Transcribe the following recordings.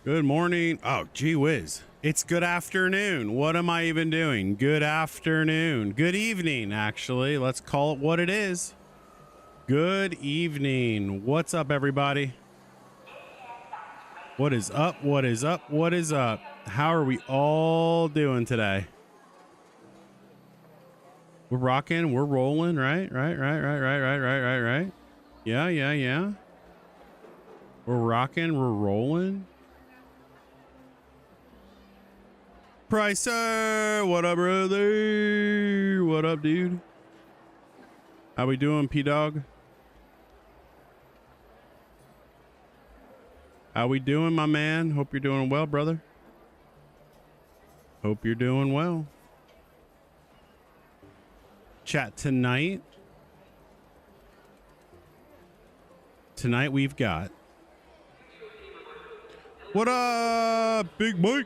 Good morning. Oh, gee whiz. It's good afternoon. What am I even doing? Good afternoon. Good evening, actually. Let's call it what it is. Good evening. What's up, everybody? What is up? What is up? What is up? How are we all doing today? We're rocking. We're rolling. Right. Yeah. We're rocking. We're rolling. Pricer, what up, brother? What up, dude? How we doing, P-Dog? How we doing, my man? Hope you're doing well, brother. Hope you're doing well. Chat tonight. Tonight we've got... What up, Big Mike?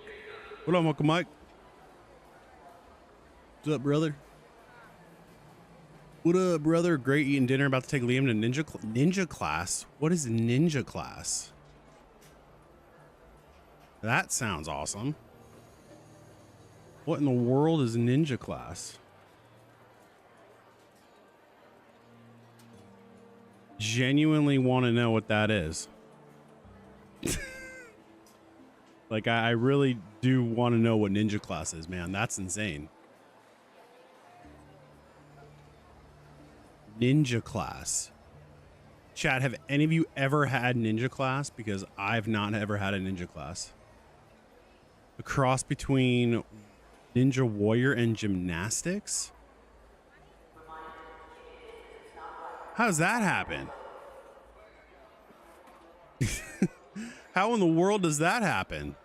What up, Uncle Mike? What's up, brother? What up, brother? Great eating dinner. About to take Liam to ninja class. What is ninja class? That sounds awesome. What in the world is ninja class? Genuinely want to know what that is. Like, I really do want to know what ninja class is, man. That's insane. Ninja class. Chat, have any of you ever had ninja class? Because I've not ever had a ninja class. A cross between Ninja Warrior and gymnastics? How does that happen? How in the world does that happen?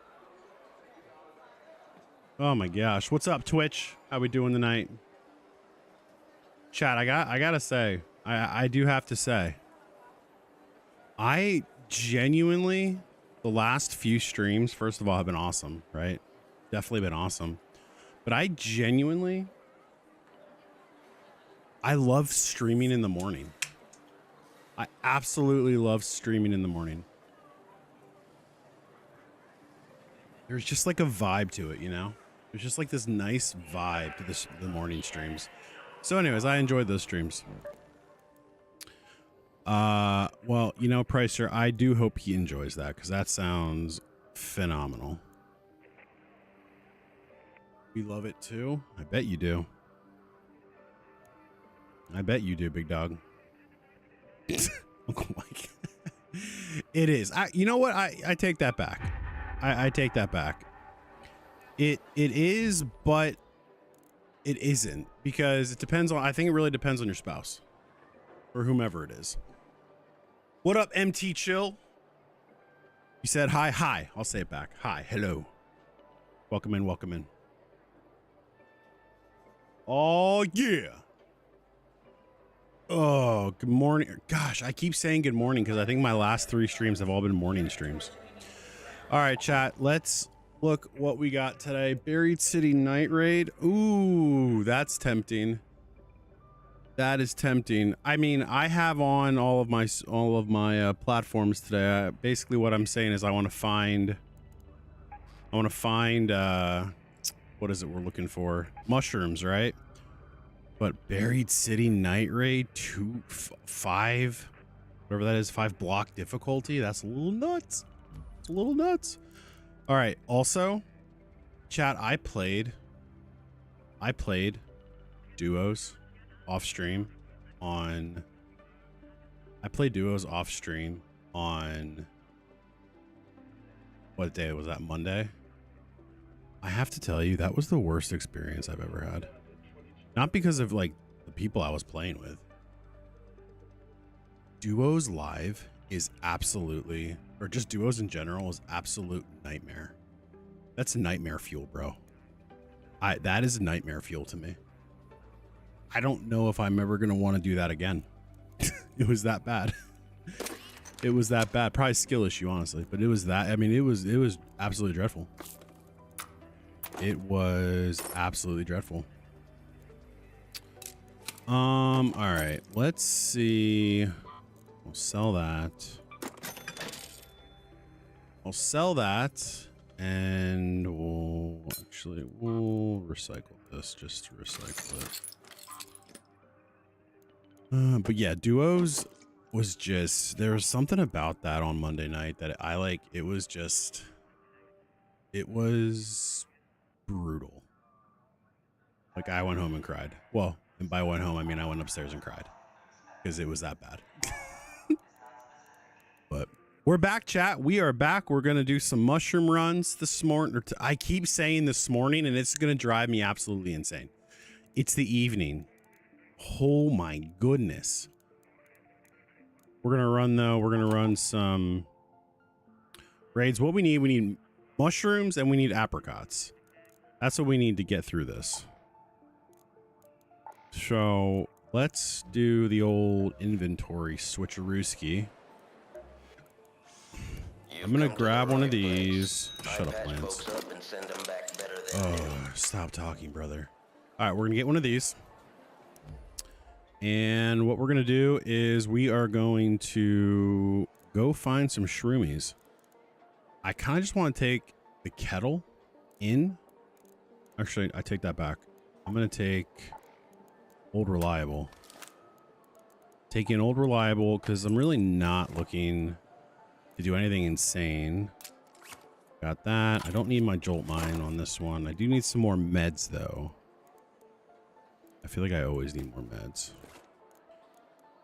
Oh my gosh. What's up, Twitch? How we doing tonight? Chat, I gotta say, I do have to say, I genuinely, the last few streams, first of all, have been awesome, right? Definitely been awesome. But I love streaming in the morning. I absolutely love streaming in the morning. There's just like a vibe to it, you know? There's just like this nice vibe to the morning streams. So anyways, I enjoyed those streams. Well, you know, Pricer, I do hope he enjoys that because that sounds phenomenal. We love it too. I bet you do. I bet you do, big dog. Uncle Mike. It is. You know what? I take that back. I take that back. It is, but it isn't, because it depends on, I think it really depends on your spouse or whomever it is. What up, MT Chill? You said hi. Hi. I'll say it back. Hi. Hello. Welcome in. Welcome in. Oh, yeah. Oh, good morning. Gosh, I keep saying good morning because I think my last 3 streams have all been morning streams. All right, chat. Let's look what we got today. Buried City Night Raid. Ooh, that's tempting. That is tempting. I mean, I have on all of my platforms today. Basically, what I'm saying is I want to find. What is it we're looking for? Mushrooms, right? But Buried City Night Raid 5, whatever that is, 5 block difficulty. That's a little nuts. It's a little nuts. All right. Also, chat, I played duos off stream on. I played duos off stream on. What day was that? Monday. I have to tell you, that was the worst experience I've ever had. Not because of like the people I was playing with. Duos live is absolutely, or just duos in general, is absolute nightmare. That's nightmare fuel, bro. That is nightmare fuel to me. I don't know if I'm ever going to want to do that again. It was that bad. It was that bad. Probably skill issue, honestly, but it was that. I mean, it was absolutely dreadful. It was absolutely dreadful. All right, let's see. We'll sell that. I'll sell that, and we'll recycle this just to recycle it. But yeah, duos was just, there was something about that on Monday night that I like. It was brutal. Like, I went home and cried. Well, and by went home, I mean I went upstairs and cried because it was that bad. But we're back, chat. We are back. We're going to do some mushroom runs this morning. I keep saying this morning, and it's going to drive me absolutely insane. It's the evening. Oh my goodness. We're going to run, though. We're going to run some raids. What we need mushrooms and we need apricots. That's what we need to get through this. So let's do the old inventory switcherooski. I'm gonna grab one of these. Shut up, Lance. Oh, stop talking, brother. All right, we're gonna get one of these. And what we're gonna do is we are going to go find some shroomies. I kind of just want to take the kettle in. Actually, I take that back. I'm gonna take Old Reliable. Taking Old Reliable because I'm really not looking to do anything insane. Got that. I don't need my Jolt Mine on this one. I do need some more meds, though. I feel like I always need more meds.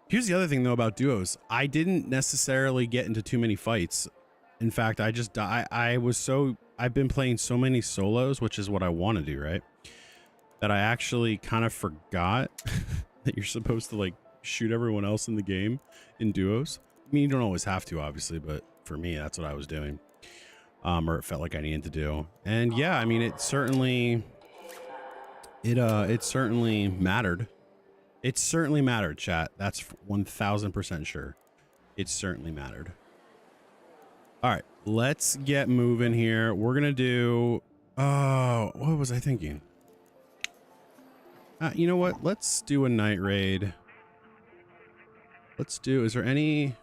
Here's the other thing, though, about duos. I didn't necessarily get into too many fights. In fact, I just I've been playing so many solos, which is what I want to do, right? That I actually kind of forgot that you're supposed to like shoot everyone else in the game in duos. I mean, you don't always have to, obviously, but for me, that's what I was doing. Or it felt like I needed to do. And yeah, I mean, it certainly mattered. It certainly mattered, chat. That's 1000% sure. It certainly mattered. All right, let's get moving here. We're gonna do, what was I thinking? You know what? Let's do a night raid. Let's do, is there any,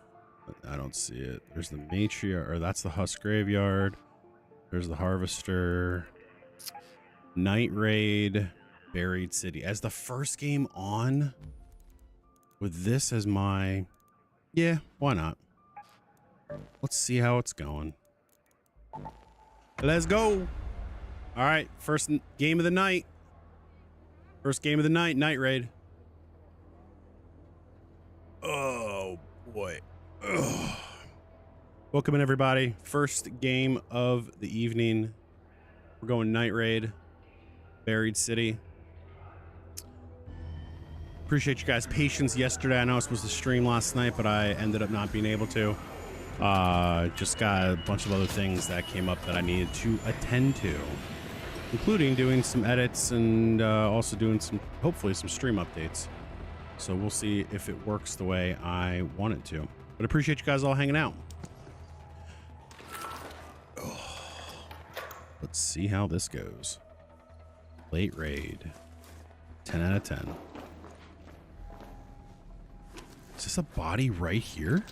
I don't see it. There's the matriarch, or that's the Husk Graveyard. There's the Harvester. Night raid, Buried City. As the first game on, with this as my, yeah, why not? Let's see how it's going. Let's go. All right, first game of the night. First game of the night, night raid. Oh boy. Ugh. Welcome in, everybody. First game of the evening. We're going night raid, Buried City. Appreciate you guys' patience yesterday. I know I was supposed to stream last night, but I ended up not being able to. Just got a bunch of other things that came up that I needed to attend to, including doing some edits and also doing some, hopefully, some stream updates. So we'll see if it works the way I want it to. But I appreciate you guys all hanging out. Oh, let's see how this goes. Late raid. 10 out of 10. Is this a body right here?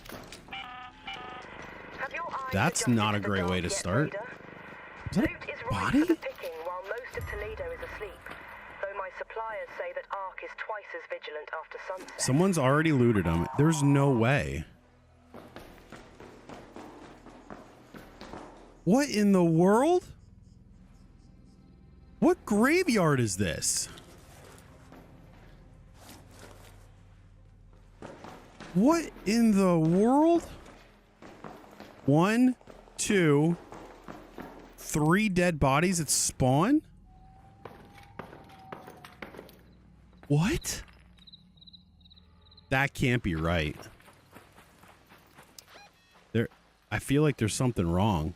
That's not a great way to start. Is that a body? While most of Toledo is asleep, though my suppliers say that Ark is twice as vigilant after sunset. Someone's already looted him. There's no way. What in the world? What graveyard is this? What in the world? 1, 2, 3 dead bodies at spawn? What? That can't be right. I feel like there's something wrong.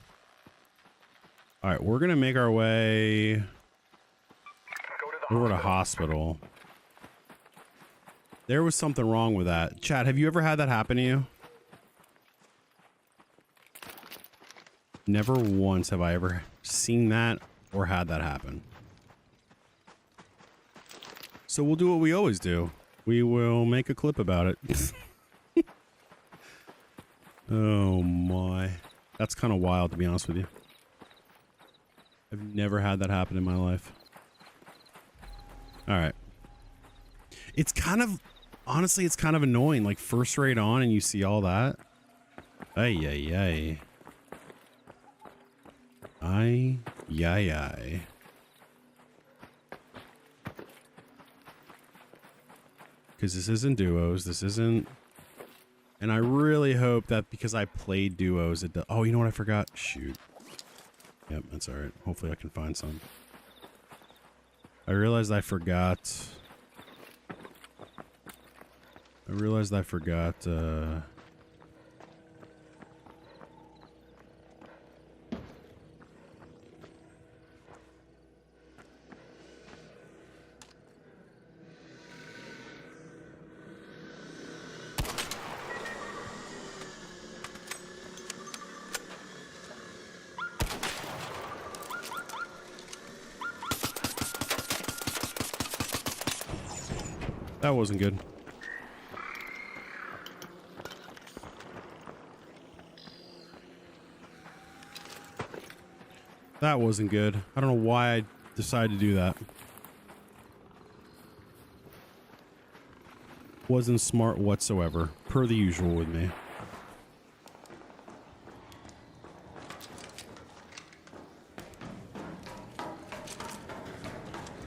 All right, we're gonna make our way over to hospital. There was something wrong with that. Chad, have you ever had that happen to you? Never once have I ever seen that or had that happen. So we'll do what we always do. We will make a clip about it. Oh my. That's kind of wild, to be honest with you. I've never had that happen in my life. All right. It's kind of, honestly, it's kind of annoying. Like, first raid on and you see all that. Ay, ay, ay. Ay, ay, ay. Because this isn't duos. This isn't... And I really hope that because I played duos, it does... Oh, you know what I forgot? Shoot. Yep, that's alright. Hopefully I can find some. I realized I forgot... That wasn't good. That wasn't good. I don't know why I decided to do that. Wasn't smart whatsoever, per the usual with me.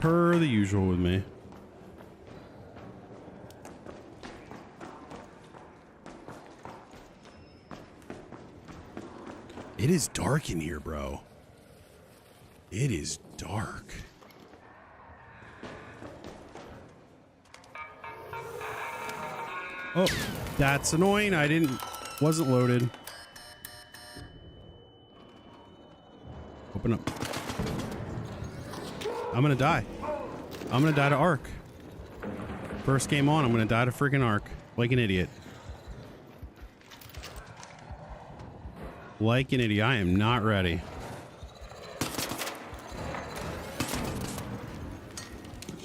Per the usual with me. It is dark in here, bro. It is dark. Oh, that's annoying. Wasn't loaded. Open up. I'm gonna die. I'm gonna die to Ark. First game on, I'm gonna die to freaking Ark. Like an idiot. Like an idiot. I am not ready.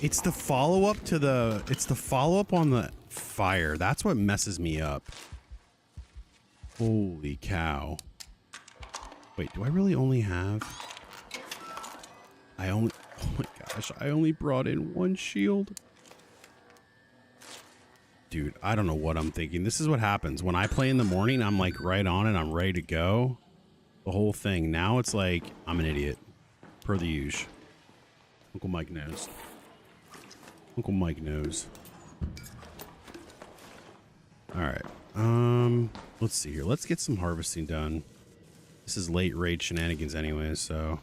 It's the follow-up to the... It's the follow-up on the fire. That's what messes me up. Holy cow. Wait, do I really only have... Oh my gosh, I only brought in one shield. Dude, I don't know what I'm thinking. This is what happens. When I play in the morning, I'm like right on it. I'm ready to go. The whole thing. Now it's like, I'm an idiot. Per the usual. Uncle Mike knows. Uncle Mike knows. Alright. Let's see here. Let's get some harvesting done. This is late raid shenanigans anyways, so...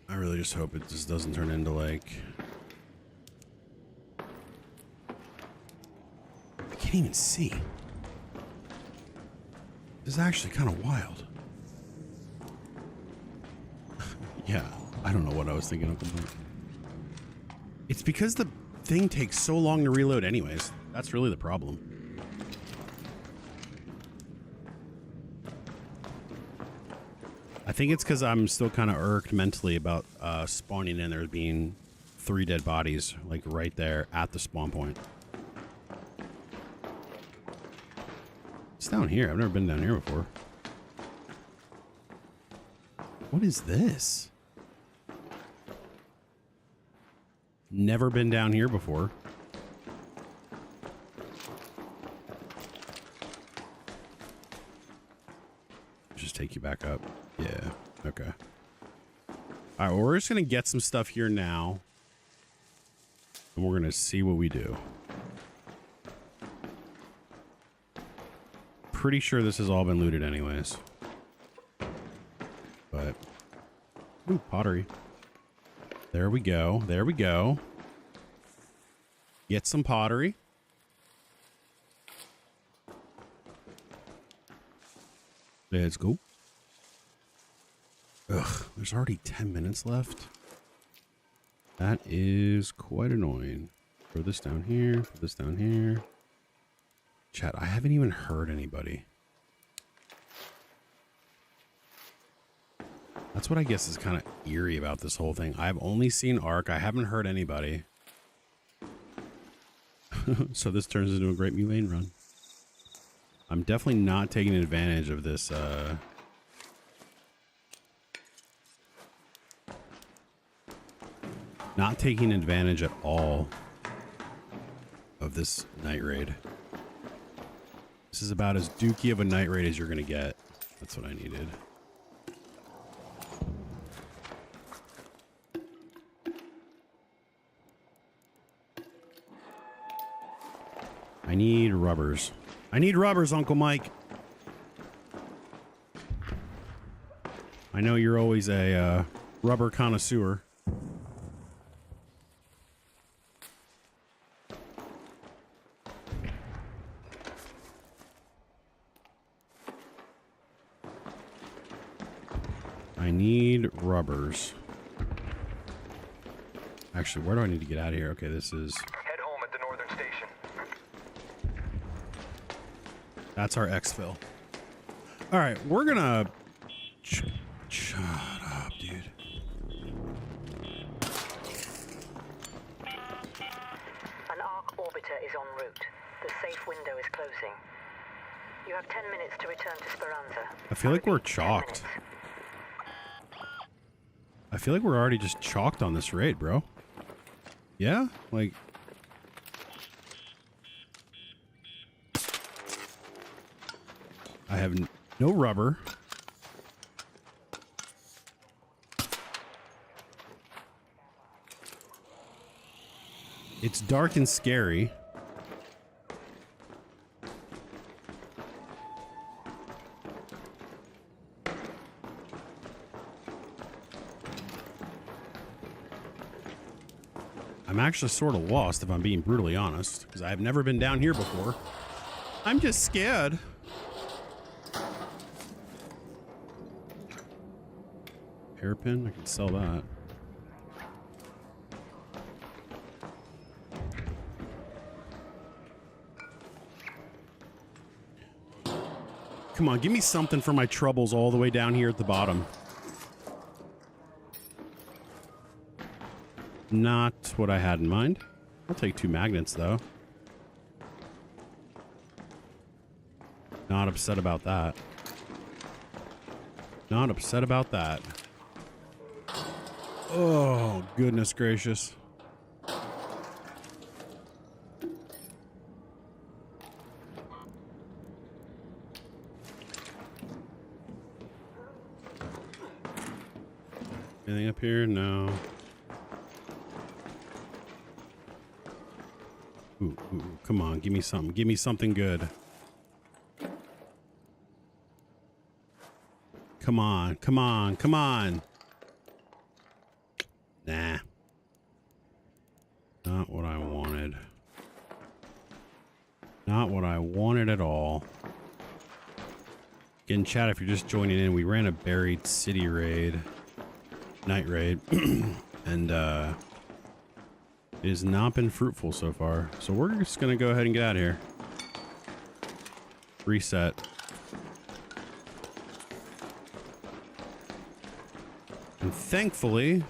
I really just hope it just doesn't turn into like... I can't even see. This is actually kind of wild. Yeah, I don't know what I was thinking of. It's because the thing takes so long to reload anyways. That's really the problem. I think it's because I'm still kind of irked mentally about spawning in there being 3 dead bodies, like right there at the spawn point. It's down here. I've never been down here before. What is this? Never been down here before. Just take you back up. Yeah. Okay. All right. Well, we're just going to get some stuff here now. And we're going to see what we do. Pretty sure this has all been looted anyways. But... Ooh, pottery. There we go. There we go. Get some pottery. Let's go. Ugh, there's already 10 minutes left. That is quite annoying. Throw this down here. Put this down here. Chat, I haven't even heard anybody. That's what I guess is kind of eerie about this whole thing. I've only seen Ark. I haven't heard anybody. So this turns into a Great Mulane run. I'm definitely not taking advantage of this, not taking advantage at all of this night raid. This is about as dookie of a night raid as you're gonna get. That's what I needed. I need rubbers. I need rubbers, Uncle Mike. I know you're always a rubber connoisseur. I need rubbers. Actually, where do I need to get out of here? Okay, this is... Head home at the northern station. That's our exfil. All right, we're gonna... Shut up, dude. An ARC orbiter is en route. The safe window is closing. You have 10 minutes to return to Speranza. I feel like we're 10 chalked. minutes. I feel like we're already just chalked on this raid, bro. Yeah? Like... I have no rubber. It's dark and scary. I'm actually sort of lost, if I'm being brutally honest, because I've never been down here before. I'm just scared. Hairpin? I can sell that. Come on, give me something for my troubles all the way down here at the bottom. Not what I had in mind. I'll take 2 magnets, though. Not upset about that. Not upset about that. Oh, goodness gracious. Anything up here? No. Ooh, come on, give me something. Give me something good. Come on, come on, come on. Nah. Not what I wanted. Not what I wanted at all. Again, chat, if you're just joining in, we ran a buried city raid. Night raid. And, it has not been fruitful so far. So we're just going to go ahead and get out of here. Reset. And thankfully,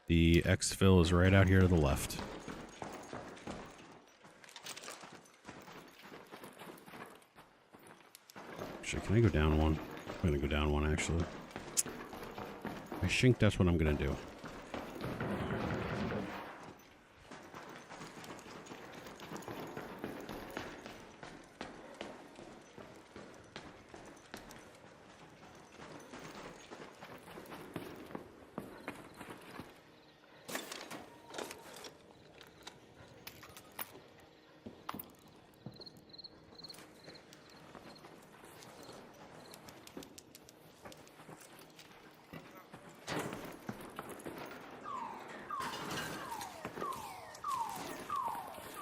the exfil is right out here to the left. Actually, can I go down one? I'm gonna go down one, actually. I think that's what I'm gonna do.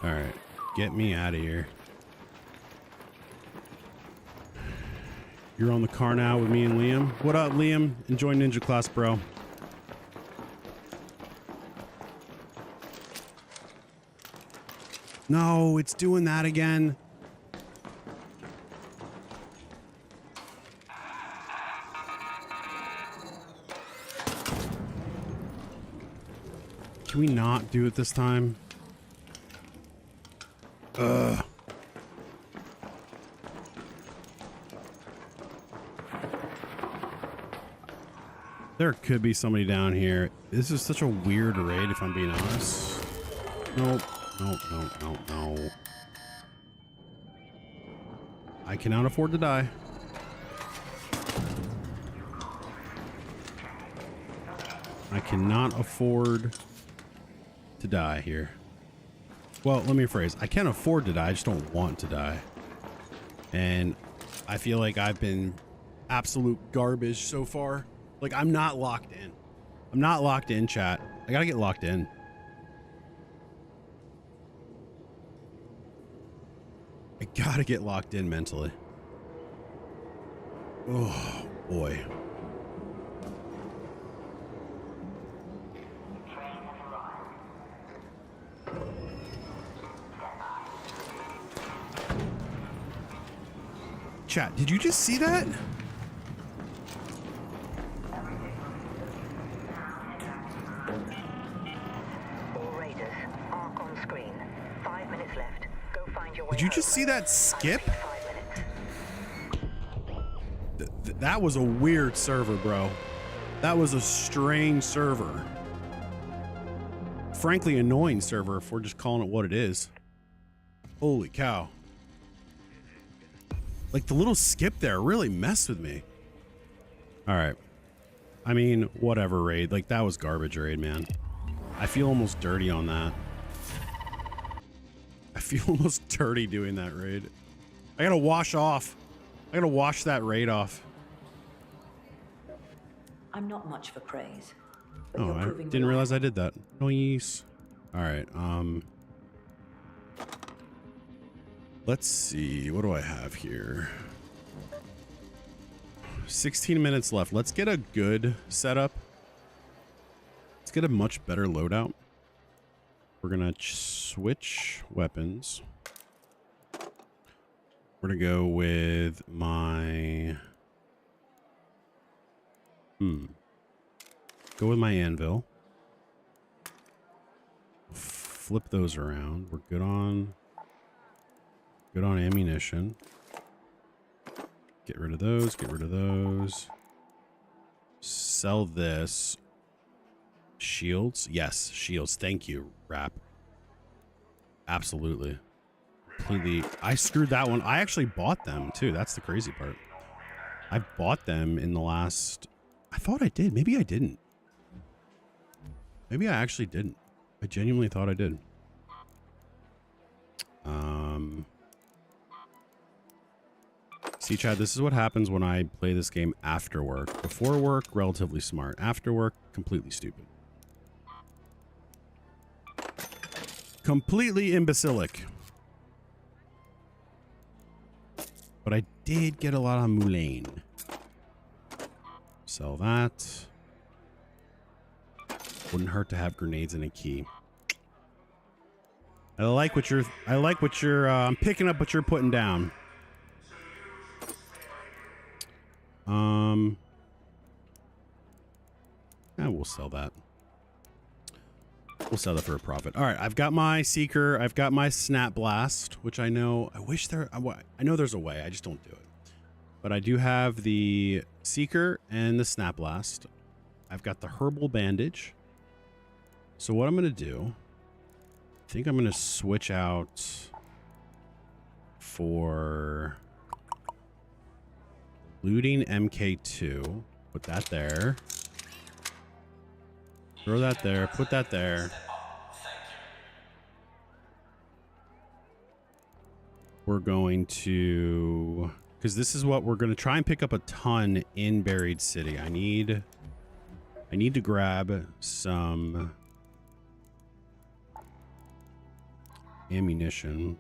Alright, get me out of here. You're on the car now with me and Liam. What up, Liam? Enjoy Ninja class, bro. No, it's doing that again. Can we not do it this time? Ugh. There could be somebody down here. This is such a weird raid, if I'm being honest. Nope. Nope, nope, nope, no. I cannot afford to die. I cannot afford to die here. Well, let me rephrase. I can't afford to die. I just don't want to die. And I feel like I've been absolute garbage so far. Like, I'm not locked in. I'm not locked in, chat. I gotta get locked in. I gotta get locked in mentally. Oh, boy. Chat, did you just see that? Did you just see that skip? That was a weird server, bro. That was a strange server. Frankly, annoying server if we're just calling it what it is. Holy cow. Like, the little skip there really messed with me. All right. I mean, whatever raid. Like, that was garbage raid, man. I feel almost dirty on that. I feel almost dirty doing that raid. I gotta wash off. I gotta wash that raid off. I'm not much for praise. But Oh, I didn't realize I did that. Nice. All right. Let's see. What do I have here? 16 minutes left. Let's get a good setup. Let's get a much better loadout. We're gonna switch weapons. We're gonna go with my go with my anvil. Flip those around. We're good on ammunition. Get rid of those, get rid of those. Sell this. Shields? Yes, shields. Thank you, Rap. Absolutely. Completely. I screwed that one. I actually bought them too. That's the crazy part. I bought them in the last... I thought I did. Maybe I didn't. Maybe I actually didn't. I genuinely thought I did. See, Chad, this is what happens when I play this game after work. Before work, relatively smart. After work, completely stupid. Completely imbecilic. But I did get a lot of moulaine. Sell that. Wouldn't hurt to have grenades and a key. I like what you're I'm picking up what you're putting down. Yeah, we'll sell that. We'll sell that for a profit. All right, I've got my Seeker. I've got my Snap Blast, which I know. I know there's a way. I just don't do it. But I do have the Seeker and the Snap Blast. I've got the Herbal Bandage. So what I'm gonna do, I think I'm gonna switch out for looting MK2. Put that there. Throw that there. Put that there. We're going to... Because this is what we're going to try and pick up a ton in Buried City. I need to grab some ammunition.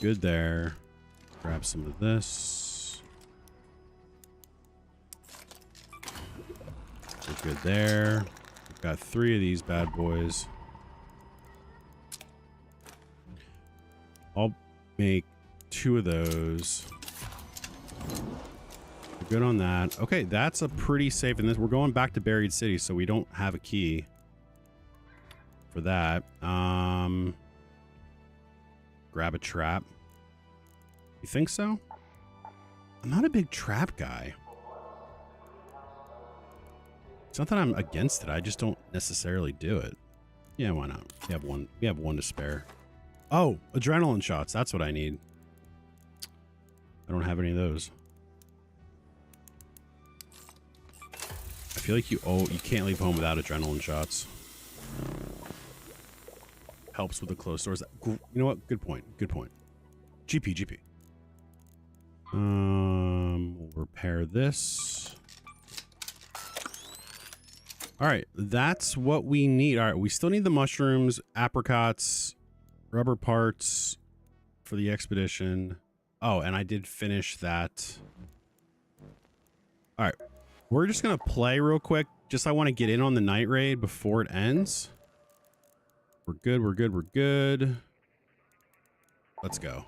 Good there. Grab some of this. We're good there. We've got 3 of these bad boys. I'll make 2 of those. We're good on that. Okay, that's a pretty safe. And this, we're going back to Buried City, so we don't have a key for that. Grab a trap. You think so? I'm not a big trap guy. It's not that I'm against it. I just don't necessarily do it. Yeah, why not? We have one. We have one to spare. Oh, adrenaline shots. That's what I need. I don't have any of those. I feel like you can't leave home without adrenaline shots. Helps with the closed doors. You know what? Good point. Good point. GP. We'll repair this. All right, that's what we need. All right, we still need the mushrooms, apricots, rubber parts for the expedition. Oh, and I did finish that. All right, we're just gonna play real quick. Just I want to get in on the night raid before it ends. We're good. Let's go.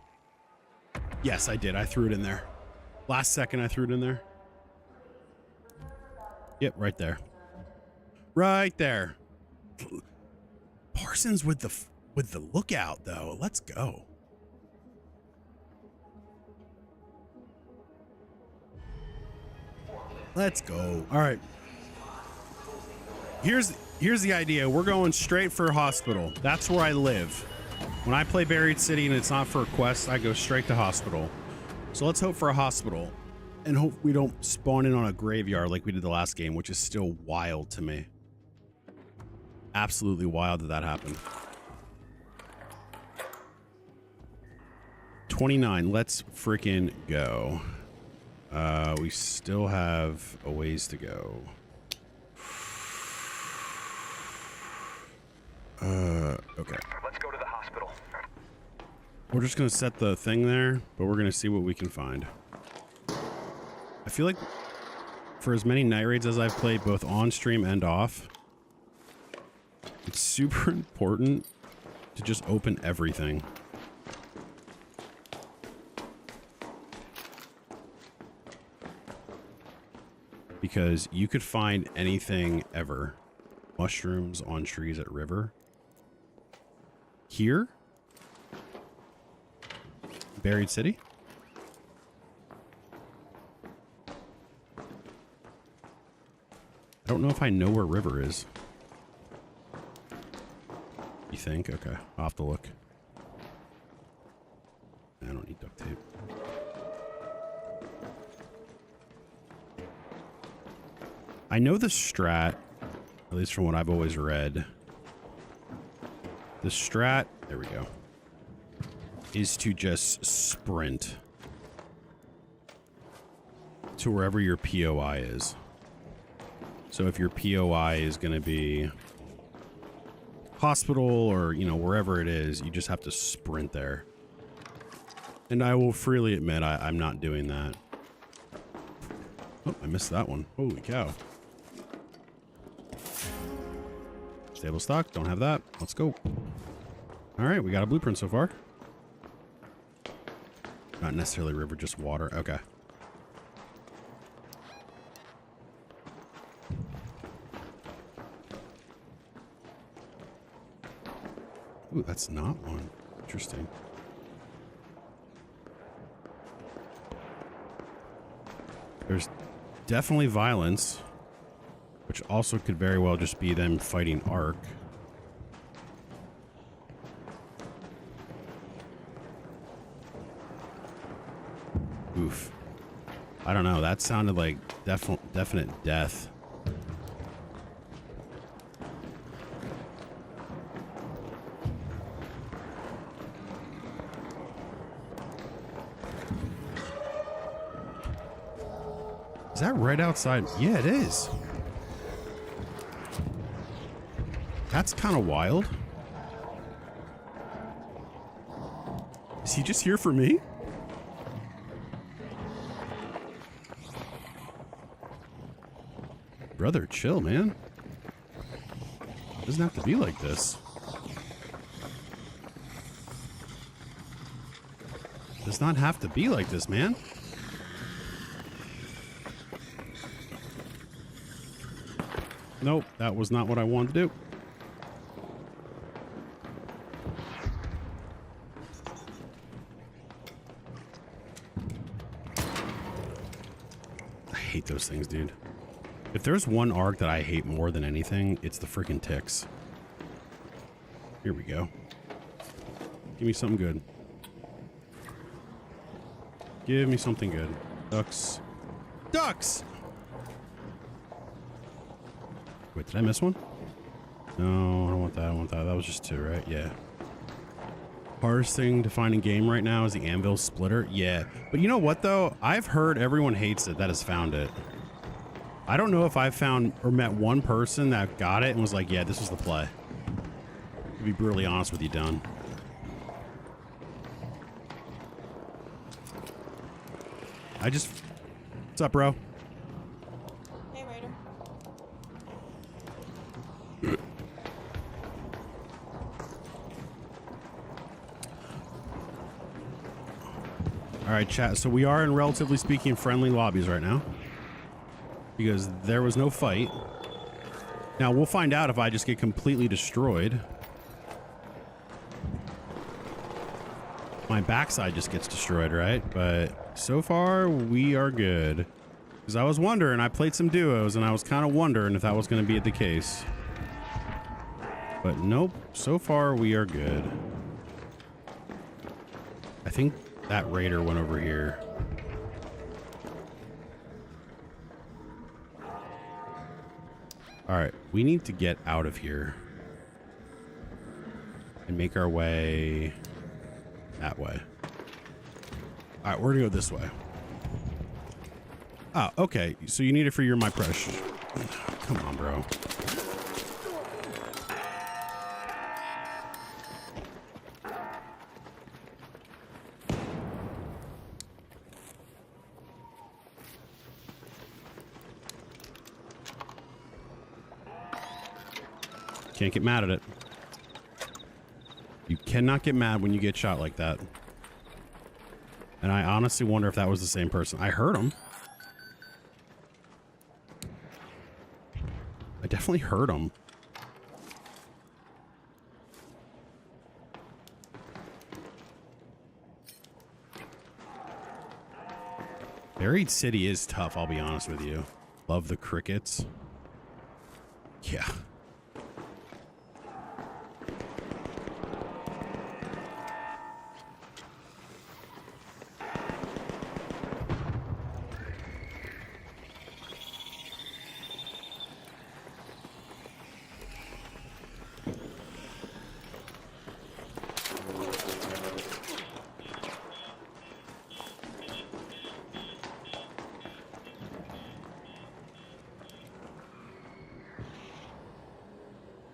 Yes, I did. I threw it in there. Last second, I threw it in there. Yep, right there. Right there. Parsons with the lookout though. Let's go. Let's go. All right. Here's the idea. We're going straight for hospital. That's where I live. When I play Buried City and it's not for a quest, I go straight to hospital. So let's hope for a hospital and hope we don't spawn in on a graveyard like we did the last game, which is still wild to me. Absolutely wild that happened. 29. Let's freaking go. We still have a ways to go. Okay. Let's go to the hospital. We're just going to set the thing there, but we're going to see what we can find. I feel like for as many night raids as I've played both on stream and off, it's super important to just open everything. Because you could find anything ever. Mushrooms on trees at river. Here? Buried City? I don't know if I know where river is. You think? Okay, I'll have to look. I don't need duct tape. I know the strat, at least from what I've always read. The strat, there we go, is to just sprint to wherever your POI is. So if your POI is going to be hospital or, you know, wherever it is, you just have to sprint there. And I will freely admit I'm not doing that. Oh, I missed that one. Holy cow. Stable stock, don't have that. Let's go. All right, we got a blueprint so far. Not necessarily river, just water. Okay. Ooh, that's not one. Interesting. There's definitely violence, which also could very well just be them fighting Ark. Oof. I don't know. That sounded like definite death. Is that right outside? Yeah, it is. That's kind of wild. Is he just here for me? Brother, chill, man. It doesn't have to be like this. It does not have to be like this, man. Nope, that was not what I wanted to do. I hate those things, dude. If there's one arc that I hate more than anything, it's the freaking ticks. Here we go. Give me something good. Give me something good. Ducks. Ducks! Wait, did I miss one? No, I don't want that. I don't want that. That was just 2, right? Yeah. Hardest thing to find in game right now is the anvil splitter. Yeah. But you know what, though? I've heard everyone hates it that has found it. I don't know if I've found or met one person that got it and was like, yeah, this was the play. To be brutally honest with you, Don. What's up, bro? Hey, Raider. All right, chat. So we are in, relatively speaking, friendly lobbies right now because there was no fight. Now we'll find out if I just get completely destroyed. My backside just gets destroyed, right? But so far we are good. Because I was wondering, I played some duos and I was kind of wondering if that was going to be the case. But nope, so far we are good. I think that raider went over here. All right, we need to get out of here and make our way that way. All right, we're gonna go this way. Oh, okay. So you need it for your my precious. Come on, bro. Can't get mad at it. You cannot get mad when you get shot like that. And I honestly wonder if that was the same person. I heard him. I definitely heard him. Buried City is tough, I'll be honest with you. Love the crickets. Yeah.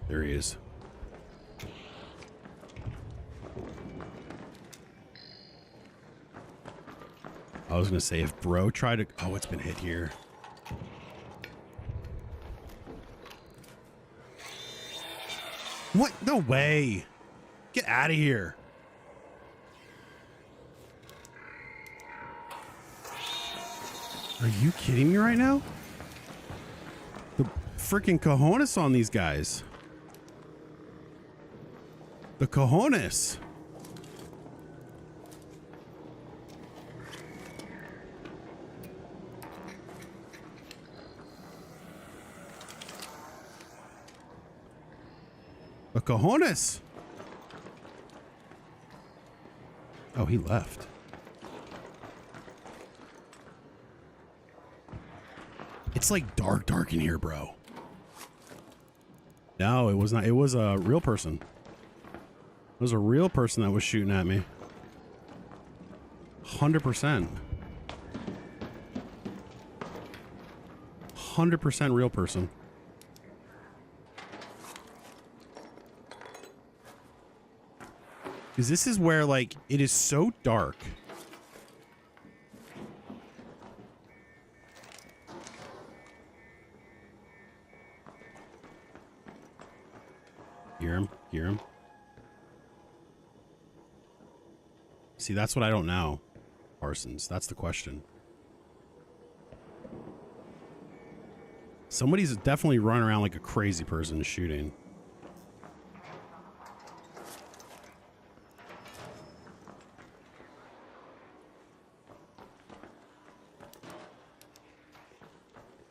There he is. I was gonna say if bro tried to... Oh, it's been hit here. What? No way. Get out of here. Are you kidding me right now? The freaking cojones on these guys. The cojones. The cojones. Oh, he left. It's like dark in here, bro. No, it was not. It was a real person. It was a real person that was shooting at me. 100%. 100% real person. Because this is where, like, it is so dark. Hear him? Hear him? See, that's what I don't know, Parsons. That's the question. Somebody's definitely running around like a crazy person shooting.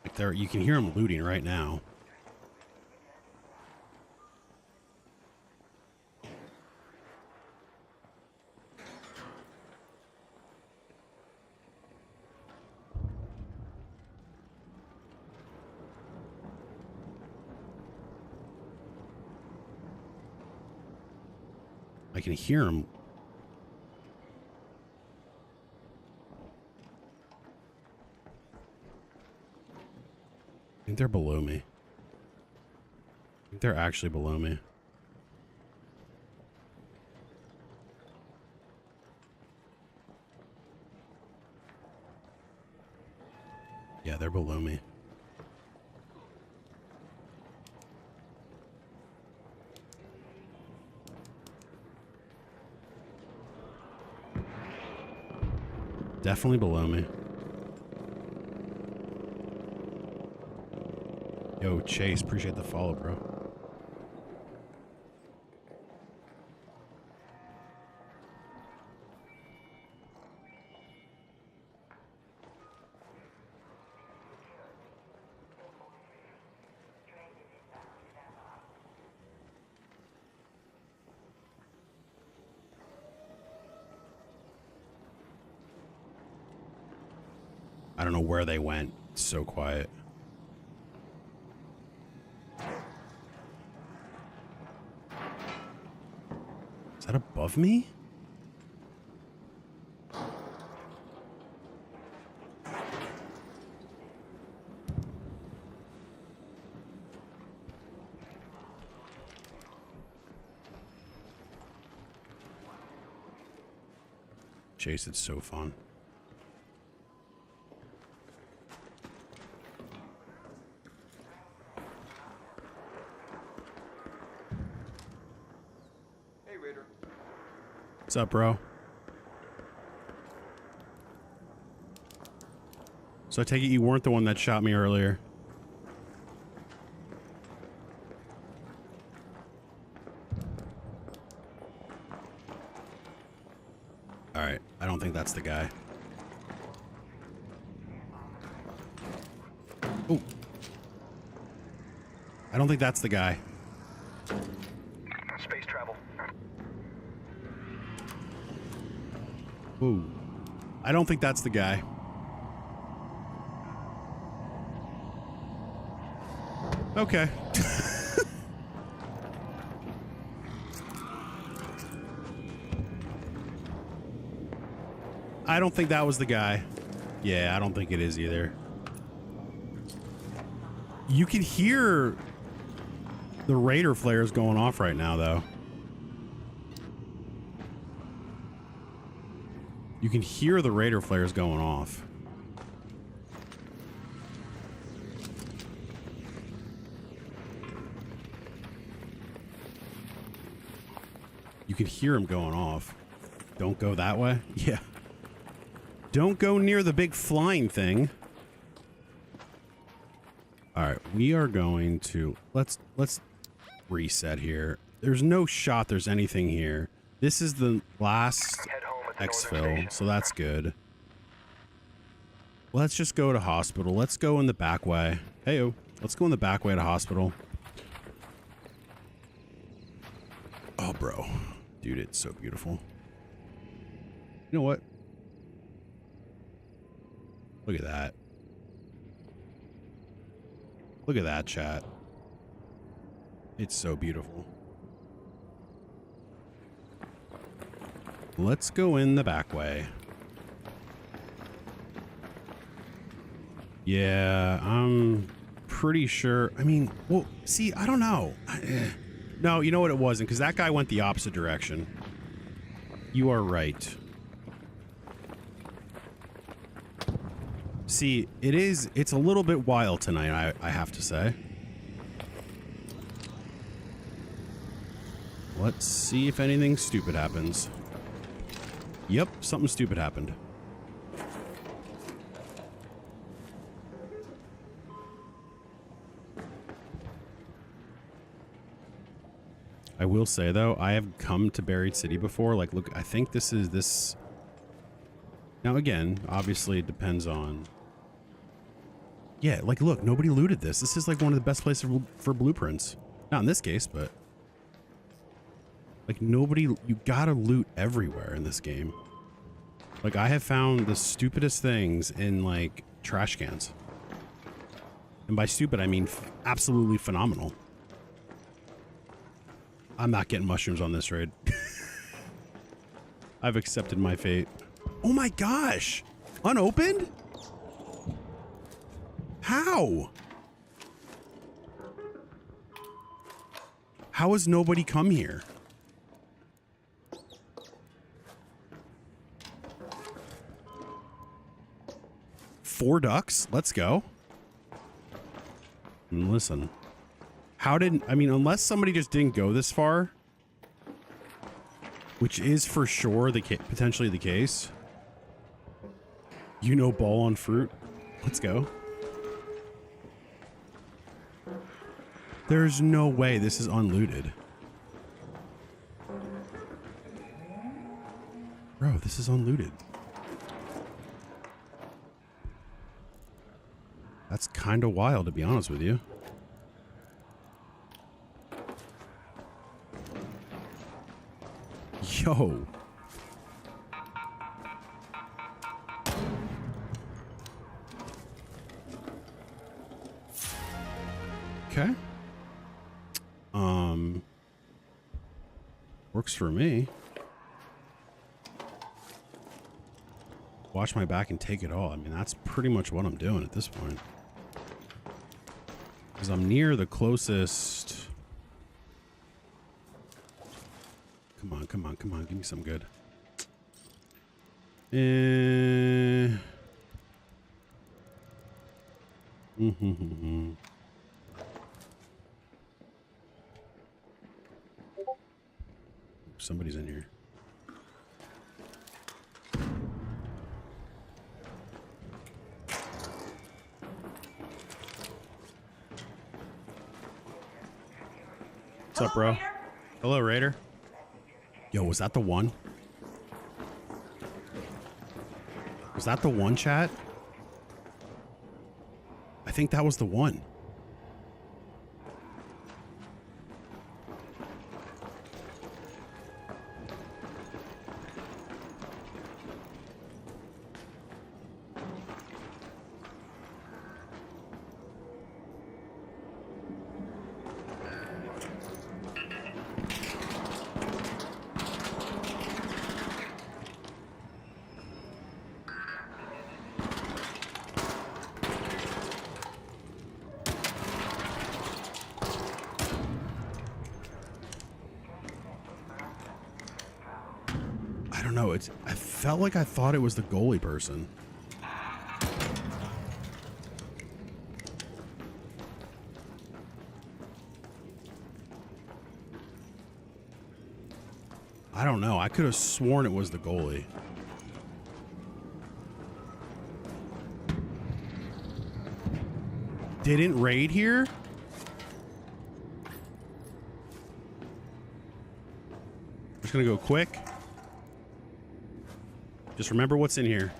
Like there, you can hear them looting right now. I can hear them. I think they're below me. I think they're actually below me. Yeah, they're below me. Definitely below me. Yo, Chase, appreciate the follow, bro. I don't know where they went. It's so quiet. Is that above me? Chase, it's so fun. What's up, bro? So I take it you weren't the one that shot me earlier. Alright, I don't think that's the guy. Oh. I don't think that's the guy. Space travel. Ooh. I don't think that's the guy. Okay. I don't think that was the guy. Yeah, I don't think it is either. You can hear the Raider flares going off right now, though. You can hear the Raider flares going off. You can hear them going off. Don't go that way? Yeah. Don't go near the big flying thing. All right, we are going to let's reset here. There's no shot there's anything here. This is the last exfil, so that's good. Let's just go to hospital. Let's go in the back way. Heyo, let's go in the back way to hospital. Oh, bro. Dude, it's so beautiful. You know what? Look at that. Look at that, chat. It's so beautiful. Let's go in the back way. Yeah, I'm pretty sure. I mean, well, see, I don't know. No, you know what, it wasn't, because that guy went the opposite direction. You are right. See, it's a little bit wild tonight, I have to say. Let's see if anything stupid happens. Yep, something stupid happened. I will say though, I have come to Buried City before. Like, look, I think this is this. Now again, obviously it depends on. Yeah, like look, nobody looted this. This is like one of the best places for blueprints. Not in this case, but like nobody. You gotta loot everywhere in this game. Like I have found the stupidest things in like trash cans. And by stupid, I mean absolutely phenomenal. I'm not getting mushrooms on this raid. I've accepted my fate. Oh my gosh! Unopened? How? How has nobody come here? Four ducks? Let's go. And listen. How did... I mean, unless somebody just didn't go this far, which is for sure the potentially the case. You know, ball on fruit. Let's go. There's no way this is unlooted. Bro, this is unlooted. That's kind of wild, to be honest with you. Yo. Okay. Works for me. Watch my back and take it all. I mean, that's pretty much what I'm doing at this point. Because I'm near the closest... Come on, come on, come on. Give me some good. Somebody's in here. What's up, bro? Hello, Raider. Yo, was that the one? Was that the one, chat? I think that was the one. I don't know. I felt like I thought it was the goalie person. I don't know. I could have sworn it was the goalie. Didn't raid here? Just gonna go quick. Just remember what's in here.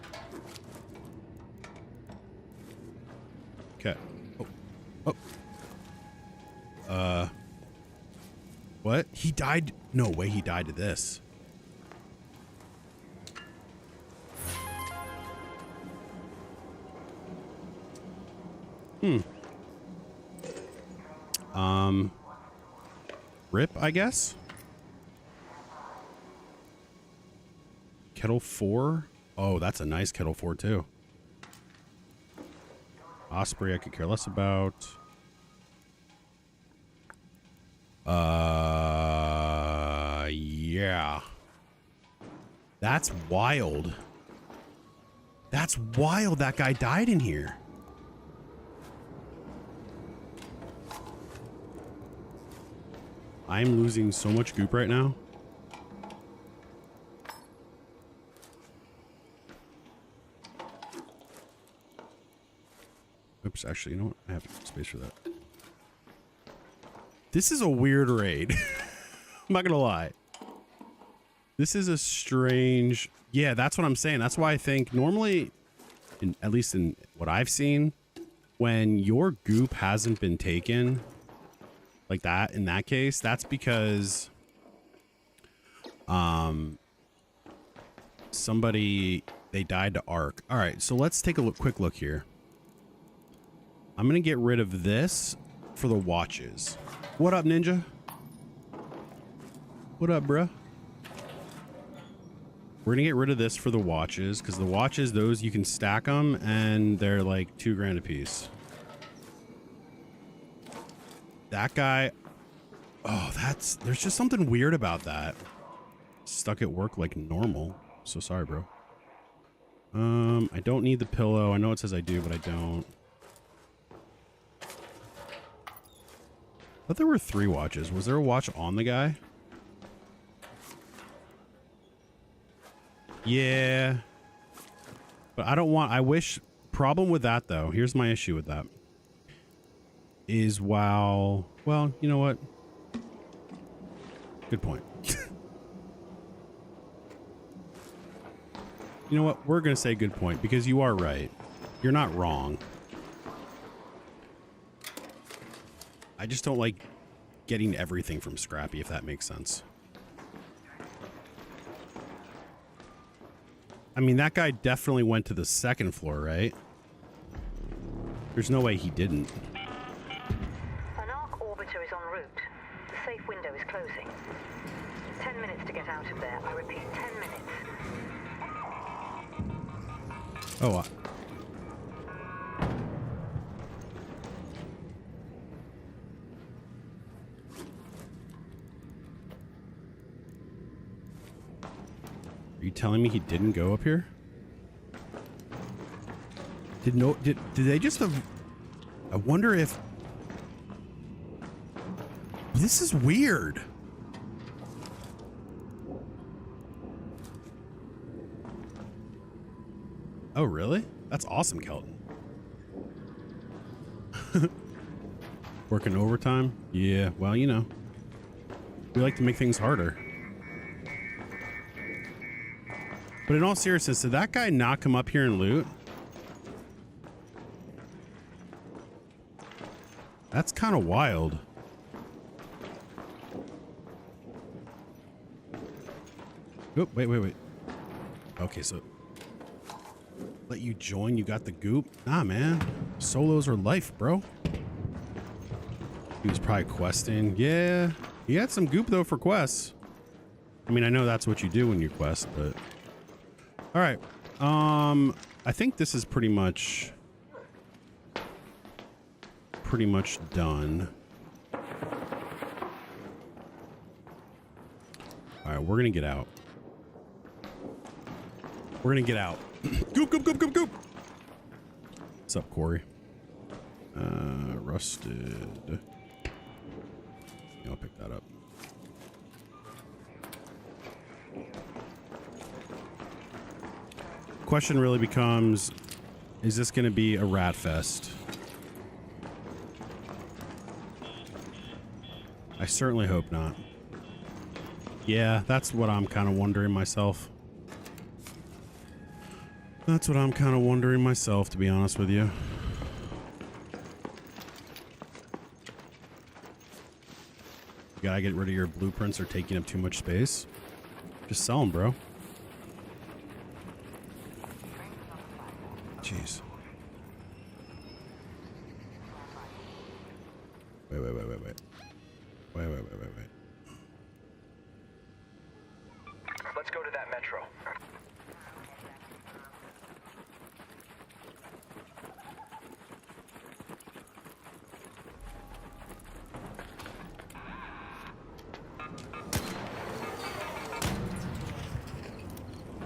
Okay. Oh. What? He died? No way he died to this. Rip, I guess? Kettle 4? Oh, that's a nice Kettle 4 too. Osprey I could care less about. Yeah. That's wild. That's wild that guy died in here. I'm losing so much goop right now. Oops, actually, you know what? I have space for that. This is a weird raid. not gonna lie. This is a strange. Yeah, that's what I'm saying. That's why I think normally, at least in what I've seen, when your goop hasn't been taken like that, in that case, that's because somebody, they died to Ark. All right, so let's take a quick look here. I'm gonna get rid of this for the watches. What up, Ninja? What up, bruh? We're gonna get rid of this for the watches, because the watches, those you can stack them and they're like $2 grand a piece. That guy, oh, there's just something weird about that. Stuck at work like normal. So sorry, bro. I don't need the pillow. I know it says I do, but I don't. But there were 3 watches. Was there a watch on the guy? Yeah. But I don't want, I wish, problem with that though, here's my issue with that. Is well, you know what? Good point. You know what? We're going to say good point because you are right. You're not wrong. I just don't like getting everything from Scrappy, if that makes sense. I mean, that guy definitely went to the 2nd floor, right? There's no way he didn't. An Ark orbiter is en route. The safe window is closing. 10 minutes to get out of there. I repeat, 10 minutes. Oh, An are you telling me he didn't go up here? Did they just have... I wonder if... This is weird. Oh, really? That's awesome, Kelton. Working overtime? Yeah, well, you know. We like to make things harder. But in all seriousness, did that guy not come up here and loot? That's kind of wild. Oh, wait. Okay, so... Let you join, you got the goop? Nah, man. Solos are life, bro. He was probably questing. Yeah. He had some goop, though, for quests. I mean, I know that's what you do when you quest, but... All right. I think this is pretty much done. All right, we're gonna get out. Goop. What's up, Corey? Rusted. I'll pick that up. Question really becomes, is this going to be a rat fest? I certainly hope not. Yeah, that's what I'm kind of wondering myself. To be honest with you. You gotta get rid of your blueprints, or taking up too much space. Just sell them, bro. Jeez. Wait. Let's go to that metro.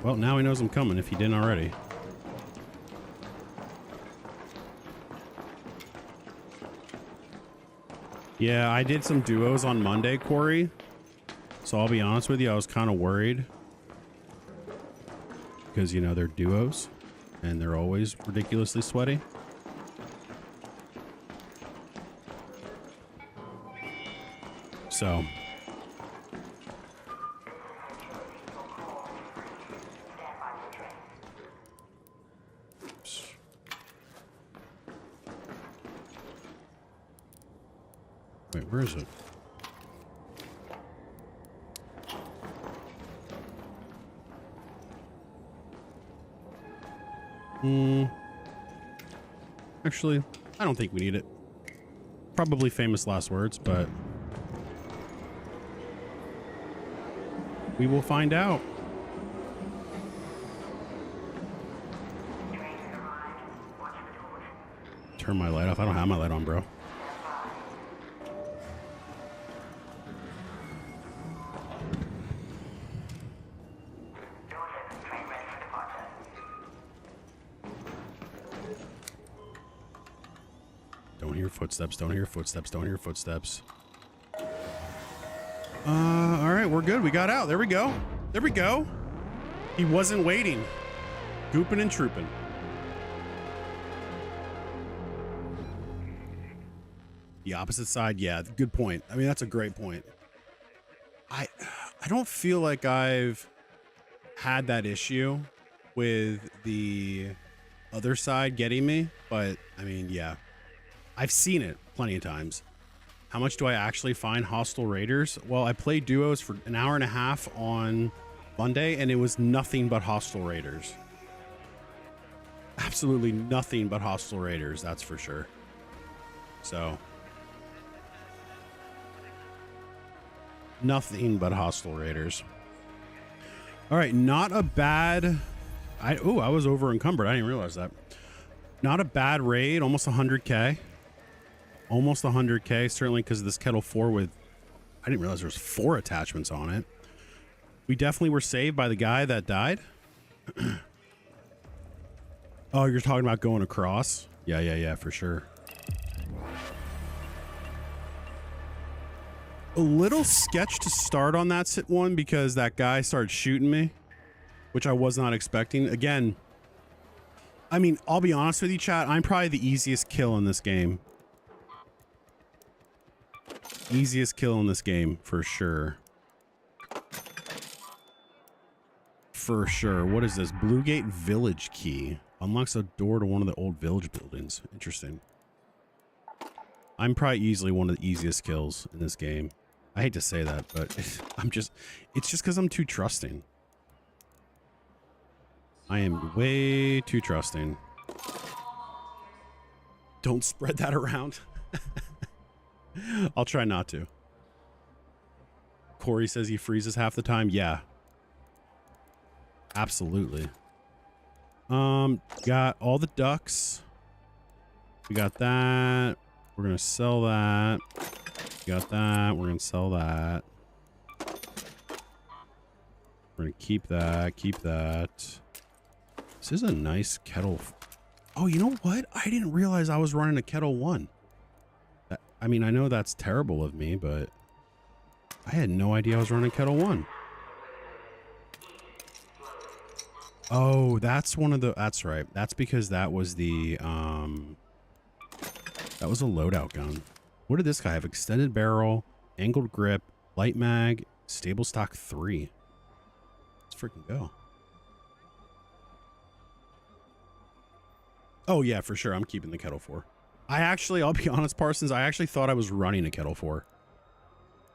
Well, now he knows I'm coming if he didn't already. Yeah, I did some duos on Monday, Corey. So I'll be honest with you, I was kind of worried. Because, you know, they're duos. And they're always ridiculously sweaty. So, Wait, where is it? Actually, I don't think we need it. Probably famous last words, but we will find out. Turn my light off. I don't have my light on, bro. Don't hear footsteps. Don't hear footsteps. Don't hear footsteps. All right, we're good. We got out. There we go. There we go. He wasn't waiting. Gooping and trooping. The opposite side, yeah, good point. I mean, that's a great point. I don't feel like I've had that issue with the other side getting me, but I mean, yeah, I've seen it plenty of times. How much do I actually find hostile raiders? Well, I played duos for an hour and a half on Monday, and it was nothing but hostile raiders. Absolutely nothing but hostile raiders, that's for sure. So nothing but hostile raiders. All right, not a bad. I was over encumbered. I didn't realize that. Not a bad raid. Almost 100k. Almost 100k. Certainly because of this Kettle 4 with. I didn't realize there was 4 attachments on it. We definitely were saved by the guy that died. Oh, you're talking about going across? Yeah, for sure. A little sketch to start on that sit one because that guy started shooting me, which I was not expecting. Again, I mean, I'll be honest with you, chat. I'm probably the easiest kill in this game. Easiest kill in this game, for sure. For sure. What is this? Bluegate Village key. Unlocks a door to one of the old village buildings. Interesting. I'm probably easily one of the easiest kills in this game. I hate to say that, but it's just because I'm too trusting. I am way too trusting. Don't spread that around. I'll try not to. Corey says he freezes half the time. Yeah. Absolutely. Got all the ducks. We got that. We're going to sell that. Got that. We're going to sell that. We're going to keep that. Keep that. This is a nice kettle. Oh, you know what? I didn't realize I was running a Kettle 1. I mean, I know that's terrible of me, but I had no idea I was running Kettle 1. Oh, that's one of the... That's right. That's because that was the... That was a loadout gun. What did this guy have? Extended barrel, angled grip, light mag, stable stock 3. Let's freaking go. Oh yeah, for sure. I'm keeping the Kettle 4. I'll be honest, Parsons, I actually thought I was running a Kettle 4.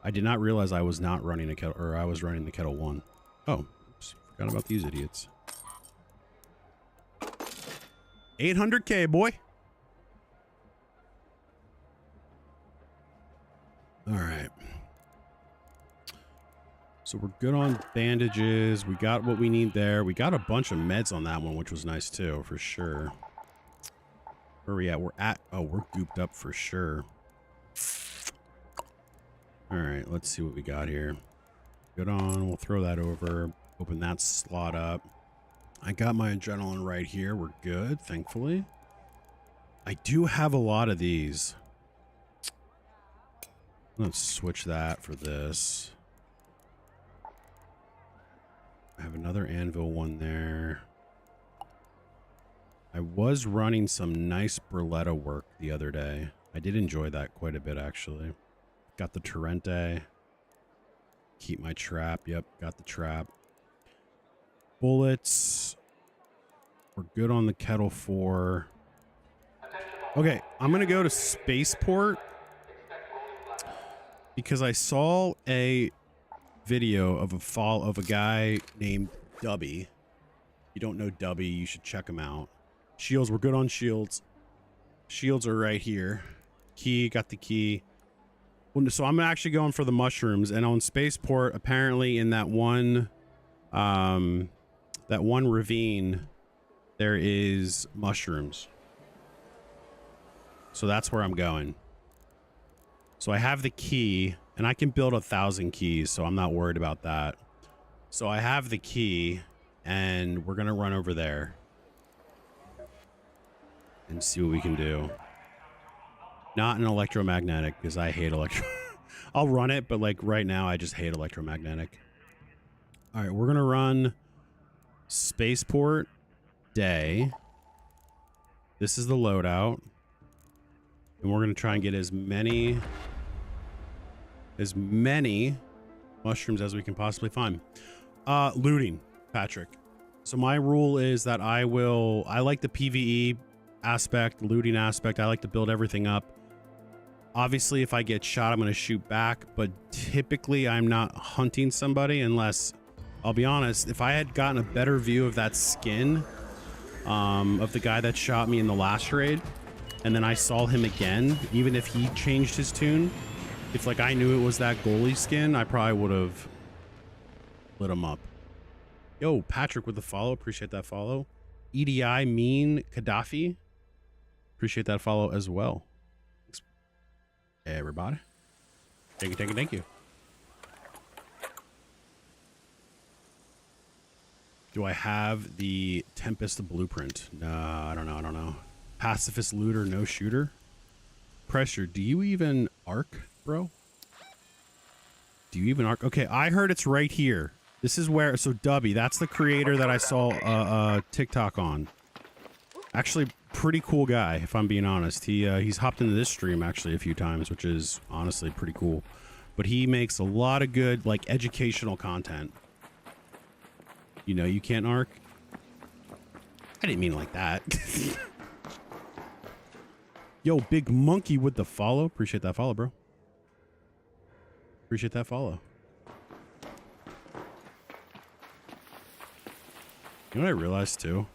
I did not realize I was not running a Kettle, or I was running the Kettle 1. Oh, oops, forgot about these idiots. 800k, boy. All right. So we're good on bandages. We got what we need there. We got a bunch of meds on that one, which was nice too, for sure. Where are we at? We're gooped up for sure. All right, let's see what we got here. Good on. We'll throw that over. Open that slot up. I got my adrenaline right here. We're good, thankfully. I do have a lot of these. Let's switch that for this. I have another anvil one there. I was running some nice Burletta work the other day. I did enjoy that quite a bit, actually. Got the Torrente. Keep my trap. Yep, got the trap. Bullets. We're good on the Kettle 4. Okay, I'm going to go to Spaceport. Because I saw a video of a guy named Dubby. If you don't know Dubby, you should check him out. Shields, we're good on shields. Shields are right here. Key, got the key. So I'm actually going for the mushrooms, and on Spaceport, apparently in that one ravine, there is mushrooms. So that's where I'm going. So I have the key, and I can build 1,000 keys, so I'm not worried about that. So I have the key, and we're gonna run over there and see what we can do. Not an electromagnetic, because I hate electro. I'll run it, but like right now, I just hate electromagnetic. All right, we're gonna run Spaceport Day. This is the loadout, and we're gonna try and get as many mushrooms as we can possibly find. Looting, Patrick. So my rule is that I like the PvE aspect, looting aspect. I like to build everything up. Obviously, if I get shot, I'm going to shoot back, but typically I'm not hunting somebody unless, I'll be honest, if I had gotten a better view of that skin of the guy that shot me in the last raid, and then I saw him again, even if he changed his tune, if like I knew it was that goalie skin, I probably would have lit him up. Yo, Patrick with the follow. Appreciate that follow. EDI mean Gaddafi. Appreciate that follow as well. Thanks. Hey, everybody. Thank you, thank you, thank you. Do I have the Tempest blueprint? No, I don't know. Pacifist looter, no shooter. Pressure, do you even arc, bro? Do you even arc? Okay, I heard it's right here. This is where, so Dubby, that's the creator that I saw TikTok on. Actually, pretty cool guy, if I'm being honest. He's hopped into this stream actually a few times, which is honestly pretty cool. But he makes a lot of good, like, educational content. You know, you can't arc. I didn't mean it like that. Yo, Big Monkey with the follow. Appreciate that follow, bro. Appreciate that follow. You know what I realized too?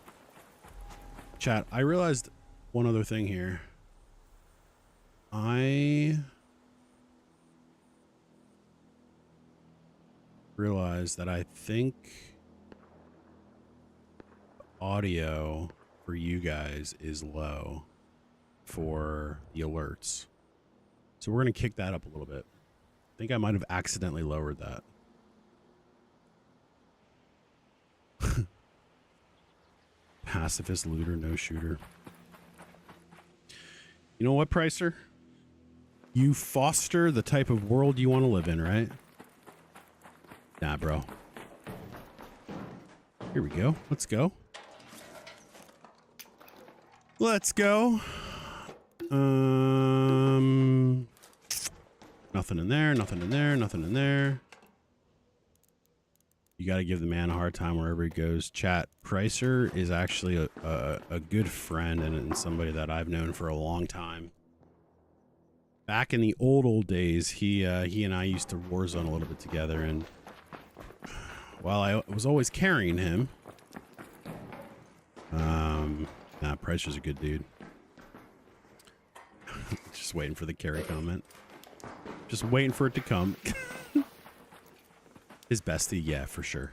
Chat, I realized one other thing here. I realized that I think audio for you guys is low for the alerts. So we're going to kick that up a little bit. I think I might have accidentally lowered that. Pacifist looter, no shooter. You know what, Pricer? You foster the type of world you want to live in, right? Nah, bro. Here we go. Let's go. Let's go. Nothing in there, nothing in there, nothing in there. You got to give the man a hard time wherever he goes. Chat, Pricer is actually a good friend and somebody that I've known for a long time. Back in the old days, he and I used to Warzone a little bit together, and while I was always carrying him, nah, Pricer's a good dude. Just waiting for the carry comment. Just waiting for it to come. His bestie, yeah, for sure.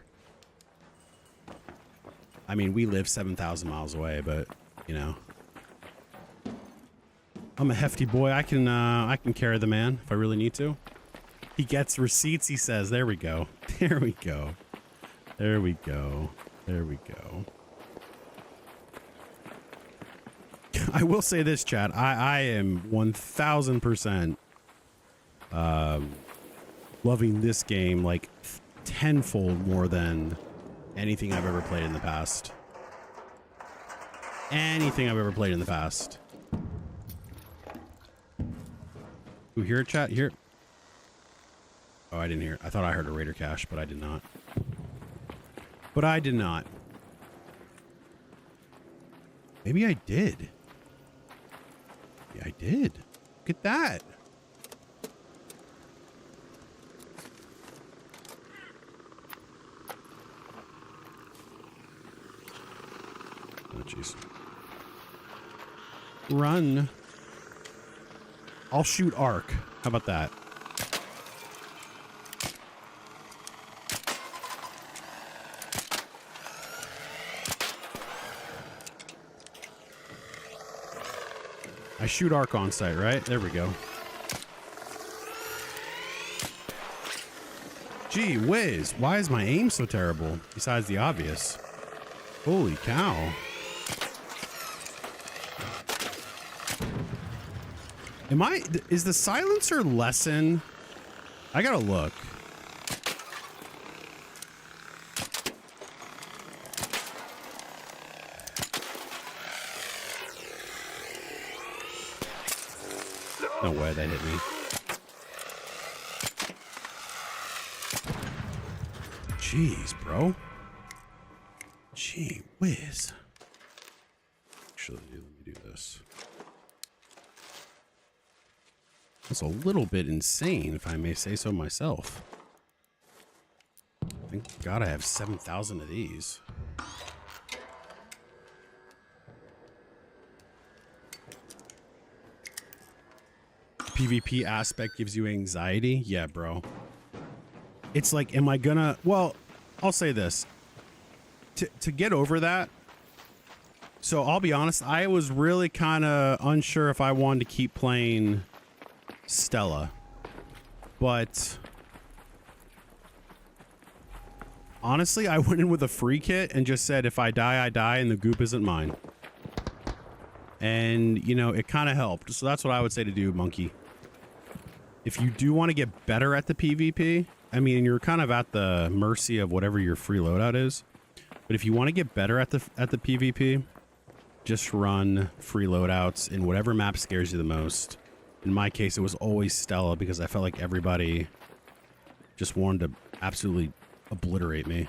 I mean, we live 7,000 miles away, but you know, I'm a hefty boy. I can carry the man if I really need to. He gets receipts, he says. There we go. There we go. There we go. There we go. I will say this, chat. I am 1,000% loving this game like tenfold more than anything I've ever played in the past. Anything I've ever played in the past. Ooh, hear it, chat? Hear it? Oh, I didn't hear it. I thought I heard a Raider cache, but I did not. But I did not. Maybe I did. Yeah, I did. Look at that. Jeez. Run. I'll shoot arc. How about that? I shoot arc on site, right? There we go. Gee whiz, why is my aim so terrible? Besides the obvious. Holy cow. Is the silencer lessen? I gotta look. No way that hit me. Jeez, bro. Gee whiz. Actually, let me do this. That's a little bit insane, if I may say so myself. Thank God I have 7,000 of these. PvP aspect gives you anxiety? Yeah, bro. It's like, am I gonna... Well, I'll say this. To get over that... So, I'll be honest, I was really kind of unsure if I wanted to keep playing Stella. But... honestly, I went in with a free kit and just said, if I die, I die, and the goop isn't mine. And, you know, it kind of helped. So that's what I would say to do, Monkey. If you do want to get better at the PvP, I mean, you're kind of at the mercy of whatever your free loadout is. But if you want to get better at the PvP, just run free loadouts in whatever map scares you the most. In my case, it was always Stella because I felt like everybody just wanted to absolutely obliterate me.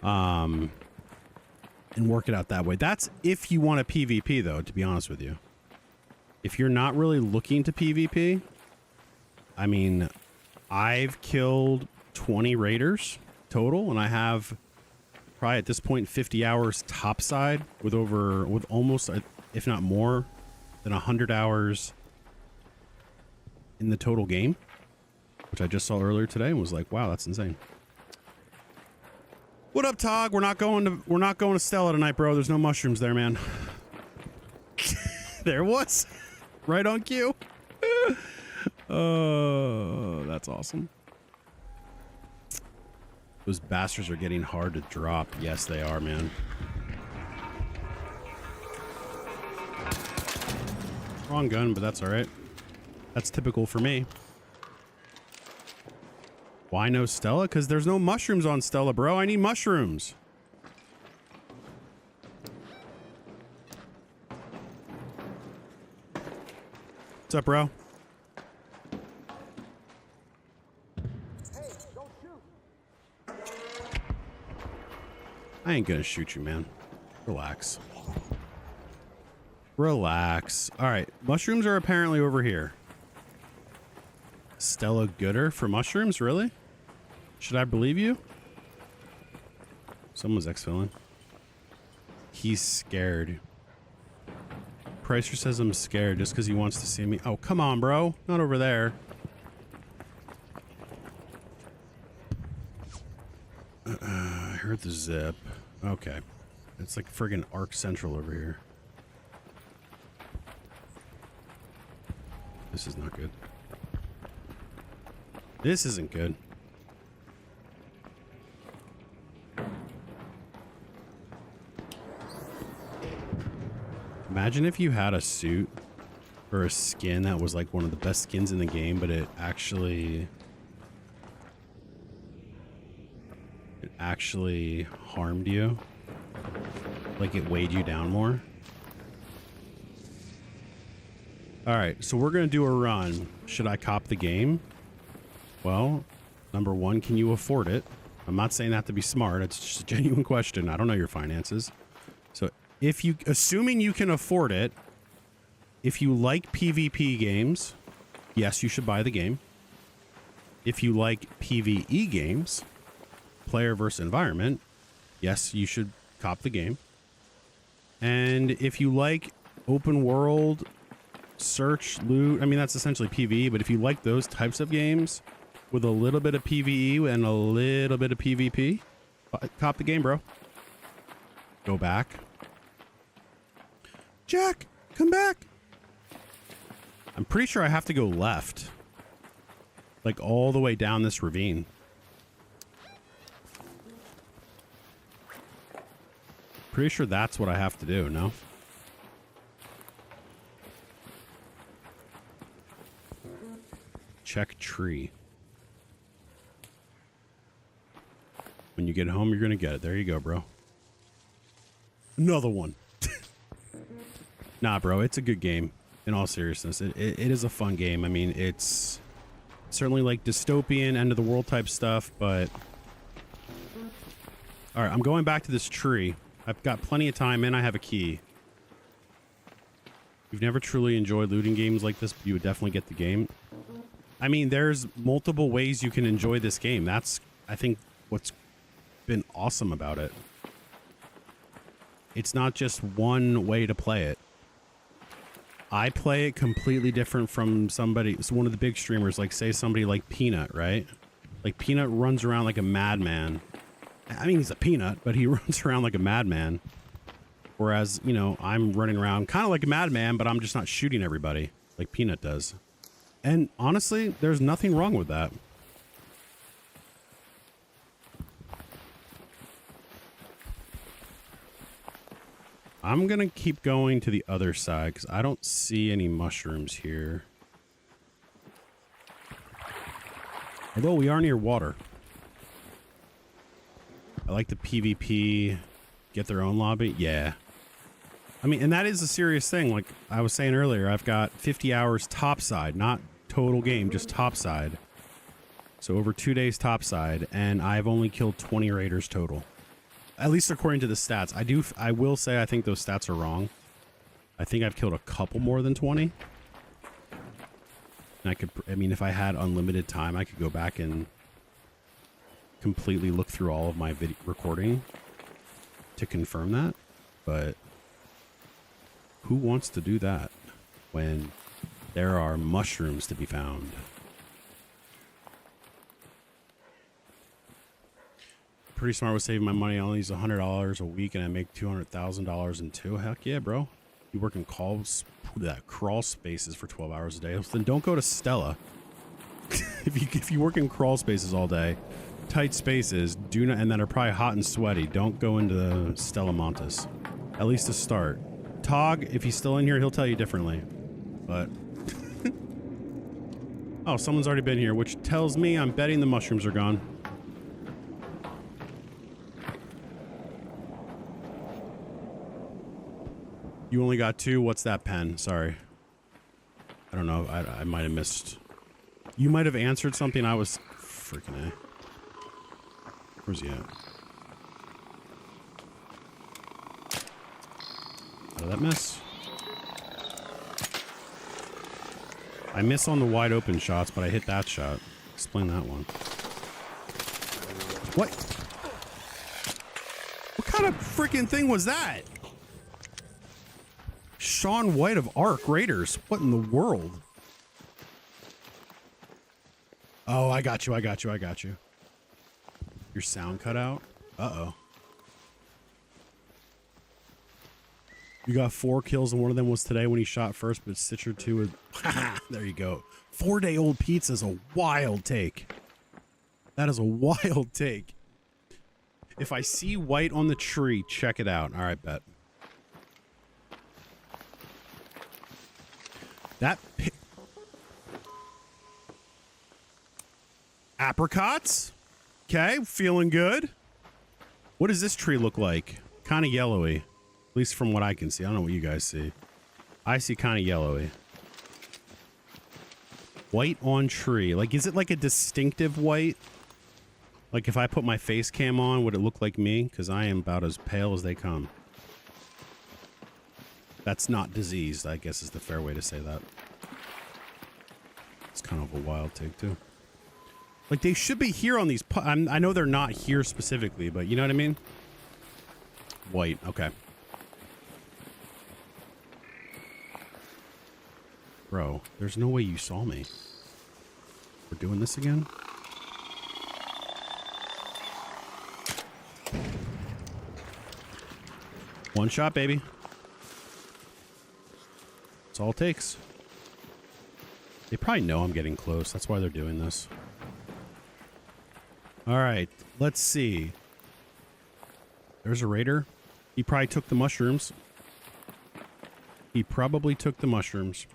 And work it out that way. That's if you want a PvP, though, to be honest with you. If you're not really looking to PvP, I mean, I've killed 20 raiders total, and I have probably at this point 50 hours topside with almost, if not more than 100 hours in the total game, which I just saw earlier today and was like, wow, that's insane. What up, Tog? We're not going to Stella tonight, bro. There's no mushrooms there, man. There was. Right on cue. Oh, that's awesome. Those bastards are getting hard to drop. Yes, they are, man. Wrong gun, but that's all right. That's typical for me. Why no Stella? Because there's no mushrooms on Stella, bro. I need mushrooms. What's up, bro? Hey, don't shoot. I ain't gonna shoot you, man. Relax. Relax. All right. Mushrooms are apparently over here. Stella Gooder for mushrooms? Really? Should I believe you? Someone's exfilling. He's scared. Pricer says I'm scared just because he wants to see me. Oh, come on, bro. Not over there. I heard the zip. Okay. It's like friggin' Arc Central over here. This is not good. This isn't good. Imagine if you had a suit or a skin that was like one of the best skins in the game, but it actually harmed you. Like it weighed you down more. All right, so we're going to do a run. Should I cop the game? Well, number one, can you afford it? I'm not saying that to be smart. It's just a genuine question. I don't know your finances. So if you, assuming you can afford it, if you like PvP games, yes, you should buy the game. If you like PvE games, player versus environment, yes, you should cop the game. And if you like open world, search, loot, I mean, that's essentially PvE, but if you like those types of games with a little bit of PvE and a little bit of PvP, cop the game, bro. Go back. Jack, come back. I'm pretty sure I have to go left. Like all the way down this ravine. Pretty sure that's what I have to do, no? Check tree. When you get home, you're gonna get it. There you go, bro. Another one. Nah, bro, it's a good game. In all seriousness, it is a fun game. I mean, it's certainly like dystopian, end of the world type stuff, but... Alright, I'm going back to this tree. I've got plenty of time and I have a key. If you've never truly enjoyed looting games like this, you would definitely get the game. I mean, there's multiple ways you can enjoy this game. That's, I think, what's been awesome about it. It's not just one way to play it. I play it completely different from somebody. It's one of the big streamers, like say somebody like Peanut, right? Like Peanut runs around like a madman. I mean, he's a peanut, but he runs around like a madman. Whereas, you know, I'm running around kind of like a madman, but I'm just not shooting everybody like Peanut does. And honestly, there's nothing wrong with that. I'm going to keep going to the other side because I don't see any mushrooms here. Although we are near water. I like the PvP. Get their own lobby. Yeah. I mean, and that is a serious thing. Like I was saying earlier, I've got 50 hours topside, not total game, just topside. So over 2 days topside, and I've only killed 20 raiders total. At least according to the stats. I will say I think those stats are wrong. I think I've killed a couple more than 20. And I mean, if I had unlimited time, I could go back and completely look through all of my video recording to confirm that. But who wants to do that when there are mushrooms to be found? Pretty smart with saving my money. I only use $100 a week and I make $200,000 in 2. Heck yeah, bro. You work in crawl spaces for 12 hours a day. Then don't go to Stella. if you work in crawl spaces all day, tight spaces, do not, and that are probably hot and sweaty, don't go into Stella Montes. At least to start. Tog, if he's still in here, he'll tell you differently. But oh, someone's already been here, which tells me I'm betting the mushrooms are gone. You only got 2? What's that pen? Sorry. I don't know. I might have missed. You might have answered something I was... Freaking A. Where's he at? How did that miss? I miss on the wide open shots, but I hit that shot. Explain that one. What? What kind of freaking thing was that? Sean White of Ark Raiders. What in the world? Oh, I got you. I got you. I got you. Your sound cut out? Uh-oh. You got 4 kills and one of them was today when he shot first, but Stitcher 2 was... There you go. 4-day-old pizza is a wild take. That is a wild take. If I see white on the tree, check it out. All right, bet. That apricots? Okay, feeling good. What does this tree look like? Kind of yellowy. At least from what I can see. I don't know what you guys see. I see kind of yellowy. White on tree. Like, is it like a distinctive white? Like, if I put my face cam on, would it look like me? Because I am about as pale as they come. That's not diseased, I guess is the fair way to say that. It's kind of a wild take, too. Like, they should be here on these... I know they're not here specifically, but you know what I mean? White, okay. Bro, there's no way you saw me. We're doing this again? One shot, baby. That's all it takes. They probably know I'm getting close. That's why they're doing this. All right, let's see. There's a raider. He probably took the mushrooms. He probably took the mushrooms.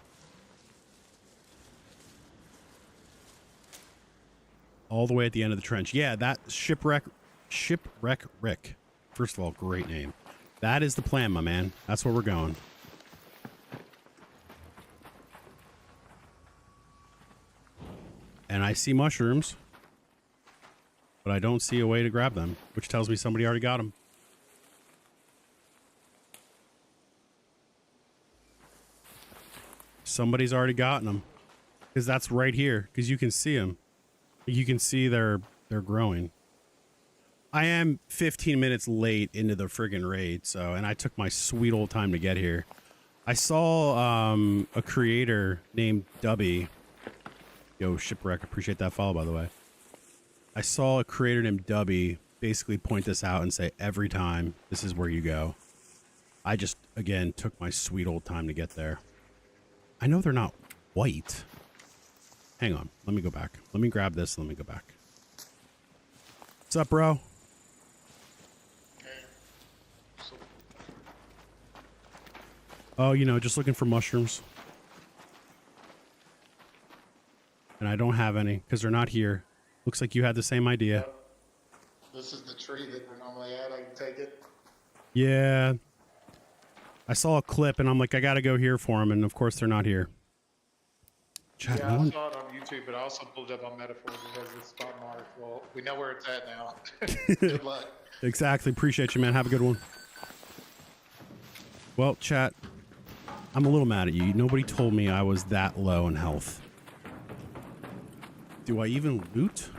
All the way at the end of the trench. Yeah, that Shipwreck Rick. First of all, great name. That is the plan, my man. That's where we're going. And I see mushrooms, but I don't see a way to grab them, which tells me somebody already got them. Somebody's already gotten them, because that's right here, because you can see them. You can see they're growing. I am 15 minutes late into the friggin' raid, so, and I took my sweet old time to get here. I saw a creator named Dubby. Yo, Shipwreck, appreciate that follow, by the way. I saw a creator named Dubby basically point this out and say, every time, this is where you go. I just, again, took my sweet old time to get there. I know they're not white. Hang on, let me go back. Let me grab this and let me go back. What's up, bro? Oh, you know, just looking for mushrooms. And I don't have any because they're not here. Looks like you had the same idea. This is the tree that we're normally at. I can take it. Yeah. I saw a clip and I'm like, I got to go here for them. And of course, they're not here. Chat, Yeah, no I one... saw it on YouTube, but I also pulled it up on Metaphor because it's spot marked. Well, we know where it's at now. Good luck. Exactly. Appreciate you, man. Have a good one. Well, chat, I'm a little mad at you. Nobody told me I was that low in health. Do I even loot?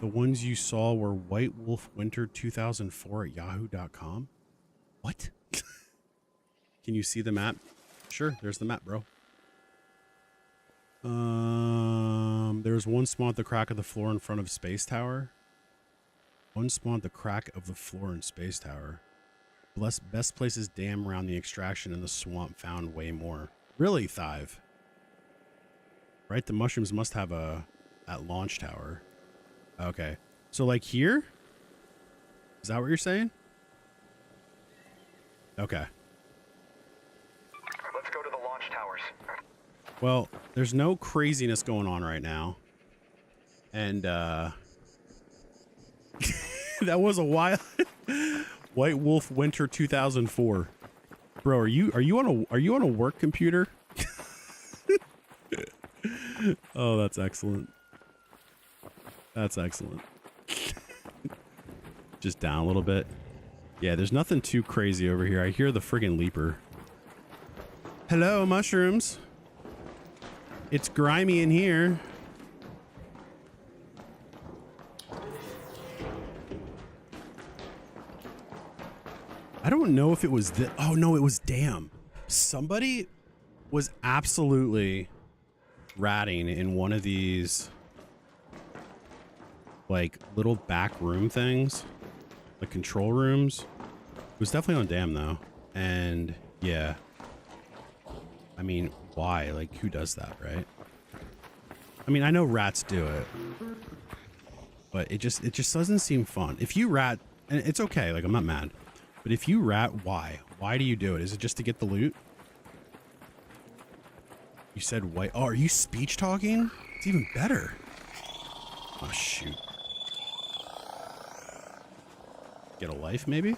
The ones you saw were White Wolf Winter 2004 at yahoo.com. What? Can you see the map? Sure, there's the map, bro. There's one spawn at the crack of the floor in front of Space Tower. One spawn at the crack of the floor in Space Tower. Best places dam around the extraction in the swamp found way more. Really, Thive? Right, the mushrooms must have at launch tower. Okay, so like here? Is that what you're saying? Okay. Let's go to the launch towers. Well, there's no craziness going on right now. And, that was a wild White Wolf Winter 2004. Bro, are you on a work computer? Oh, that's excellent. That's excellent. Just down a little bit. Yeah, there's nothing too crazy over here. I hear the friggin' leaper. Hello, mushrooms. It's grimy in here. I don't know if it was the... Oh, no, it was damn. Somebody was absolutely ratting in one of these like little back room things, the control rooms. It was definitely on Dam though. And yeah, I mean, why? Like, who does that, right? I mean, I know rats do it, but it just doesn't seem fun. If you rat, and it's okay, like I'm not mad, but if you rat, why? Why do you do it? Is it just to get the loot? You said white. Oh, are you speech talking? It's even better. Oh, shoot. Get a life, maybe?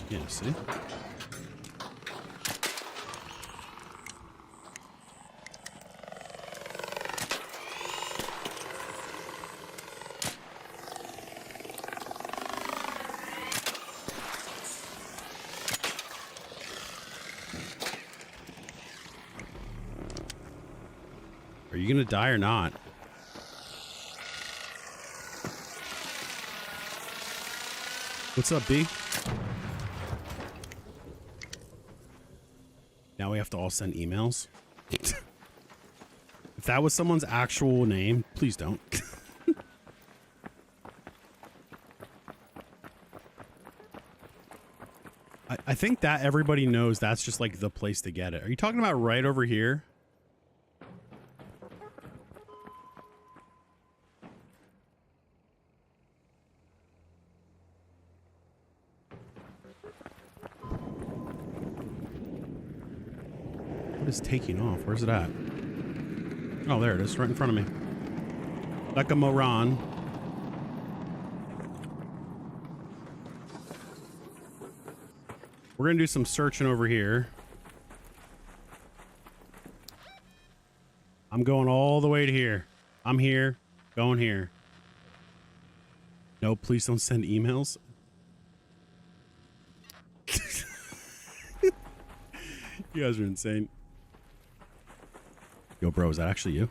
Yeah, see? Are you gonna die or not? What's up, B? Now we have to all send emails. If that was someone's actual name, please don't. I think that everybody knows that's just like the place to get it. Are you talking about right over here? What is taking off? Where's it at? Oh, there it is, right in front of me. Like a moron. We're gonna do some searching over here. I'm going all the way to here. I'm here, going here. No, please don't send emails. You guys are insane. Yo, bro, is that actually you?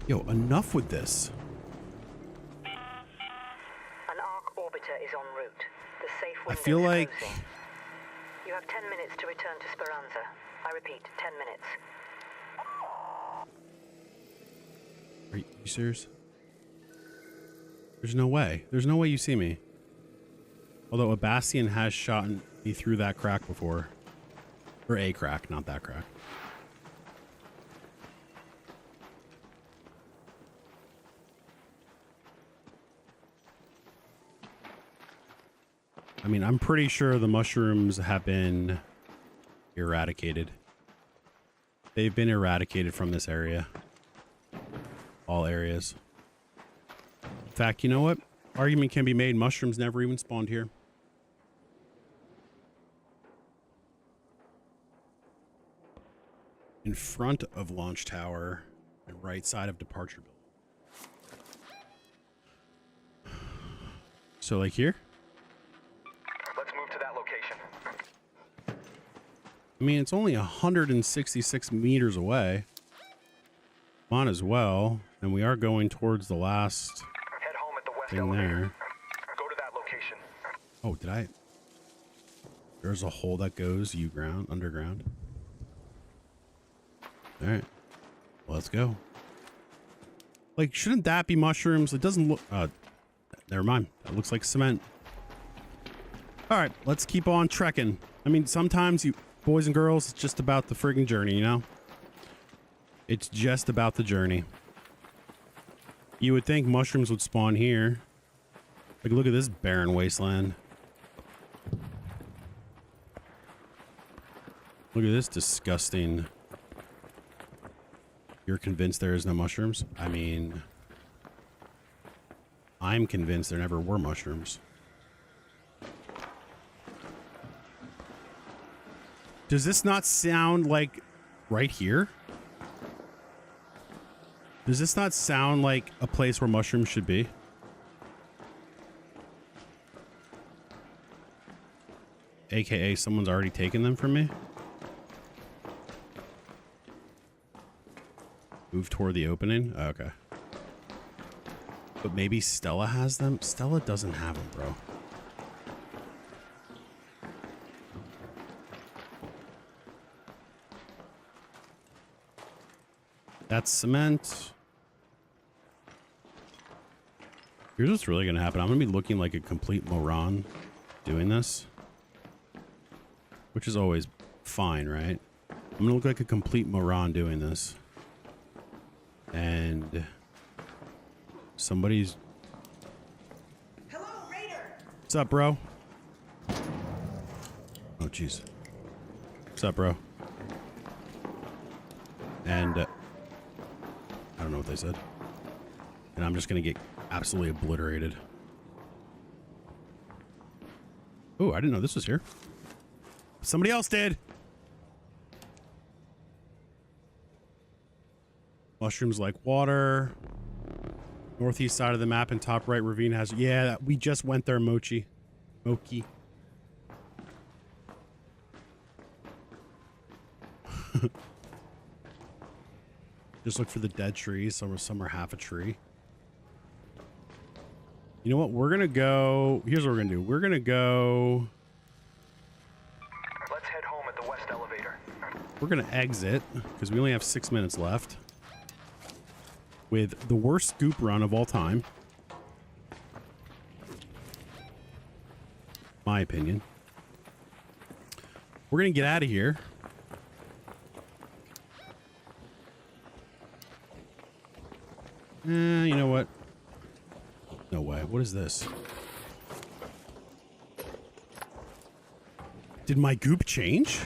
Yo, enough with this. An ARC orbiter is en route. The safe I window feel is like... closing. You have 10 minutes to return to Speranza. I repeat, 10 minutes. Are you serious? There's no way. There's no way you see me. Although a Bastion has shot me through that crack before. Or a crack, not that crack. I mean, I'm pretty sure the mushrooms have been eradicated. They've been eradicated from this area. All areas. In fact, you know what? Argument can be made. Mushrooms never even spawned here. In front of launch tower and right side of departure building. So like here? Let's move to that location. I mean, it's only 166 meters away. Might as well. And we are going towards the last Head home at the west thing elevator. there. Go to that location. Oh, did I? There's a hole that goes underground. All right, let's go. Like, shouldn't that be mushrooms? It doesn't look. Never mind. That looks like cement. All right, let's keep on trekking. I mean, sometimes you boys and girls, it's just about the friggin' journey, you know? It's just about the journey. You would think mushrooms would spawn here. Like, look at this barren wasteland. Look at this disgusting. You're convinced there is no mushrooms? I mean, I'm convinced there never were mushrooms. Does this not sound like right here? Does this not sound like a place where mushrooms should be? AKA someone's already taken them from me? Move toward the opening? Oh, okay. But maybe Stella has them? Stella doesn't have them, bro. That's cement. Here's what's really gonna happen. I'm gonna be looking like a complete moron doing this. Which is always fine, right? I'm gonna look like a complete moron doing this. And somebody's... Hello, Raider. What's up, bro? Oh, jeez. What's up, bro? And I don't know what they said. And I'm just gonna get absolutely obliterated. Oh, I didn't know this was here. Somebody else did. Mushrooms like water. Northeast side of the map and top right ravine has... Yeah, we just went there, Mochi. Moki. Just look for the dead trees. Some are half a tree. You know what? We're gonna go. Here's what we're gonna do. We're gonna go. Let's head home at the west elevator. We're gonna exit because we only have 6 minutes left. With the worst goop run of all time. My opinion. We're gonna get out of here. You know what? No way. What is this? Did my goop change?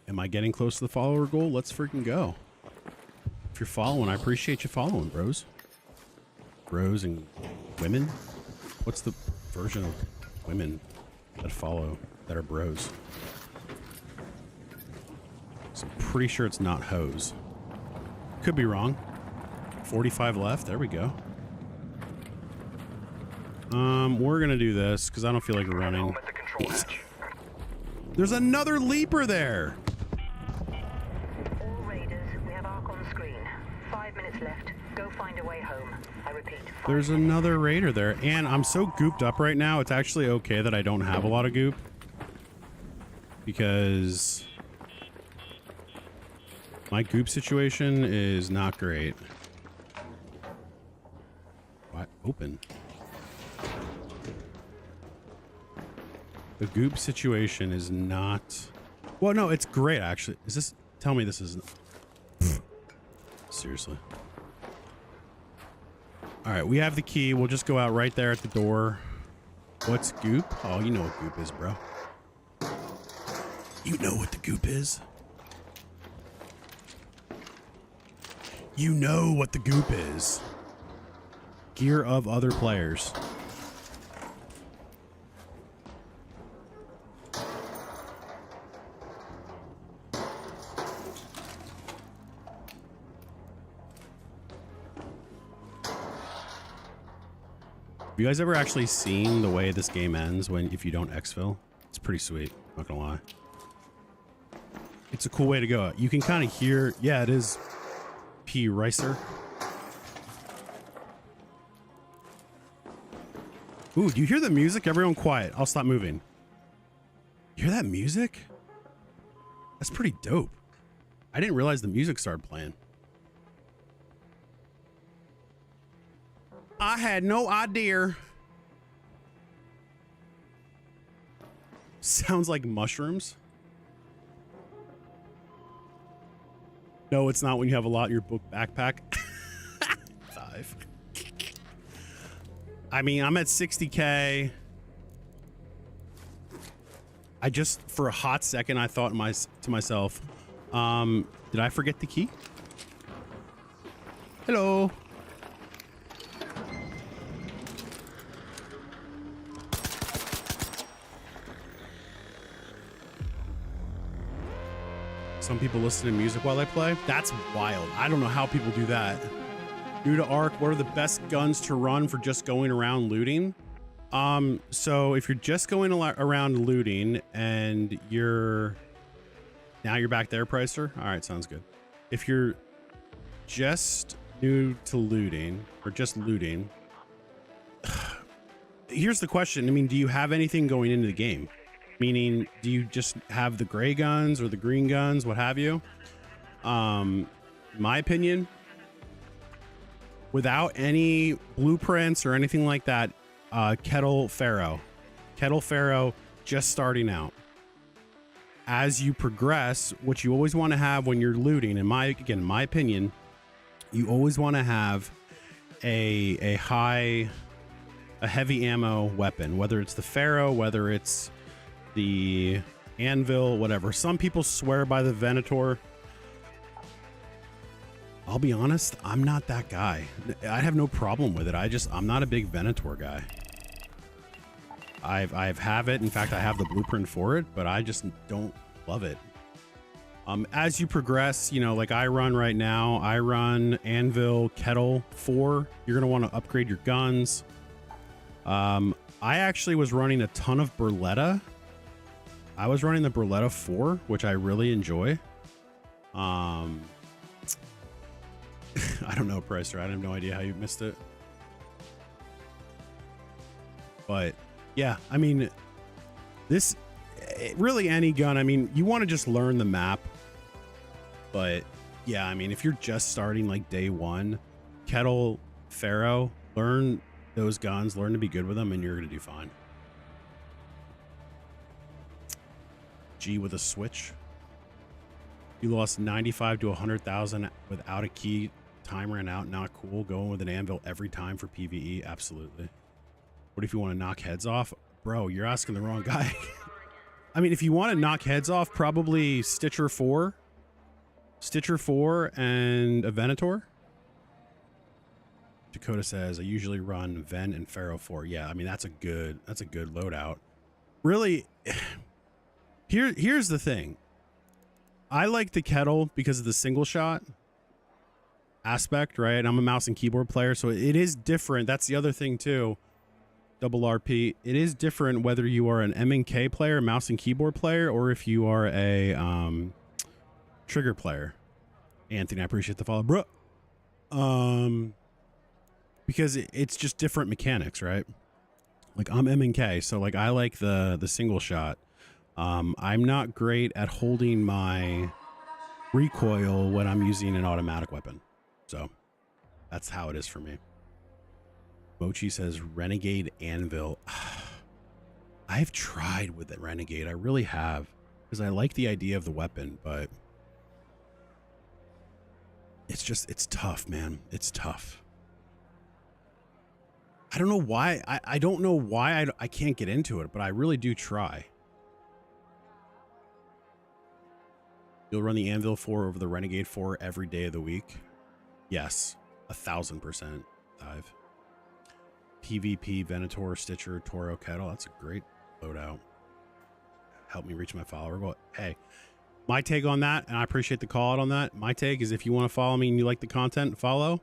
Am I getting close to the follower goal? Let's freaking go. If you're following, I appreciate you following, bros. Bros and women? What's the version of women that follow that are bros? So I'm pretty sure it's not hoes. Could be wrong. 45 left. There we go. We're gonna do this because I don't feel like running. Home at the control hatch. There's another leaper there. All raiders, we have Ark on screen. 5 minutes left. Go find a way home. I repeat. There's another raider there, and I'm so gooped up right now. It's actually okay that I don't have a lot of goop because my goop situation is not great. Why open? The goop situation is not. Well, no, it's great actually. Is this? Tell me this isn't. Seriously. All right, we have the key. We'll just go out right there at the door. What's goop? Oh, you know what goop is, bro. You know what the goop is. You know what the goop is. Gear of other players. Have you guys ever actually seen the way this game ends if you don't exfil? It's pretty sweet, not gonna lie. It's a cool way to go. You can kind of hear, yeah, it is P. Ricer. Ooh, do you hear the music? Everyone quiet. I'll stop moving. You hear that music? That's pretty dope. I didn't realize the music started playing. I had no idea. Sounds like mushrooms. No, it's not when you have a lot in your book backpack. 5. I mean, I'm at 60K. I just, for a hot second, I thought to myself, did I forget the key? Hello. Some people listen to music while they play. That's wild. I don't know how people do that. New to Ark, what are the best guns to run for just going around looting? So if you're just going around looting and now you're back there, Pricer. All right, sounds good. If you're just new to looting or just looting, here's the question. I mean, do you have anything going into the game? Meaning, do you just have the gray guns or the green guns, what have you? My opinion, without any blueprints or anything like that, Kettle Pharaoh, just starting out. As you progress, what you always want to have when you're looting, in my opinion, you always want to have a heavy ammo weapon, whether it's the Pharaoh, whether it's the Anvil, whatever. Some people swear by the Venator. I'll be honest, I'm not that guy. I have no problem with it. I'm not a big Venator guy. I have it. In fact, I have the blueprint for it, but I just don't love it. As you progress, you know, like I run right now, I run Anvil Kettle 4. You're going to want to upgrade your guns. I actually was running a ton of Berletta. I was running the Berletta 4, which I really enjoy. I don't know, Pricer. I have no idea how you missed it. But yeah, I mean, this really any gun. I mean, you want to just learn the map. But yeah, I mean, if you're just starting like day one, Kettle, Pharaoh, learn those guns, learn to be good with them, and you're going to do fine. G with a switch. You lost 95 to 100,000 without a key. Time ran out. Not cool. Going with an anvil every time for PvE. Absolutely. What if you want to knock heads off? Bro, you're asking the wrong guy. I mean, if you want to knock heads off, probably Stitcher 4. Stitcher 4 and a Venator. Dakota says, I usually run Ven and Pharaoh 4. Yeah, I mean, that's a good loadout. Really, here's the thing. I like the Kettle because of the single shot aspect, right? I'm a mouse and keyboard player, so it is different. That's the other thing too. Double RP. It is different whether you are an M&K player, mouse and keyboard player, or if you are a trigger player. Anthony, I appreciate the follow, bro. Because it's just different mechanics, right? Like I'm M&K, so like I like the single shot. I'm not great at holding my recoil when I'm using an automatic weapon. So that's how it is for me. Mochi says Renegade Anvil. I've tried with the Renegade. I really have, because I like the idea of the weapon, but it's tough, man. It's tough. I don't know why. I don't know why I can't get into it, but I really do try. You'll run the Anvil 4 over the Renegade 4 every day of the week. Yes, 1000%. Dive. PvP, Venator, Stitcher, Toro, Kettle. That's a great loadout. Help me reach my follower goal. Hey, my take on that, and I appreciate the call out on that. My take is if you want to follow me and you like the content, follow.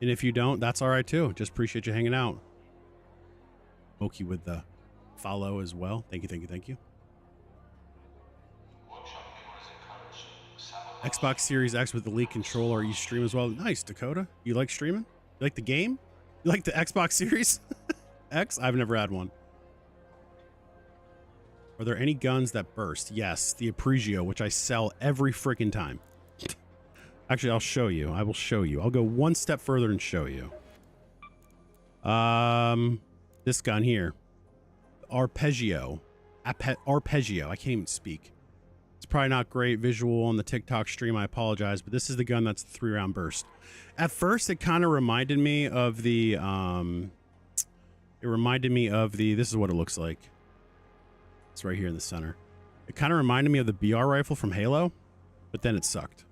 And if you don't, that's all right too. Just appreciate you hanging out. Moki with the follow as well. Thank you, thank you, thank you. Xbox Series X with the Elite controller. You stream as well. Nice, Dakota. You like streaming? You like the game? You like the Xbox Series X? I've never had one. Are there any guns that burst? Yes, the Aprigio, which I sell every freaking time. Actually, I'll show you. I will show you. I'll go one step further and show you. This gun here. Arpeggio. Arpeggio. I can't even speak. It's probably not great visual on the TikTok stream. I apologize, but this is the gun that's the 3-round burst. At first, it kind of reminded me of the, this is what it looks like. It's right here in the center. It kind of reminded me of the BR rifle from Halo, but then it sucked.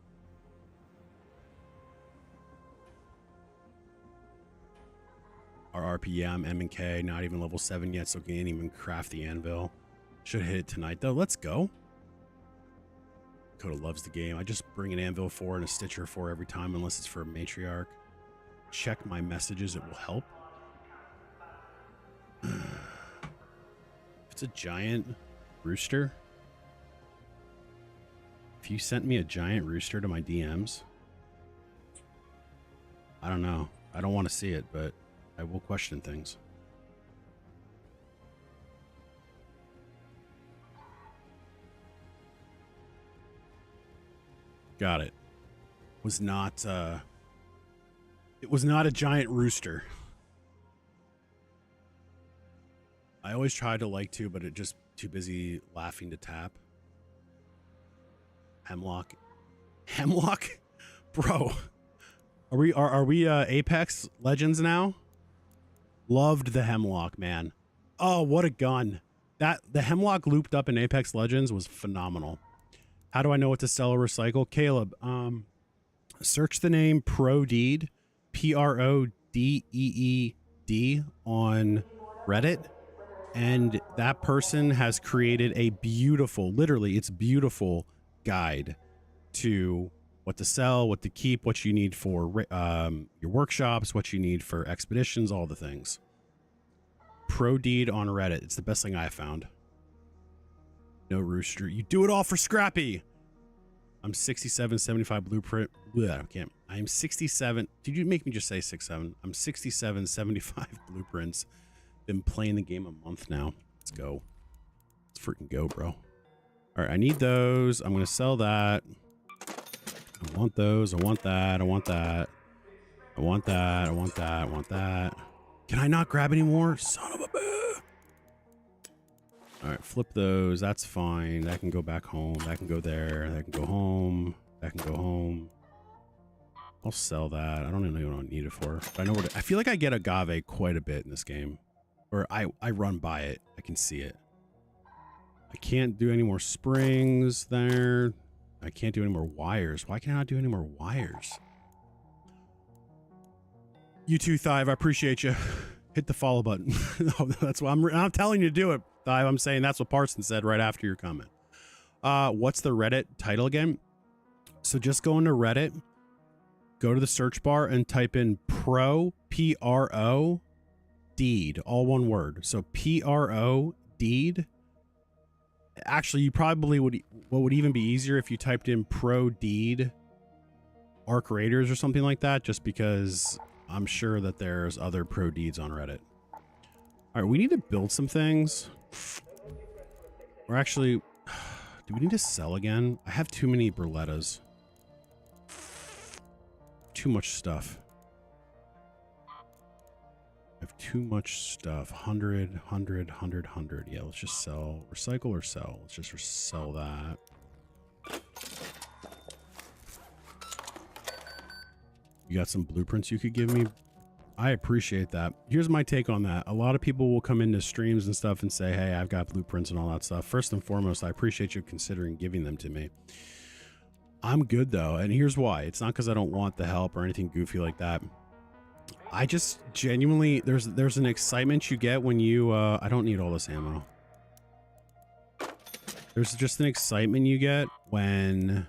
Our RPM, M&K, not even level 7 yet, so can't even craft the anvil. Should hit it tonight, though. Let's go. Dakota loves the game. I just bring an Anvil 4 and a Stitcher 4 every time, unless it's for a Matriarch. Check my messages. It will help. It's a giant rooster. If you sent me a giant rooster to my DMs, I don't know. I don't want to see it, but I will question things. Got it. Was not it was not a giant rooster. I always tried to like to, but it just too busy laughing to tap. Hemlock. Hemlock? Bro. Are we Apex Legends now? Loved the Hemlock, man. Oh, what a gun. The Hemlock looped up in Apex Legends was phenomenal. How do I know what to sell or recycle? Caleb, search the name Prodeed, P-R-O-D-E-E-D on Reddit. And that person has created a beautiful, literally, it's beautiful guide to what to sell, what to keep, what you need for your workshops, what you need for expeditions, all the things. Pro Deed on Reddit. It's the best thing I found. No Rooster. You do it all for Scrappy. I'm 6775 blueprint. Bleh, I can't. I'm 67. Did you make me just say 67? I'm 6775 blueprints. Been playing the game a month now. Let's go. Let's freaking go, bro. All right, I need those. I'm going to sell that. I want those. I want that. I want that. I want that. I want that. I want that. Can I not grab any more? Son of a bitch. All right, flip those. That's fine. That can go back home. That can go there. That can go home. That can go home. I'll sell that. I don't even know what I need it for. But I know what I feel like I get agave quite a bit in this game. Or I run by it. I can see it. I can't do any more springs there. I can't do any more wires. Why can't I not do any more wires? You too, Thive. I appreciate you. Hit the follow button. No, that's what I'm telling you to do it, Thive. I'm saying that's what Parson said right after your comment. What's the Reddit title again? So just go into Reddit, go to the search bar and type in pro, P-R-O, deed, all one word. So P-R-O, deed. Actually, you probably would, what would even be easier if you typed in pro deed Arc Raiders or something like that, just because I'm sure that there's other pro deeds on Reddit. All right, we need to build some things. Or actually, do we need to sell again? I have too many Berlettas. Too much stuff. I have too much stuff. 100, 100, 100, 100. Yeah, let's just sell. Recycle or sell? Let's just sell that. You got some blueprints you could give me? I appreciate that. Here's my take on that. A lot of people will come into streams and stuff and say, hey, I've got blueprints and all that stuff. First and foremost, I appreciate you considering giving them to me. I'm good though, and here's why. It's not because I don't want the help or anything goofy like that. I just genuinely, there's an excitement you get when you, I don't need all this ammo. There's just an excitement you get when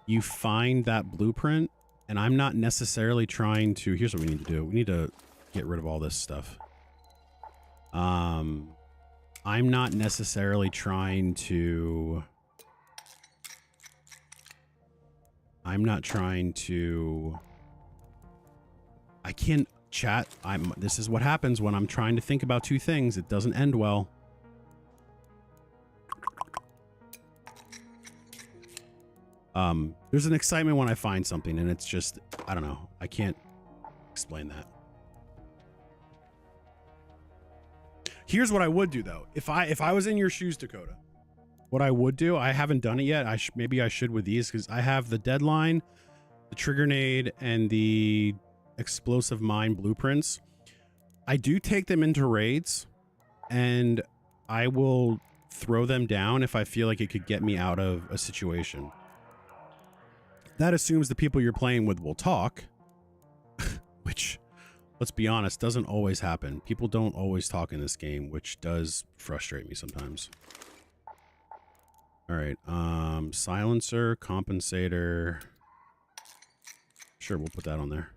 you find that blueprint, and I'm not necessarily trying to, here's what we need to do. We need to get rid of all this stuff. I'm not necessarily trying to, I can't chat. This is what happens when I'm trying to think about two things. It doesn't end well. There's an excitement when I find something, and it's just, I don't know. I can't explain that. Here's what I would do though. If I was in your shoes, Dakota, what I would do, I haven't done it yet. Maybe I should with these, because I have the Deadline, the Trigger Nade, and the Explosive Mine blueprints. I do take them into raids, and I will throw them down if I feel like it could get me out of a situation. That assumes the people you're playing with will talk, which, let's be honest, doesn't always happen. People don't always talk in this game, which does frustrate me sometimes. All right, silencer, compensator. Sure, we'll put that on there.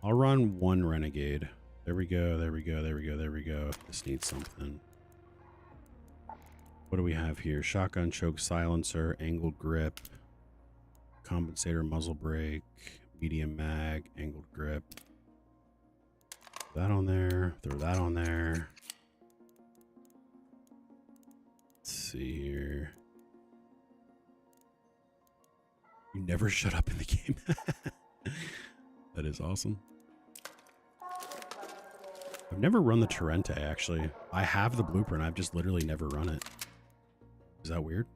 I'll run one renegade. There we go, there we go, there we go, there we go. This needs something. What do we have here? Shotgun choke, silencer, angled grip, compensator, muzzle brake, medium mag, angled grip. Throw that on there. Throw that on there. Let's see here. You never shut up in the game. That is awesome. I've never run the Torrente, actually. I have the blueprint. I've just literally never run it. Is that weird?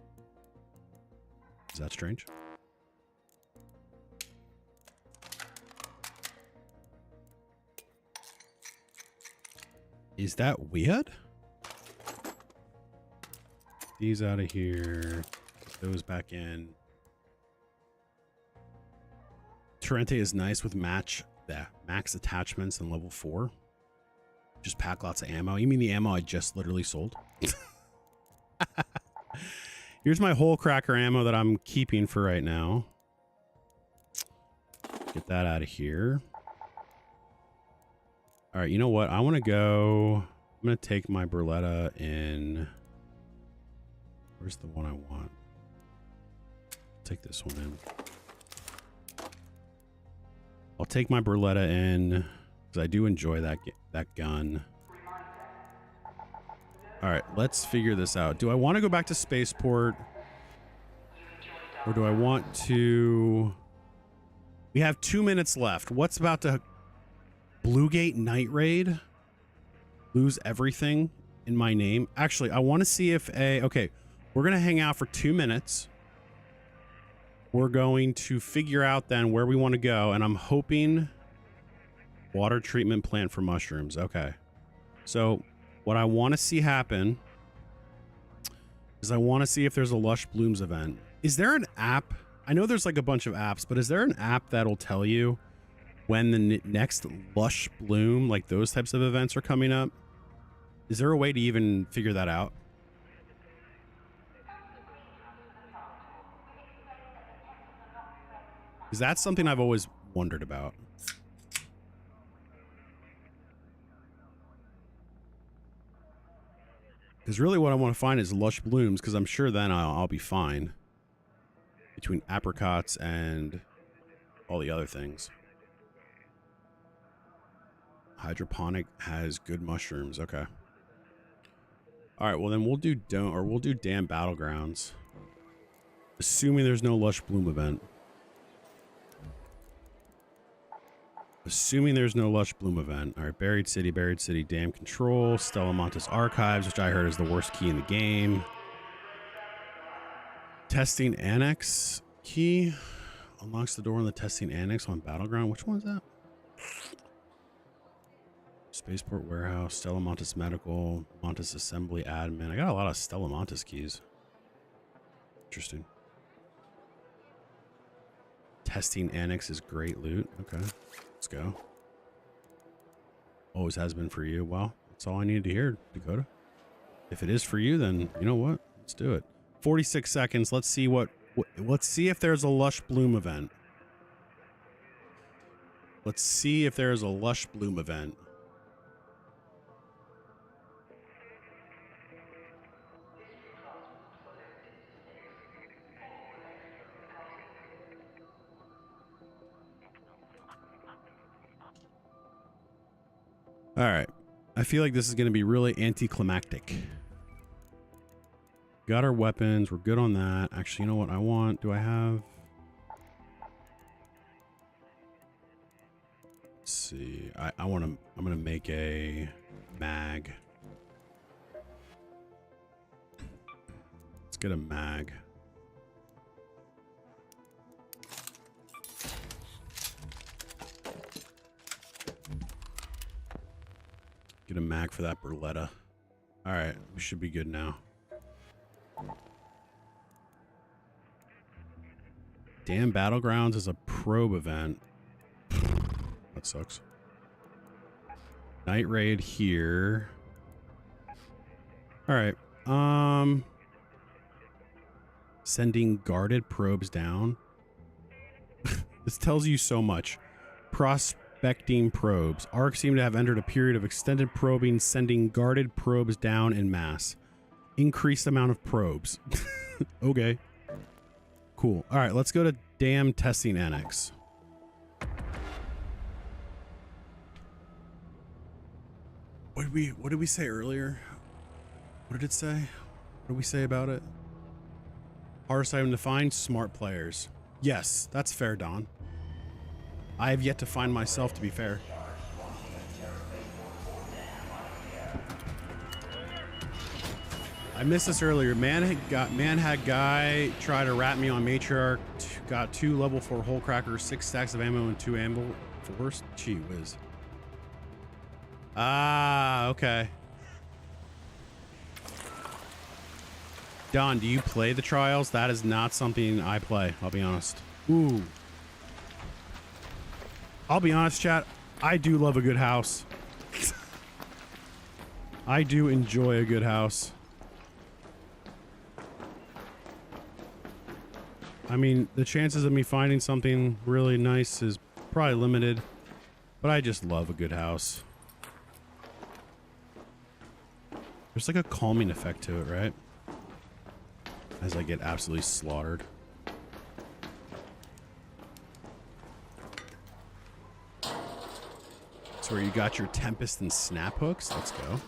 Is that strange? Is that weird? These out of here. Put those back in. Torrente is nice with max attachments and level 4. Just pack lots of ammo. You mean the ammo I just literally sold? Here's my hole cracker ammo that I'm keeping for right now. Get that out of here. All right, you know what? I want to go... I'm going to take my Berletta in... Where's the one I want? Take this one in. I'll take my Berletta in because I do enjoy that gun. All right, let's figure this out. Do I want to go back to Spaceport? Or do I want to... We have 2 minutes left. What's about to... Bluegate Night Raid? Lose everything in my name? Actually, I want to see if a... Okay, we're going to hang out for 2 minutes. We're going to figure out then where we want to go. And I'm hoping... Water treatment plant for mushrooms. Okay. So... What I want to see happen is I want to see if there's a Lush Blooms event. Is there an app? I know there's like a bunch of apps, but is there an app that'll tell you when the next Lush Bloom, like those types of events are coming up? Is there a way to even figure that out? Because that's something I've always wondered about. Because really what I want to find is Lush Blooms, because I'm sure then I'll be fine. Between apricots and all the other things. Hydroponic has good mushrooms. Okay. Alright, well then we'll do Dam Battlegrounds. Assuming there's no Lush Bloom event. Assuming there's no Lush Bloom event. All right, Buried City, Dam Control, Stella Montes Archives, which I heard is the worst key in the game. Testing Annex key. Unlocks the door in the Testing Annex on Battleground. Which one is that? Spaceport Warehouse, Stella Montes Medical, Montes Assembly Admin. I got a lot of Stella Montes keys. Interesting. Testing Annex is great loot. Okay. Let's go. Always has been for you. Well, that's all I needed to hear, Dakota. If it is for you, then you know what? Let's do it. 46 seconds. Let's see let's see if there's a Lush Bloom event. Let's see if there's a Lush Bloom event. All right. I feel like this is going to be really anticlimactic. Got our weapons. We're good on that. Actually, you know what I want? Do I have... Let's see. I'm going to make a mag. Let's get a mag. Get a mag for that Berletta. All right, we should be good now. Damn, Battlegrounds is a probe event. That sucks. Night raid here. All right. Sending guarded probes down. This tells you so much. Prospecting probes. ARC seem to have entered a period of extended probing, sending guarded probes down en masse. Increased amount of probes. Okay. Cool. All right, let's go to Dam Testing Annex. What did we say earlier? What did it say? What did we say about it? Hardest item to find? Smart players. Yes, that's fair, Don. I have yet to find myself, to be fair. I missed this earlier. Man had guy try to rat me on Matriarch. Got 2 level 4 hole crackers, 6 stacks of ammo, and 2 ammo force. Gee whiz. Ah, okay. Don, do you play the trials? That is not something I play, I'll be honest. Ooh. I'll be honest, chat. I do love a good house. I do enjoy a good house. I mean, the chances of me finding something really nice is probably limited, but I just love a good house. There's like a calming effect to it, right? As I get absolutely slaughtered. That's where you got your Tempest and Snap hooks. Let's go.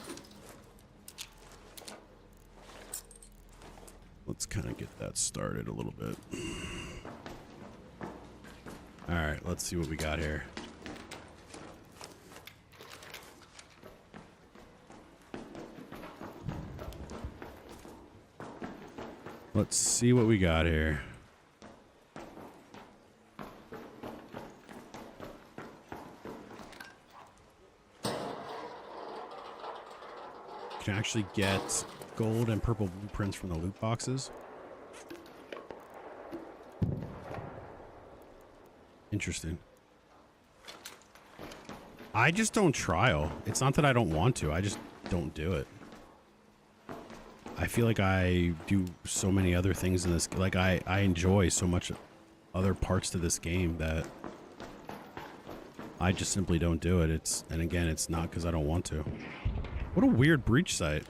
Let's kind of get that started a little bit. All right, let's see what we got here. Let's see what we got here. Can actually get gold and purple blueprints from the loot boxes. Interesting. I just don't trial. It's not that I don't want to. I just don't do it. I feel like I do so many other things in this. Like I enjoy so much other parts to this game that I just simply don't do it. And again, it's not because I don't want to. What a weird breach site.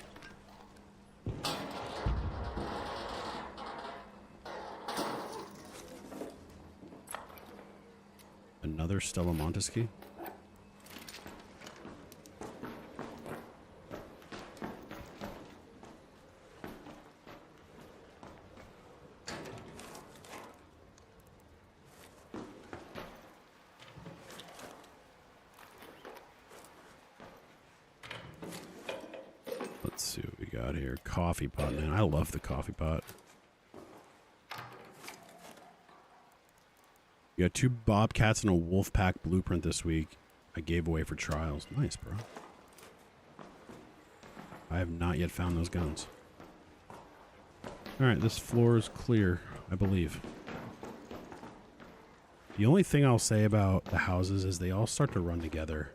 Another Stella Montes key. Let's see what we got here. Coffee pot, man. I love the coffee pot. You got 2 Bobcats and a Wolfpack blueprint this week. I gave away for trials. Nice, bro. I have not yet found those guns. Alright, this floor is clear, I believe. The only thing I'll say about the houses is they all start to run together.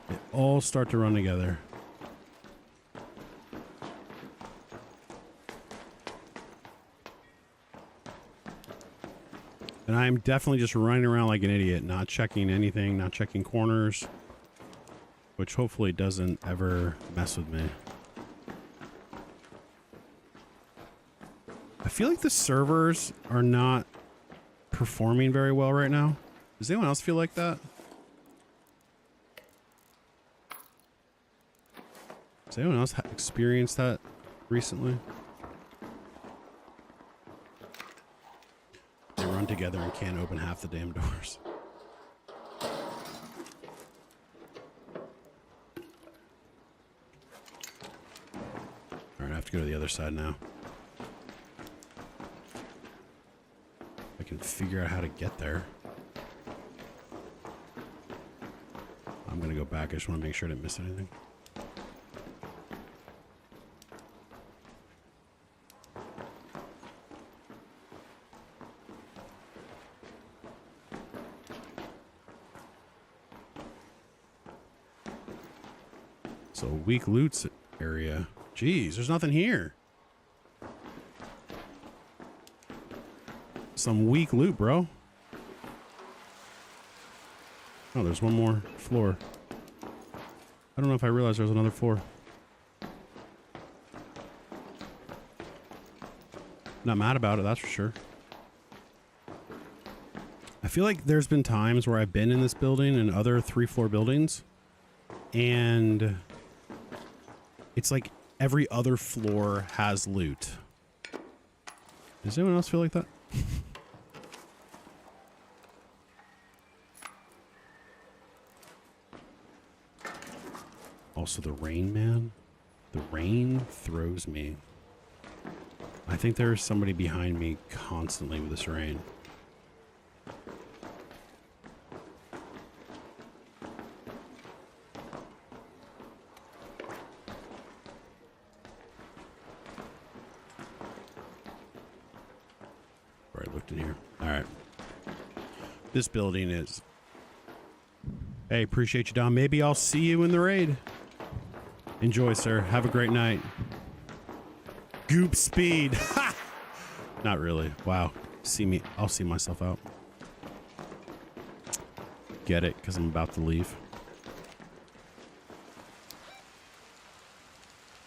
They all start to run together. And I'm definitely just running around like an idiot, not checking anything, not checking corners, which hopefully doesn't ever mess with me. I feel like the servers are not performing very well right now. Does anyone else feel like that? Has anyone else experienced that recently? They run together and can't open half the damn doors. Alright, I have to go to the other side now. I can figure out how to get there. I'm gonna go back. I just want to make sure I didn't miss anything. So weak loots area. Jeez, there's nothing here. Some weak loot, bro. Oh, there's one more floor. I don't know if I realized there was another floor. Not mad about it, that's for sure. I feel like there's been times where I've been in this building and other 3-floor buildings, and it's like every other floor has loot. Does anyone else feel like that? Also, the rain, man. The rain throws me. I think there is somebody behind me constantly with this rain. Where I looked in here. All right. This building is... Hey, appreciate you, Dom. Maybe I'll see you in the raid. Enjoy, sir. Have a great night. Goop speed. Ha! Not really. Wow. See me. I'll see myself out. Get it? Because I'm about to leave.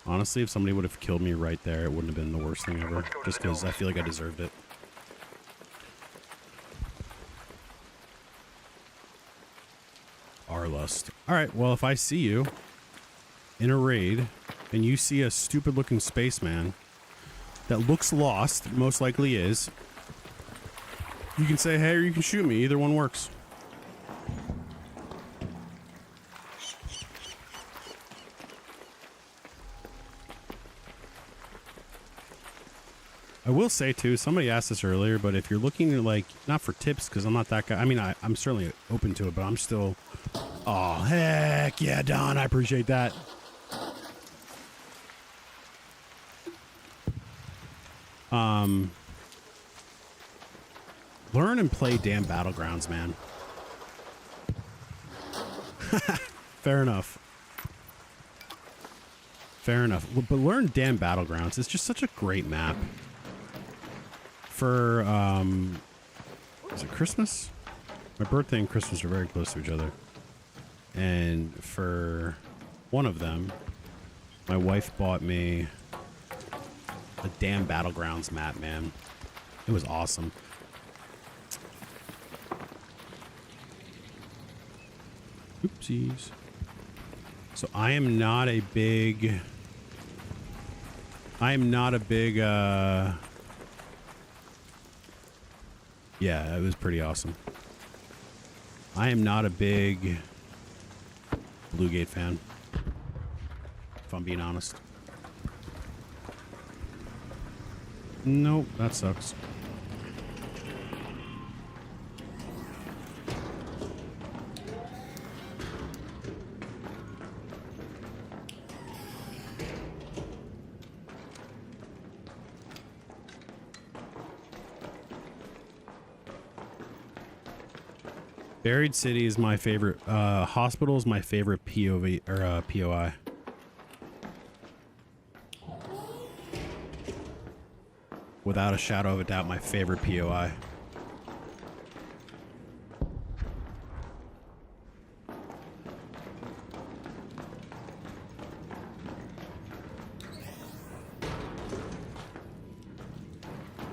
Honestly, if somebody would have killed me right there, it wouldn't have been the worst thing ever. Just because I feel like I deserved it. Arlust. Alright, well, if I see you in a raid and you see a stupid looking spaceman that looks lost, most likely is, you can say hey or you can shoot me. Either one works. I will say too, somebody asked this earlier, but if you're looking to, like, not for tips, because I'm not that guy. I mean, I'm certainly open to it, but I'm still, oh, heck yeah, Don, I appreciate that. Learn and play damn Battlegrounds, man. Fair enough. Fair enough. But learn damn Battlegrounds. It's just such a great map. For, is it Christmas? My birthday and Christmas are very close to each other. And for one of them, my wife bought me a damn Battlegrounds map, man. It was awesome. Oopsies. So I am not a big, yeah, it was pretty awesome. I am not a big Bluegate fan, if I'm being honest. Nope, that sucks. Buried City is my favorite. Hospital is my favorite POV or POI. Without a shadow of a doubt, my favorite POI.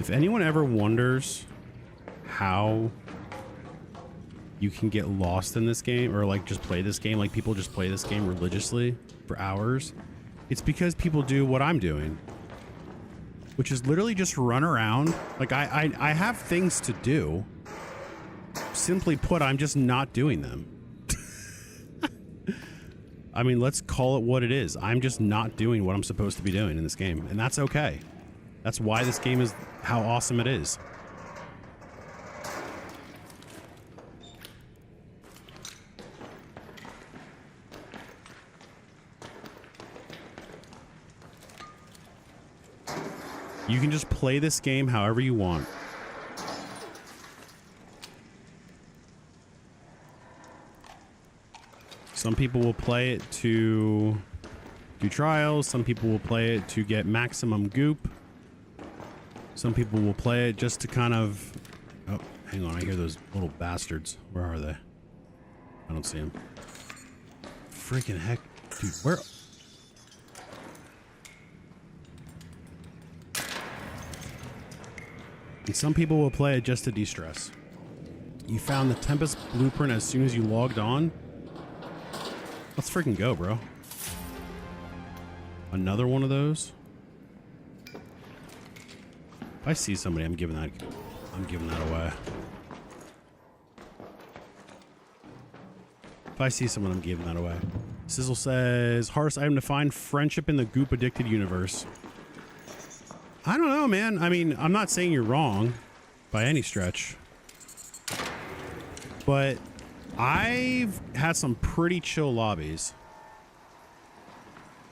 If anyone ever wonders how you can get lost in this game, or like just play this game, like people just play this game religiously for hours, it's because people do what I'm doing, which is literally just run around. Like I have things to do. Simply put, I'm just not doing them. I mean, let's call it what it is. I'm just not doing what I'm supposed to be doing in this game, and that's okay. That's why this game is how awesome it is. You can just play this game however you want. Some people will play it to do trials. Some people will play it to get maximum goop. Some people will play it just to kind of... Oh, hang on. I hear those little bastards. Where are they? I don't see them. Freaking heck. Dude, where... And some people will play it just to de-stress. You found the Tempest blueprint as soon as you logged on? Let's freaking go, bro. Another one of those? If I see somebody, I'm giving that away. If I see someone, I'm giving that away. Sizzle says, hardest item to find, friendship in the goop addicted universe. I don't know, man. I mean, I'm not saying you're wrong by any stretch, but I've had some pretty chill lobbies.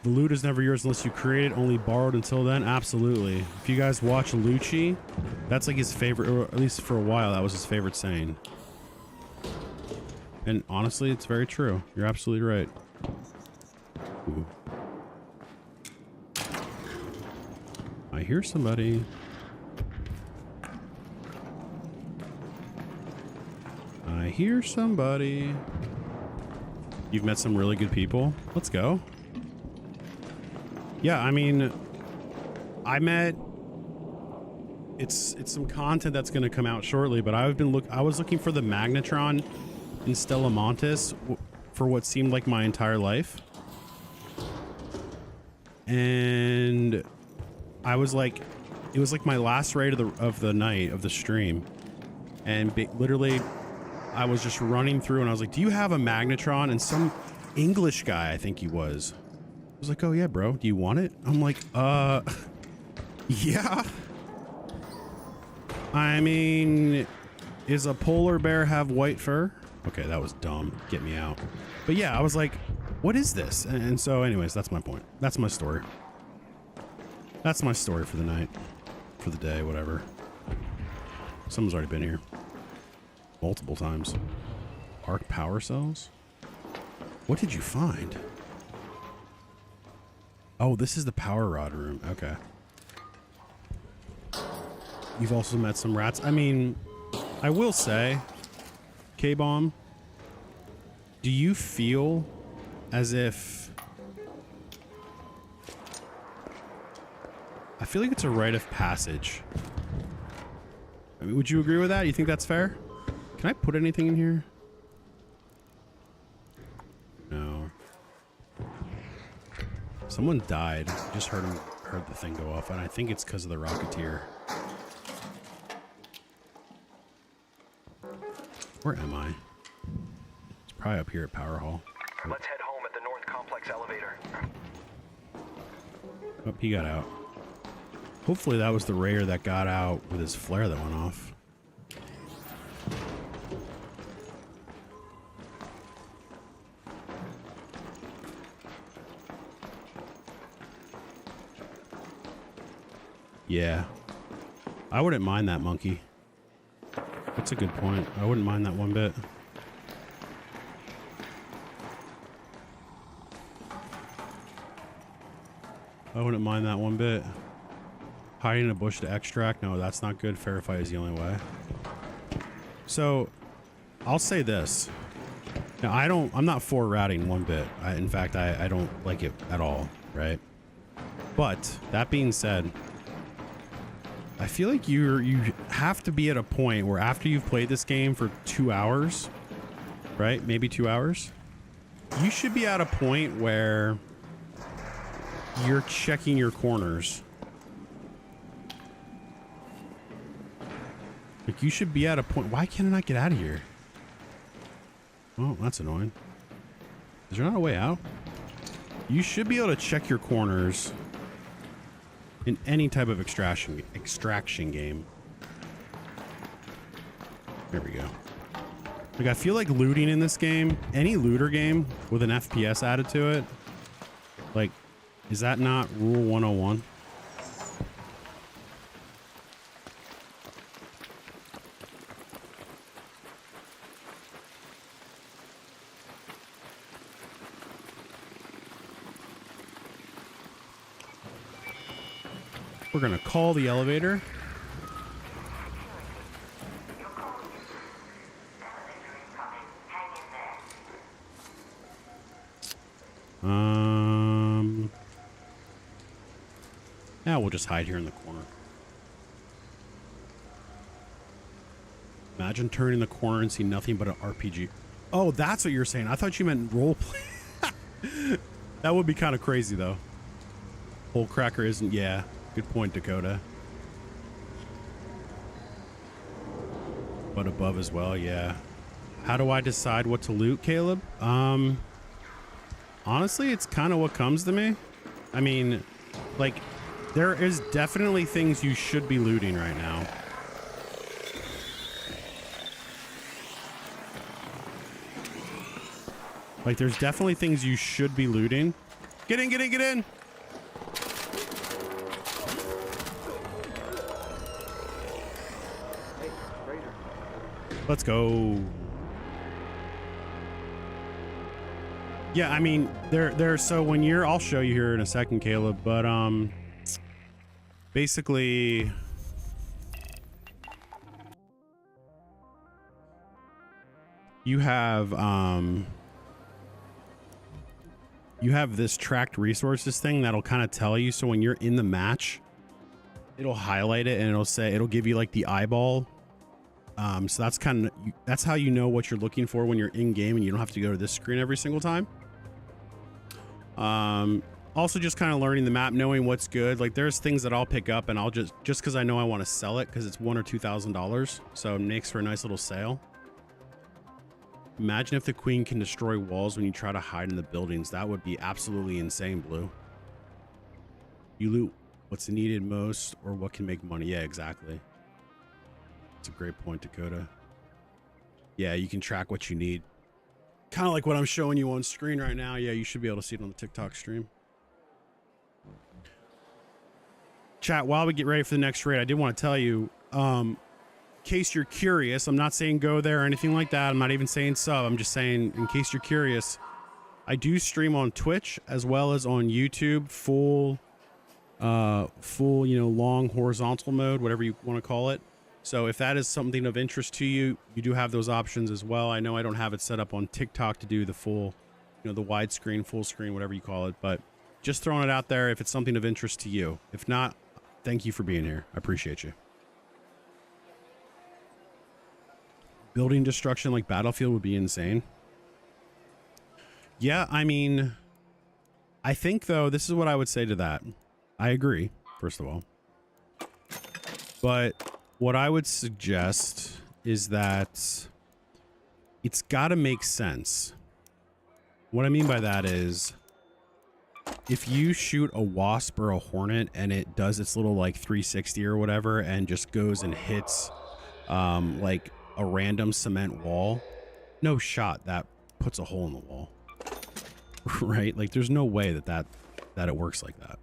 The loot is never yours unless you create it, only borrowed until then. Absolutely. If you guys watch Lucci, that's like his favorite, or at least for a while, that was his favorite saying. And honestly, it's very true. You're absolutely right. Ooh. I hear somebody. I hear somebody. You've met some really good people. Let's go. Yeah, I mean, I met. It's some content that's going to come out shortly, but I was looking for the Magnetron in Stella Montis for what seemed like my entire life, and I was like, it was like my last raid of the night of the stream, and literally, I was just running through, and I was like, "Do you have a Magnetron?" And some English guy, I think he was like, "Oh yeah, bro, do you want it?" I'm like, yeah. I mean, is a polar bear have white fur? Okay, that was dumb. Get me out. But yeah, I was like, what is this? And so anyways, that's my point. That's my story. That's my story for the night. For the day, whatever. Someone's already been here. Multiple times. Arc power cells? What did you find? Oh, this is the power rod room. Okay. You've also met some rats. I mean, I will say, K-Bomb, do you feel as if... I feel like it's a rite of passage. I mean, would you agree with that? You think that's fair? Can I put anything in here? No. Someone died. Just heard the thing go off, and I think it's because of the Rocketeer. Where am I? It's probably up here at Power Hall. Let's head home at the North Complex elevator. Oh, he got out. Hopefully that was the Raider that got out with his flare that went off. Yeah. I wouldn't mind that monkey. That's a good point. I wouldn't mind that one bit. I wouldn't mind that one bit. Hiding in a bush to extract? No, that's not good. Fair fight is the only way. So, I'll say this. Now, I'm not for ratting one bit. In fact, I don't like it at all, right? But, that being said, I feel like you have to be at a point where after you've played this game for 2 hours, right? Maybe 2 hours. You should be at a point where you're checking your corners. Like, you should be at a point. Why can't I not get out of here? Oh, that's annoying. Is there not a way out? You should be able to check your corners in any type of extraction game. There we go. Like, I feel like looting in this game, any looter game with an FPS added to it, like, is that not rule 101? We're gonna call the elevator. Yeah, we'll just hide here in the corner. Imagine turning the corner and see nothing but an RPG. Oh, that's what you're saying. I thought you meant roleplay. That would be kind of crazy, though. Hole cracker isn't. Yeah, good point, Dakota. But above as well, yeah. How do I decide what to loot, Caleb? Honestly, it's kind of what comes to me. I mean, like, there is definitely things you should be looting right now. Like, there's definitely things you should be looting. Get in, get in, get in! Let's go. Yeah, I mean, so when you're, I'll show you here in a second, Caleb, but, basically, you have this tracked resources thing that'll kind of tell you. So when you're in the match, it'll highlight it and it'll give you like the eyeball. So that's how you know what you're looking for when you're in game, and you don't have to go to this screen every single time. Also just kind of learning the map, knowing what's good. Like there's things that I'll pick up and I'll just because I know I want to sell it because it's $1,000 or $2,000, so it makes for a nice little sale. Imagine if the queen can destroy walls when you try to hide in the buildings. That would be absolutely insane, Blue. You loot what's needed most or what can make money. Yeah, exactly. It's a great point, Dakota. Yeah, you can track what you need. Kind of like what I'm showing you on screen right now. Yeah, you should be able to see it on the TikTok stream. Chat, while we get ready for the next raid, I did want to tell you, in case you're curious, I'm not saying go there or anything like that. I'm not even saying sub. I'm just saying, in case you're curious, I do stream on Twitch as well as on YouTube, full, long horizontal mode, whatever you want to call it. So if that is something of interest to you, you do have those options as well. I know I don't have it set up on TikTok to do the full, the widescreen, full screen, whatever you call it, but just throwing it out there if it's something of interest to you. If not, thank you for being here. I appreciate you. Building destruction like Battlefield would be insane. Yeah, I mean, I think though, this is what I would say to that. I agree, first of all. But what I would suggest is that it's got to make sense. What I mean by that is if you shoot a wasp or a hornet and it does its little like 360 or whatever and just goes and hits like a random cement wall, no shot that puts a hole in the wall. Right? Like there's no way that it works like that.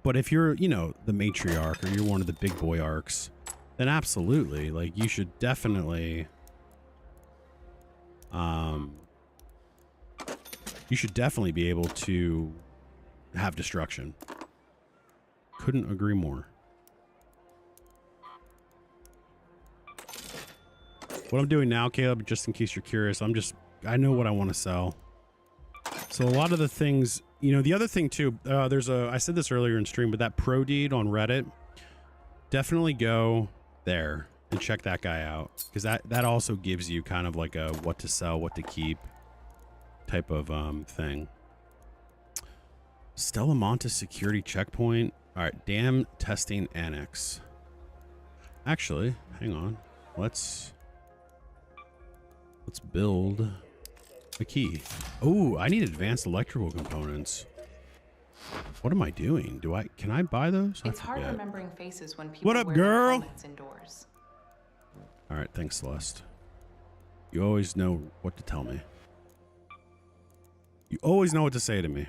But if you're, the matriarch or you're one of the big boy arcs, then absolutely, like you should definitely, be able to have destruction. Couldn't agree more. What I'm doing now, Caleb, just in case you're curious, I know what I want to sell. So a lot of the things, the other thing too, I said this earlier in stream, but that Pro Deed on Reddit, definitely go there and check that guy out. Because that also gives you kind of like a what to sell, what to keep type of thing. Stella Monte security checkpoint. All right, dam testing annex. Actually, hang on. Let's build a key. Oh, I need advanced electrical components. What am I doing? Can I buy those? It's hard remembering faces when people What up, wear girl? helmets indoors. All right, thanks, Celeste. You always know what to tell me. You always know what to say to me.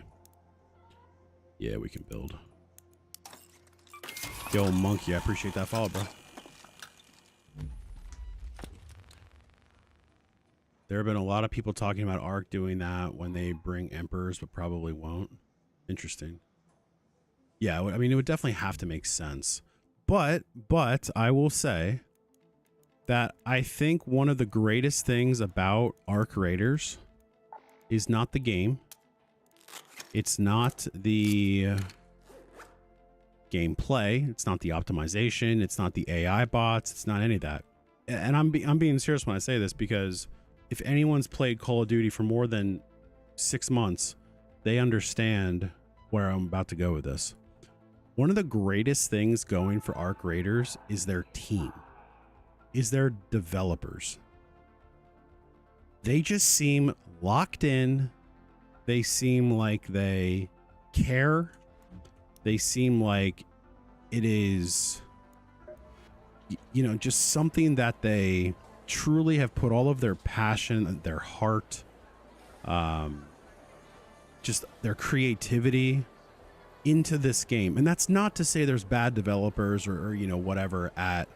Yeah, we can build. Yo, Monkey, I appreciate that follow, bro. There have been a lot of people talking about Ark doing that when they bring Emperors, but probably won't. Interesting. Yeah, I mean, it would definitely have to make sense. But I will say that I think one of the greatest things about Ark Raiders is not the game. It's not the gameplay. It's not the optimization. It's not the AI bots. It's not any of that. And I'm being serious when I say this, because if anyone's played Call of Duty for more than 6 months, they understand where I'm about to go with this. One of the greatest things going for Ark Raiders is their team, is their developers. They just seem locked in. They seem like they care. They seem like it is, just something that they truly have put all of their passion, their heart, just their creativity into this game. And that's not to say there's bad developers or whatever at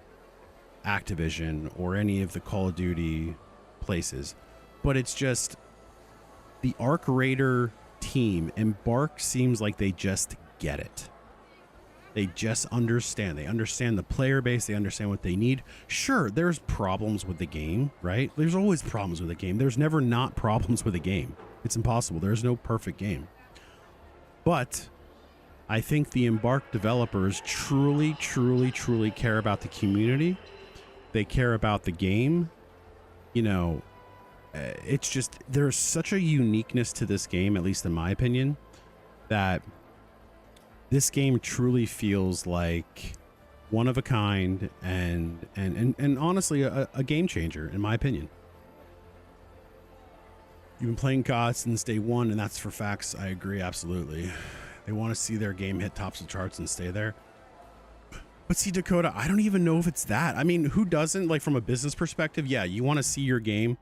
Activision or any of the Call of Duty places, but it's just the Ark Raider team, Embark seems like they just get it. They just understand. They understand the player base. They understand what they need. Sure, there's problems with the game, right? There's always problems with the game. There's never not problems with a game. It's impossible. There's no perfect game. But I think the Embark developers truly, truly, truly care about the community. They care about the game. You know, it's just, there's such a uniqueness to this game, at least in my opinion, that this game truly feels like one of a kind and honestly a game changer, in my opinion. You've been playing COD since day one, and that's for facts. I agree, absolutely. They want to see their game hit tops of the charts and stay there. But see, Dakota, I don't even know if it's that. I mean, who doesn't? Like, from a business perspective, yeah, you want to see your game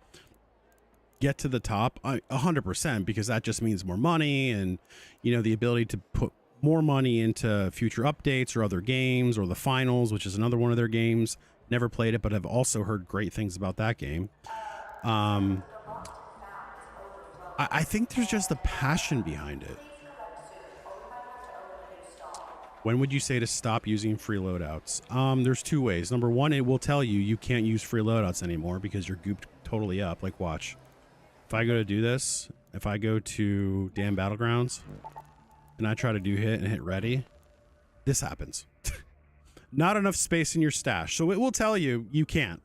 get to the top 100%, because that just means more money and, you know, the ability to put more money into future updates or other games, or the finals, which is another one of their games. Never played it, but I've also heard great things about that game. I think there's just a passion behind it. When would you say to stop using free loadouts? There's two ways. Number one, it will tell you can't use free loadouts anymore because you're gooped totally up. Like, watch. If I go to do this, if I go to damn Battlegrounds and I try to do hit and hit ready, this happens. Not enough space in your stash. So it will tell you can't.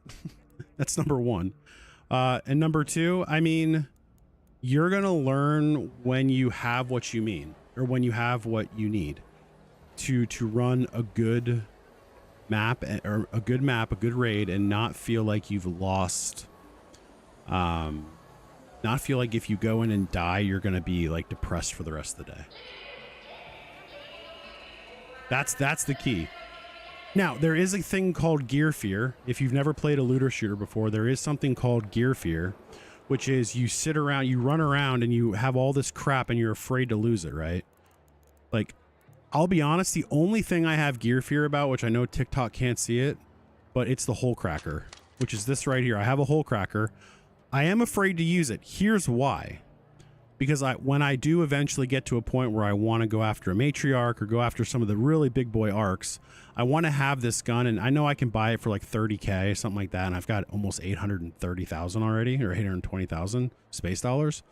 That's number one. And number two, I mean, you're going to learn when you have what you mean, or when you have what you need to run a good map, or a good raid, and not feel like you've lost, not feel like if you go in and die, you're going to be like depressed for the rest of the day. That's the key. Now, there is a thing called gear fear. If you've never played a looter shooter before, there is something called gear fear, which is you sit around, you run around, and you have all this crap and you're afraid to lose it, right? Like, I'll be honest, the only thing I have gear fear about, which I know TikTok can't see it, but it's the hole cracker, which is this right here. I have a hole cracker. I am afraid to use it. Here's why. Because when I do eventually get to a point where I want to go after a matriarch or go after some of the really big boy arcs, I want to have this gun, and I know I can buy it for like 30K, something like that, and I've got almost 830,000 already, or 820,000 space dollars.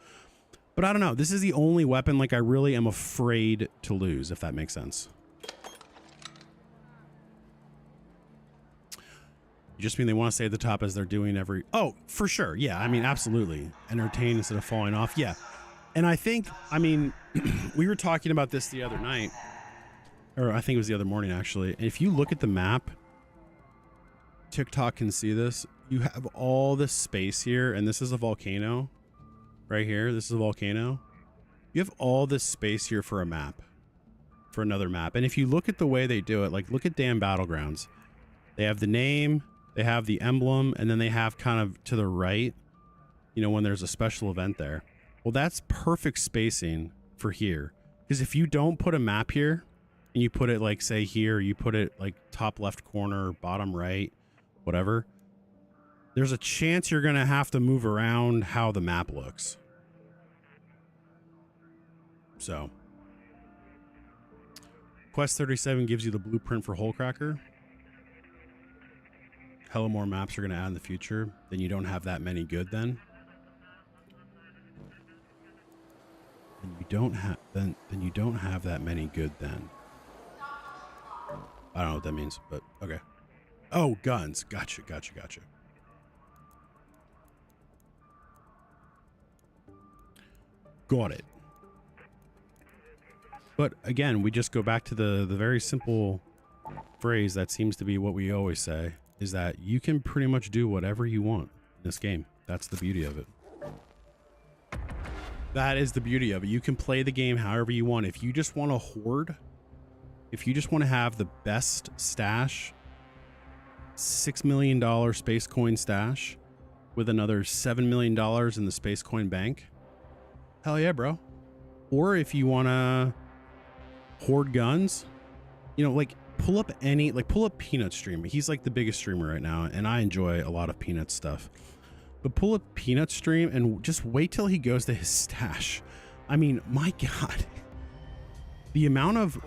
But I don't know. This is the only weapon like I really am afraid to lose, if that makes sense. You just mean they want to stay at the top as they're doing every... Oh, for sure. Yeah, I mean, absolutely. Entertain instead of falling off. Yeah. And I think, I mean, we were talking about this the other night, or I think it was the other morning, actually. And if you look at the map, TikTok can see this. You have all this space here, and this is a volcano right here. This is a volcano. You have all this space here for a map, for another map. And if you look at the way they do it, like, look at damn Battlegrounds. They have the name, they have the emblem, and then they have kind of to the right, you know, when there's a special event there. Well, that's perfect spacing for here. Because if you don't put a map here, and you put it like, say here, you put it like top left corner, bottom right, whatever, there's a chance you're going to have to move around how the map looks. So, Quest 37 gives you the blueprint for Hole Cracker. Hella more maps are going to add in the future. Then you don't have that many good then. And you don't have then you don't have that many good then. I don't know what that means, but okay. Oh, guns. Gotcha. Got it. But again, we just go back to the very simple phrase that seems to be what we always say, is that you can pretty much do whatever you want in this game. That's the beauty of it. That is the beauty of it. You can play the game however you want. If you just want to hoard, if you just want to have the best stash, $6 million space coin stash with another $7 million in the space coin bank, hell yeah, bro. Or if you want to hoard guns, you know, like pull up Peanut stream. He's like the biggest streamer right now, and I enjoy a lot of Peanut stuff. But pull up Peanut stream and just wait till he goes to his stash. I mean, my God, the amount of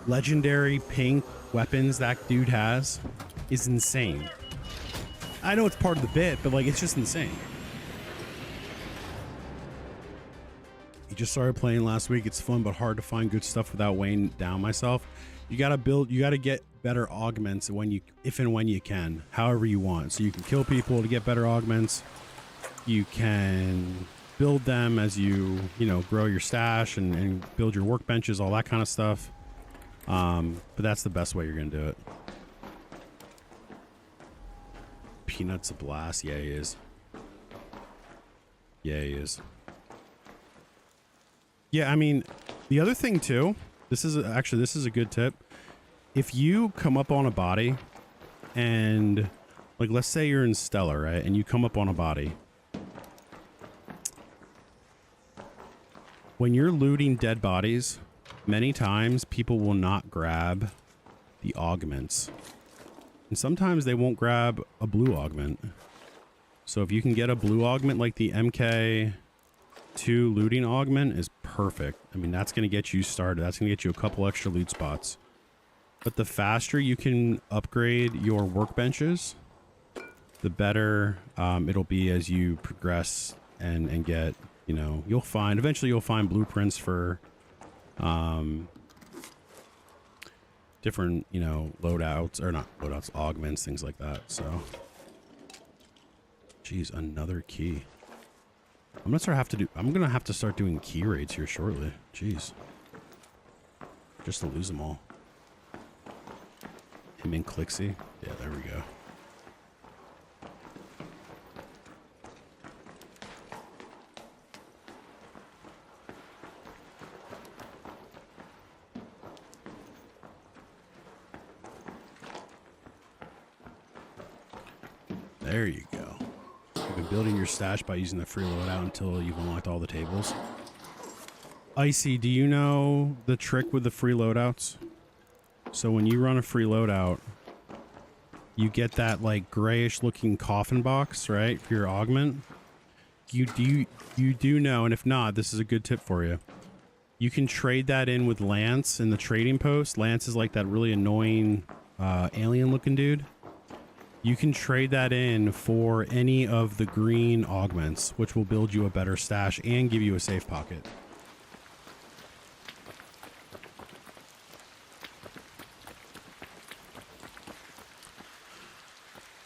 legendary pink weapons that dude has is insane. I know it's part of the bit, but like it's just insane. You just started playing last week. It's fun, but hard to find good stuff without weighing down myself. You gotta get better augments if and when you can, however you want. So you can kill people to get better augments. You can build them as you grow your stash and build your workbenches, all that kind of stuff. But that's the best way you're gonna do it. Peanut's a blast. Yeah, he is. Yeah, he is. Yeah, I mean, the other thing too, this is a good tip. If you come up on a body and like, let's say you're in Stellar, right? And you come up on a body. When you're looting dead bodies, many times people will not grab the augments. And sometimes they won't grab a blue augment. So if you can get a blue augment like the MK2 looting augment is perfect. I mean, that's going to get you started. That's going to get you a couple extra loot spots. But the faster you can upgrade your workbenches, the better it'll be as you progress and get, eventually you'll find blueprints for different, loadouts, or not loadouts, augments, things like that. So, geez, another key. I'm gonna have to start doing key raids here shortly. Jeez. Just to lose them all. Him and Clixie. Yeah, there we go. There you go. You've been building your stash by using the free loadout until you've unlocked all the tables. Icy, do you know the trick with the free loadouts? So when you run a free loadout, you get that like grayish looking coffin box, right? For your augment. You do know, and if not, this is a good tip for you. You can trade that in with Lance in the trading post. Lance is like that really annoying alien looking dude. You can trade that in for any of the green augments, which will build you a better stash and give you a safe pocket.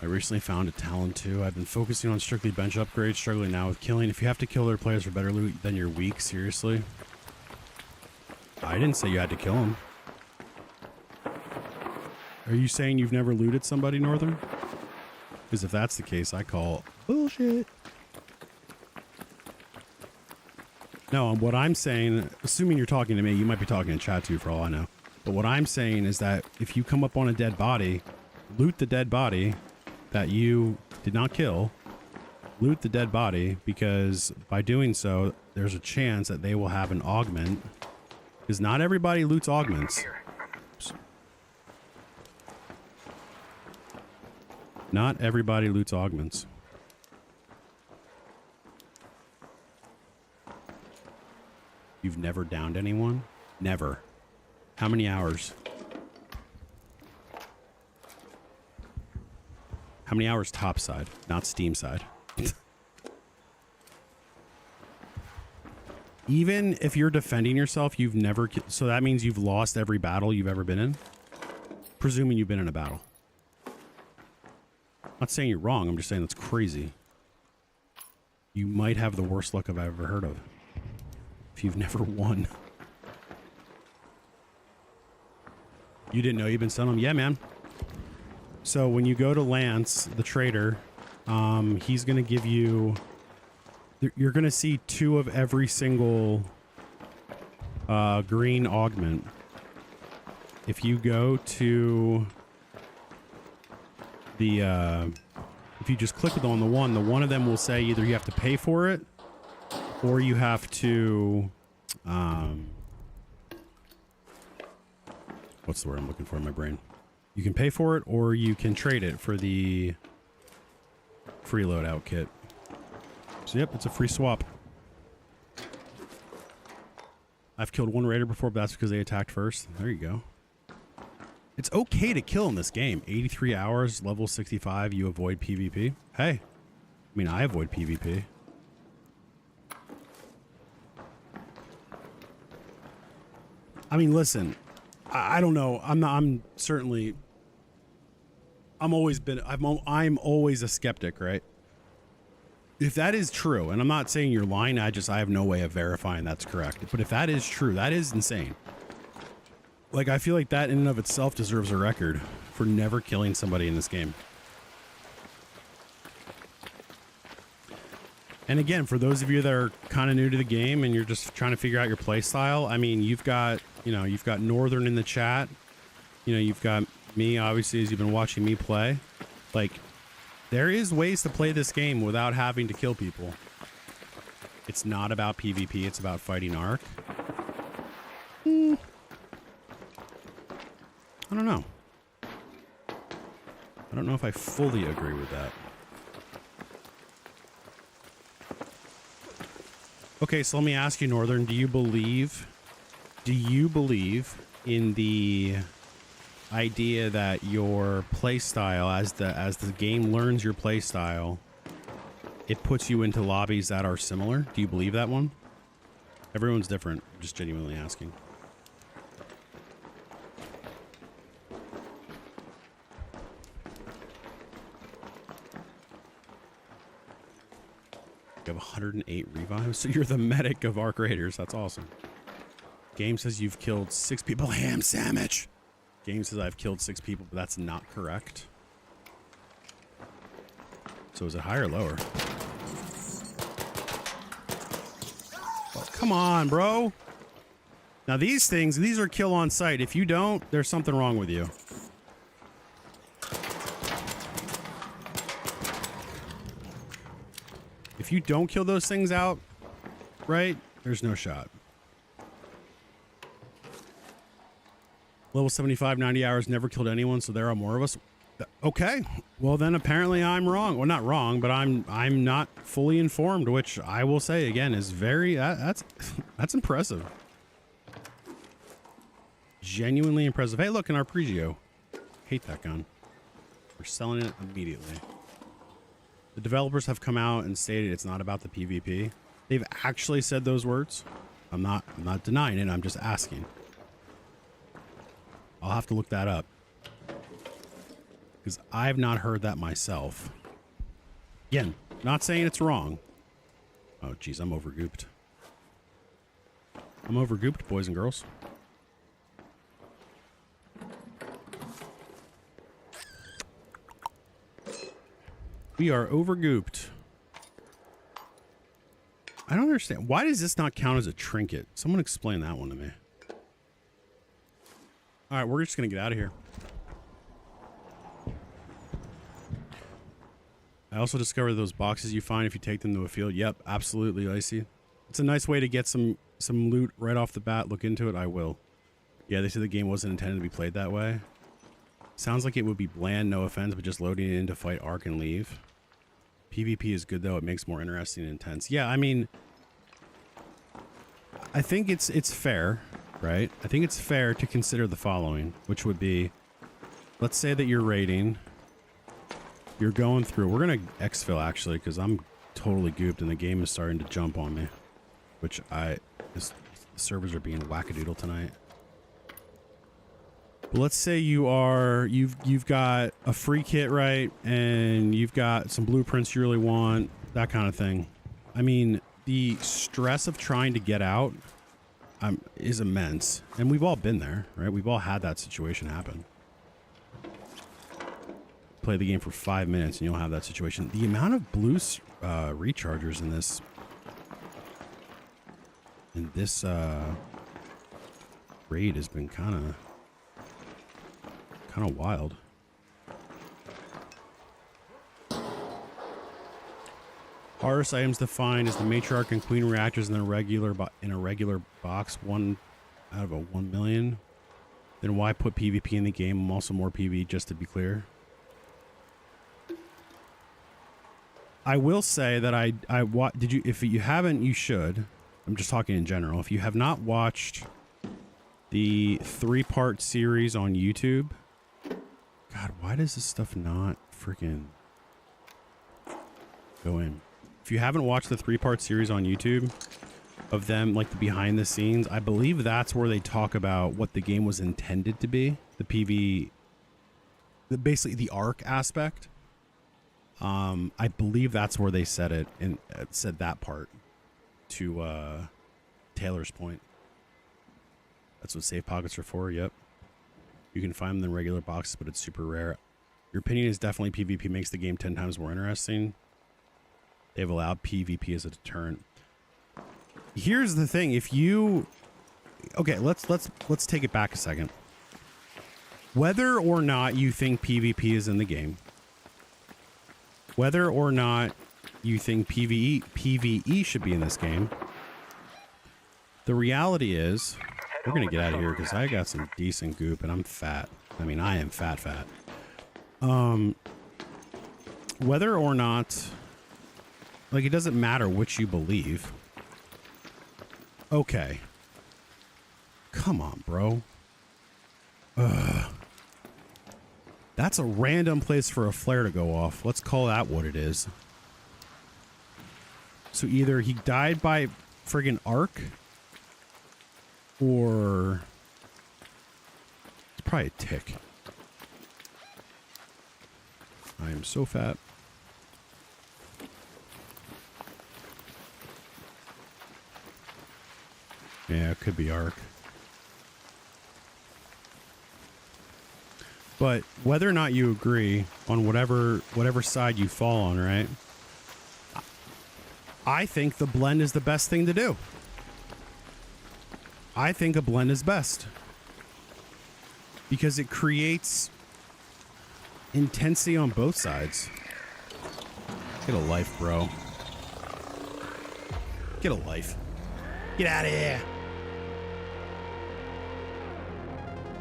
I recently found a Talon 2. I've been focusing on strictly bench upgrades, struggling now with killing. If you have to kill their players for better loot, then you're weak, seriously. I didn't say you had to kill them. Are you saying you've never looted somebody, Northern? Because if that's the case, I call bullshit. No, what I'm saying, assuming you're talking to me, you might be talking in chat too for all I know. But what I'm saying is that if you come up on a dead body, loot the dead body that you did not kill, loot the dead body, because by doing so, there's a chance that they will have an augment. Because not everybody loots augments. Not everybody loots augments. You've never downed anyone? Never. How many hours? How many hours topside, not Steam side? Even if you're defending yourself, you've never... So that means you've lost every battle you've ever been in? Presuming you've been in a battle. I'm not saying you're wrong, I'm just saying that's crazy. You might have the worst luck I've ever heard of. If you've never won. You didn't know you've been selling them? Yeah, man. So when you go to Lance, the trader, he's going to give you... You're going to see 2 of every single green augment. If you go to the... if you just click on the one of them will say either you have to pay for it or you have to... what's the word I'm looking for in my brain? You can pay for it or you can trade it for the free loadout kit. So yep, it's a free swap. I've killed one raider before, but that's because they attacked first. There you go. It's okay to kill in this game. 83 hours, level 65, you avoid PvP. Hey, I mean, I avoid PvP. I mean, listen, I don't know. I'm always a skeptic, right? If that is true, and I'm not saying you're lying, I have no way of verifying that's correct. But if that is true, that is insane. Like, I feel like that in and of itself deserves a record for never killing somebody in this game. And again, for those of you that are kind of new to the game and you're just trying to figure out your play style, I mean, you've got Northern in the chat. You know, you've got me, obviously, as you've been watching me play. Like, there is ways to play this game without having to kill people. It's not about PvP, it's about fighting Ark. I don't know. I don't know if I fully agree with that. Okay, so let me ask you, Northern, do you believe in the idea that your play style, as the game learns your play style, it puts you into lobbies that are similar? Do you believe that one? Everyone's different. I'm just genuinely asking. You have 108 revives, so you're the medic of Ark Raiders. That's awesome. Game says you've killed 6 people. Ham sandwich. Game says I've killed 6 people, but that's not correct. So is it higher or lower? Oh, come on, bro. Now these are kill on sight. If you don't, there's something wrong with you. If you don't kill those things out, right, there's no shot. Level 75, 90 hours, never killed anyone, so there are more of us. Okay, well then apparently I'm wrong. Well, not wrong, but I'm not fully informed, which I will say again is very that's impressive. Genuinely impressive. Hey, look, an Arpeggio. Hate that gun. We're selling it immediately. The developers have come out and stated it's not about the PvP. They've actually said those words. I'm not denying it. I'm just asking. I'll have to look that up because I've not heard that myself. Again, not saying it's wrong. Oh, geez, I'm overgooped. I'm overgooped, boys and girls. We are overgooped. I don't understand. Why does this not count as a trinket? Someone explain that one to me. All right, we're just going to get out of here. I also discovered those boxes you find if you take them to a field. Yep, absolutely, Icy. It's a nice way to get some loot right off the bat. Look into it. I will. Yeah, they said the game wasn't intended to be played that way. Sounds like it would be bland, no offense, but just loading it in to fight Ark and leave. PvP is good, though. It makes more interesting and intense. Yeah, I mean, I think it's fair, right? I think it's fair to consider the following, which would be, let's say that you're raiding. You're going through. We're going to exfil, actually, because I'm totally gooped, and the game is starting to jump on me, which the servers are being wackadoodle tonight. But let's say you've got a free kit, right? And you've got some blueprints you really want, that kind of thing. I mean, the stress of trying to get out is immense. And we've all been there, right? We've all had that situation happen. Play the game for 5 minutes and you'll have that situation. The amount of blue rechargers in this raid has been kind of wild. Hardest items to find is the matriarch and queen reactors in a regular box, 1 out of a 1 million. Then why put PvP in the game? I'm also more PvE, just to be clear. I will say that if you haven't, you should. I'm just talking in general. If you have not watched the 3-part series on YouTube God, why does this stuff not freaking go in? If you haven't watched the 3-part series on YouTube of them, like the behind the scenes, I believe that's where they talk about what the game was intended to be. The basically the ARC aspect. I believe that's where they said it and said that part to Taylor's point. That's what save pockets are for. Yep. You can find them in regular boxes, but it's super rare. Your opinion is definitely PvP makes the game 10 times more interesting. They've allowed PvP as a deterrent. Here's the thing. If you... Okay, let's take it back a second. Whether or not you think PvP is in the game, whether or not you think PvE should be in this game, the reality is... We're going to get out of here because I got some decent goop and I'm fat. I mean, I am fat. Whether or not, like, it doesn't matter which you believe. Okay. Come on, bro. That's a random place for a flare to go off. Let's call that what it is. So either he died by friggin' arc, or it's probably a tick. I am so fat. Yeah, it could be arc. But whether or not you agree on whatever side you fall on, right? I think the blend is the best thing to do. I think a blend is best because it creates intensity on both sides. Get a life, bro. Get a life. Get out of here.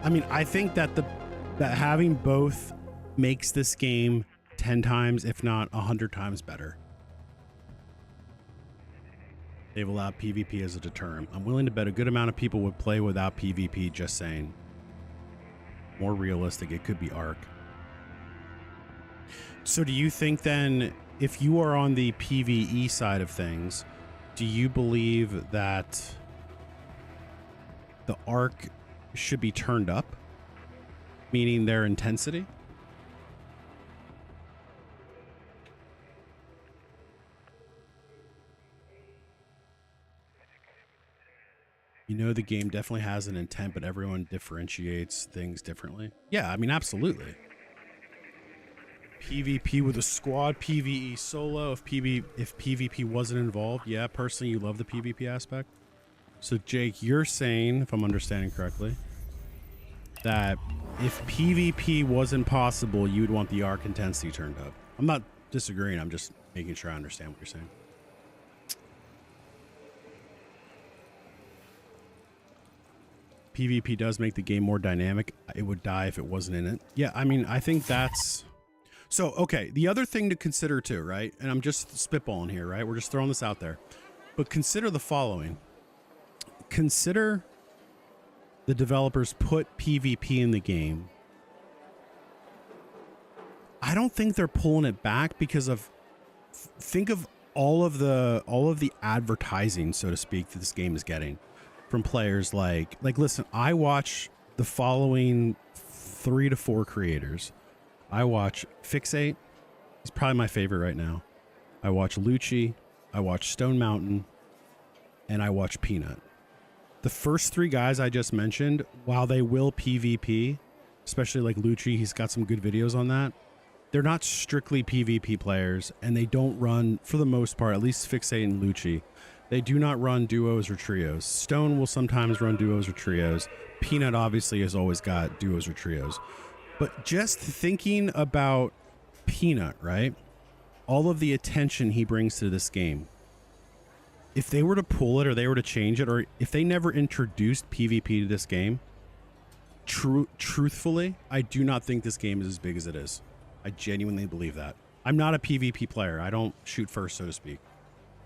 I mean, I think that that having both makes this game 10 times, if not 100 times better. They've allowed PvP as a deterrent. I'm willing to bet a good amount of people would play without PvP, just saying. More realistic, it could be ARC. So do you think then, if you are on the PvE side of things, do you believe that the ARC should be turned up? Meaning their intensity? You know, the game definitely has an intent, but everyone differentiates things differently. Yeah, I mean, absolutely. PvP with a squad, PvE solo. If PvP wasn't involved, yeah, personally, you love the PvP aspect. So, Jake, you're saying, if I'm understanding correctly, that if PvP wasn't possible, you'd want the arc intensity turned up. I'm not disagreeing. I'm just making sure I understand what you're saying. PvP does make the game more dynamic. It would die if it wasn't in it. Yeah, I mean, I think that's... So, okay, the other thing to consider too, right? And I'm just spitballing here, right? We're just throwing this out there. But consider the following. Consider the developers put PvP in the game. I don't think they're pulling it back because of... Think of all of the advertising, so to speak, that this game is getting from players like listen, I watch the following 3 to 4 creators. I watch Fixate. He's probably my favorite right now. I watch Lucci. I watch Stone Mountain. And I watch Peanut. The first 3 guys I just mentioned, while they will PvP, especially like Lucci, he's got some good videos on that. They're not strictly PvP players, and they don't run, for the most part, at least Fixate and Lucci, they do not run duos or trios. Stone will sometimes run duos or trios. Peanut obviously has always got duos or trios. But just thinking about Peanut, right? All of the attention he brings to this game. If they were to pull it or they were to change it, or if they never introduced PvP to this game, truthfully, I do not think this game is as big as it is. I genuinely believe that. I'm not a PvP player. I don't shoot first, so to speak.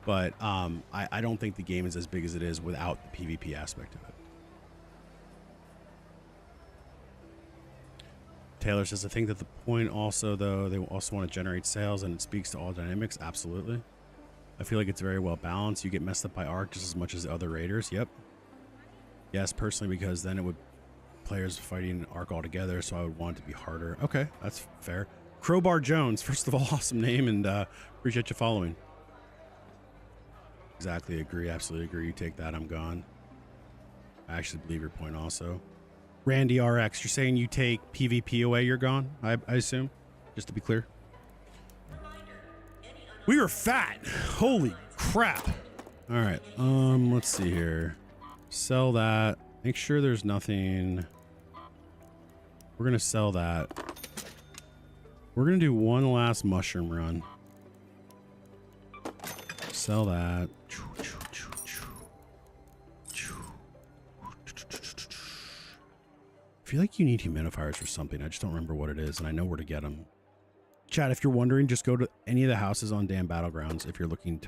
But I don't think the game is as big as it is without the PvP aspect of it. Taylor says, I think that the point also, though, they also want to generate sales and it speaks to all dynamics. Absolutely. I feel like it's very well balanced. You get messed up by Arc just as much as the other raiders. Yep. Yes, personally, because then it would players fighting Arc all together, so I would want it to be harder. Okay, that's fair. Crowbar Jones, first of all, awesome name, and appreciate you following. Exactly, agree, absolutely agree. You take that, I'm gone. I actually believe your point also. Randy RX, you're saying you take PvP away, you're gone, I assume? Just to be clear. We were fat. Holy crap. All right, let's see here. Sell that. Make sure there's nothing. We're gonna sell that. We're gonna do one last mushroom run. Sell that. I feel like you need humidifiers for something. I just don't remember what it is, and I know where to get them. Chat, if you're wondering, just go to any of the houses on Dan Battlegrounds if you're looking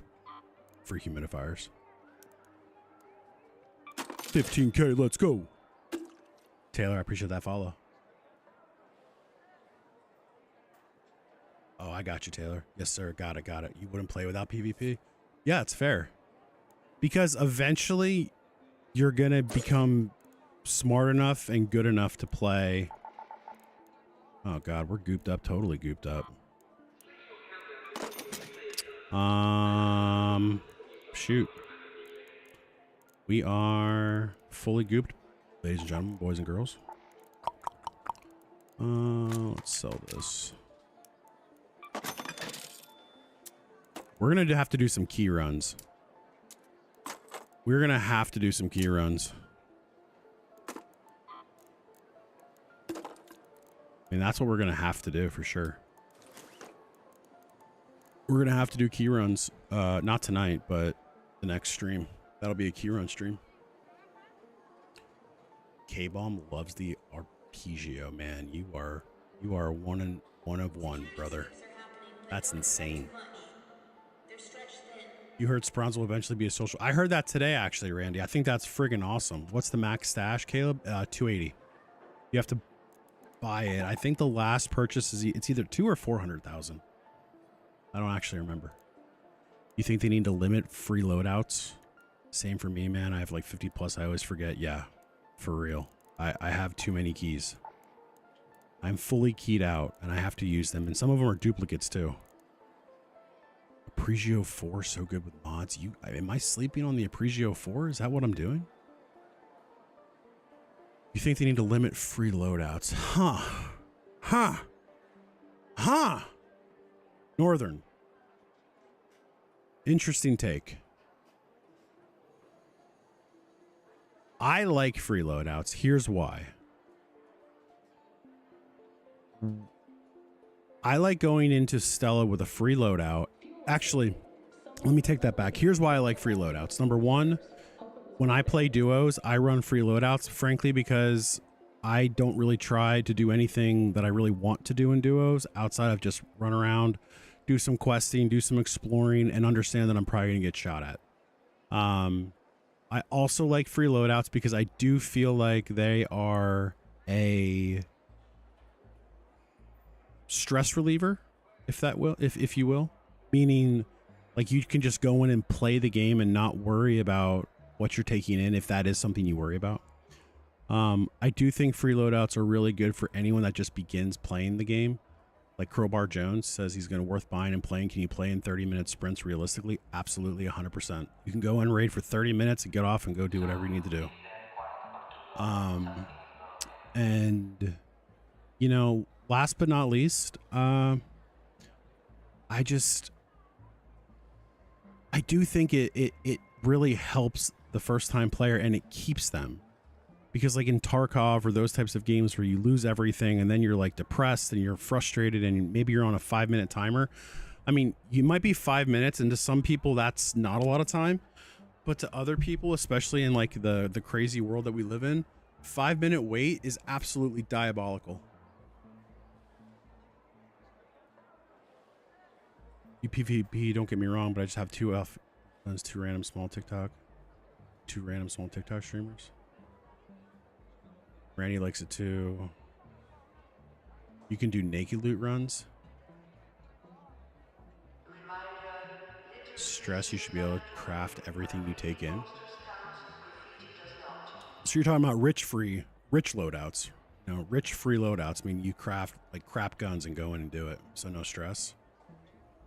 for humidifiers. 15K, let's go. Taylor, I appreciate that follow. Oh, I got you, Taylor. Yes, sir. Got it. You wouldn't play without PvP? Yeah, it's fair. Because eventually you're going to become smart enough and good enough to play. Oh, God, we're gooped up. Totally gooped up. Shoot. We are fully gooped, ladies and gentlemen, boys and girls. Let's sell this. We're going to have to do some key runs. We're going to have to do some key runs. I mean, that's what we're going to have to do for sure. We're going to have to do key runs. Not tonight, but the next stream. That'll be a key run stream. K-Bomb loves the Arpeggio, man. You are one of one, brother. That's insane. You heard Sprawns will eventually be a social. I heard that today, actually, Randy. I think that's friggin' awesome. What's the max stash, Caleb? 280. You have to buy it. I think the last purchase is it's either 200 or 400,000. I don't actually remember. You think they need to limit free loadouts? Same for me, man. I have like 50 plus. I always forget. Yeah, for real. I have too many keys. I'm fully keyed out and I have to use them. And some of them are duplicates too. Apregio 4, so good with mods. Am I sleeping on the Apregio 4? Is that what I'm doing? You think they need to limit free loadouts? Huh. Northern. Interesting take. I like free loadouts. Here's why. I like going into Stella with a free loadout. Actually, let me take that back. Here's why I like free loadouts. Number one, when I play duos, I run free loadouts, frankly, because I don't really try to do anything that I really want to do in duos outside of just run around, do some questing, do some exploring, and understand that I'm probably going to get shot at. I also like free loadouts because I do feel like they are a stress reliever, if you will. Meaning, like, you can just go in and play the game and not worry about what you're taking in, if that is something you worry about. I do think free loadouts are really good for anyone that just begins playing the game. Like Crowbar Jones says he's going to worth buying and playing. Can you play in 30-minute sprints realistically? Absolutely, 100%. You can go and raid for 30 minutes and get off and go do whatever you need to do. And, you know, last but not least, I do think it really helps the first-time player and it keeps them. Because like in Tarkov or those types of games where you lose everything and then you're like depressed and you're frustrated and maybe you're on a 5-minute timer. I mean, you might be 5 minutes, and to some people that's not a lot of time, but to other people, especially in like the crazy world that we live in, 5-minute wait is absolutely diabolical. You PvP, don't get me wrong, but I just have two random small TikTok streamers. Randy likes it too. You can do naked loot runs. Stress, you should be able to craft everything you take in. So you're talking about rich loadouts. You know, rich free loadouts mean you craft like crap guns and go in and do it. So no stress.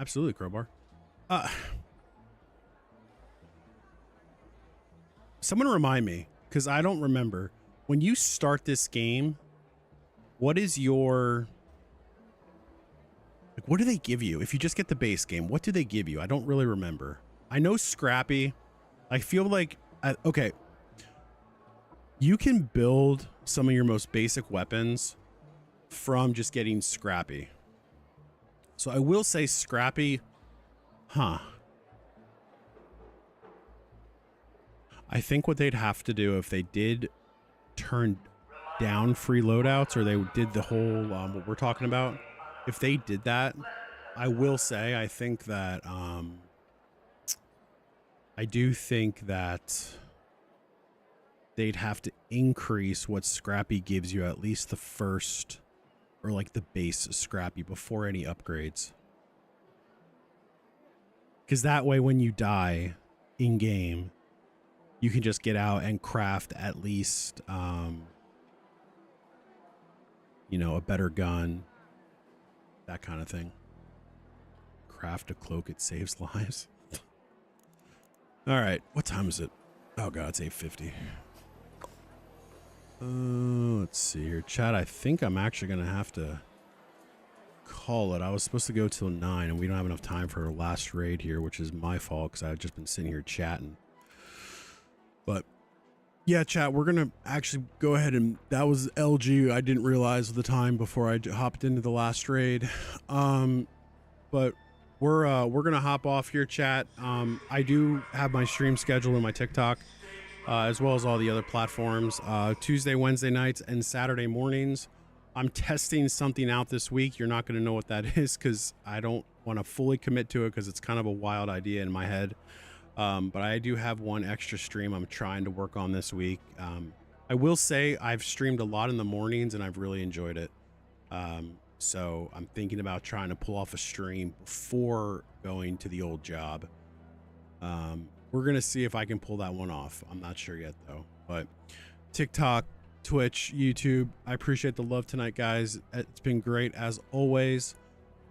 Absolutely, Crowbar. Someone remind me, because I don't remember. When you start this game, what is your... Like, what do they give you? If you just get the base game, what do they give you? I don't really remember. I know Scrappy. I feel like... okay. You can build some of your most basic weapons from just getting Scrappy. So I will say Scrappy... Huh. I think what they'd have to do if they did turn down free loadouts, or they did the whole what we're talking about, if they did that, I will say I think that I do think that they'd have to increase what Scrappy gives you, at least the first, or like the base Scrappy, before any upgrades. Because that way when you die in game, you can just get out and craft at least, you know, a better gun, that kind of thing. Craft a cloak, it saves lives. All right, what time is it? Oh God, it's 8:50. Let's see here, chat. I think I'm actually gonna have to call it. I was supposed to go till 9, and we don't have enough time for our last raid here, which is my fault because I've just been sitting here chatting. But yeah, chat, we're gonna actually go ahead, and that was LG. I didn't realize the time before I hopped into the last raid. But we're gonna hop off here, chat. I do have my stream schedule in my TikTok, as well as all the other platforms. Tuesday, Wednesday nights, and Saturday mornings. I'm testing something out this week. You're not gonna know what that is because I don't want to fully commit to it because it's kind of a wild idea in my head. But I do have one extra stream I'm trying to work on this week. I will say I've streamed a lot in the mornings and I've really enjoyed it. So I'm thinking about trying to pull off a stream before going to the old job. We're going to see if I can pull that one off. I'm not sure yet though, but TikTok, Twitch, YouTube, I appreciate the love tonight, guys. It's been great as always.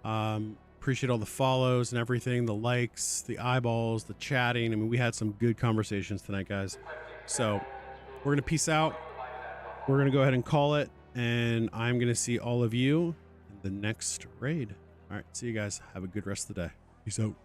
Appreciate all the follows and everything, the likes, the eyeballs, the chatting. I mean, we had some good conversations tonight, guys. So we're going to peace out. We're going to go ahead and call it. And I'm going to see all of you in the next raid. All right. See you guys. Have a good rest of the day. Peace out.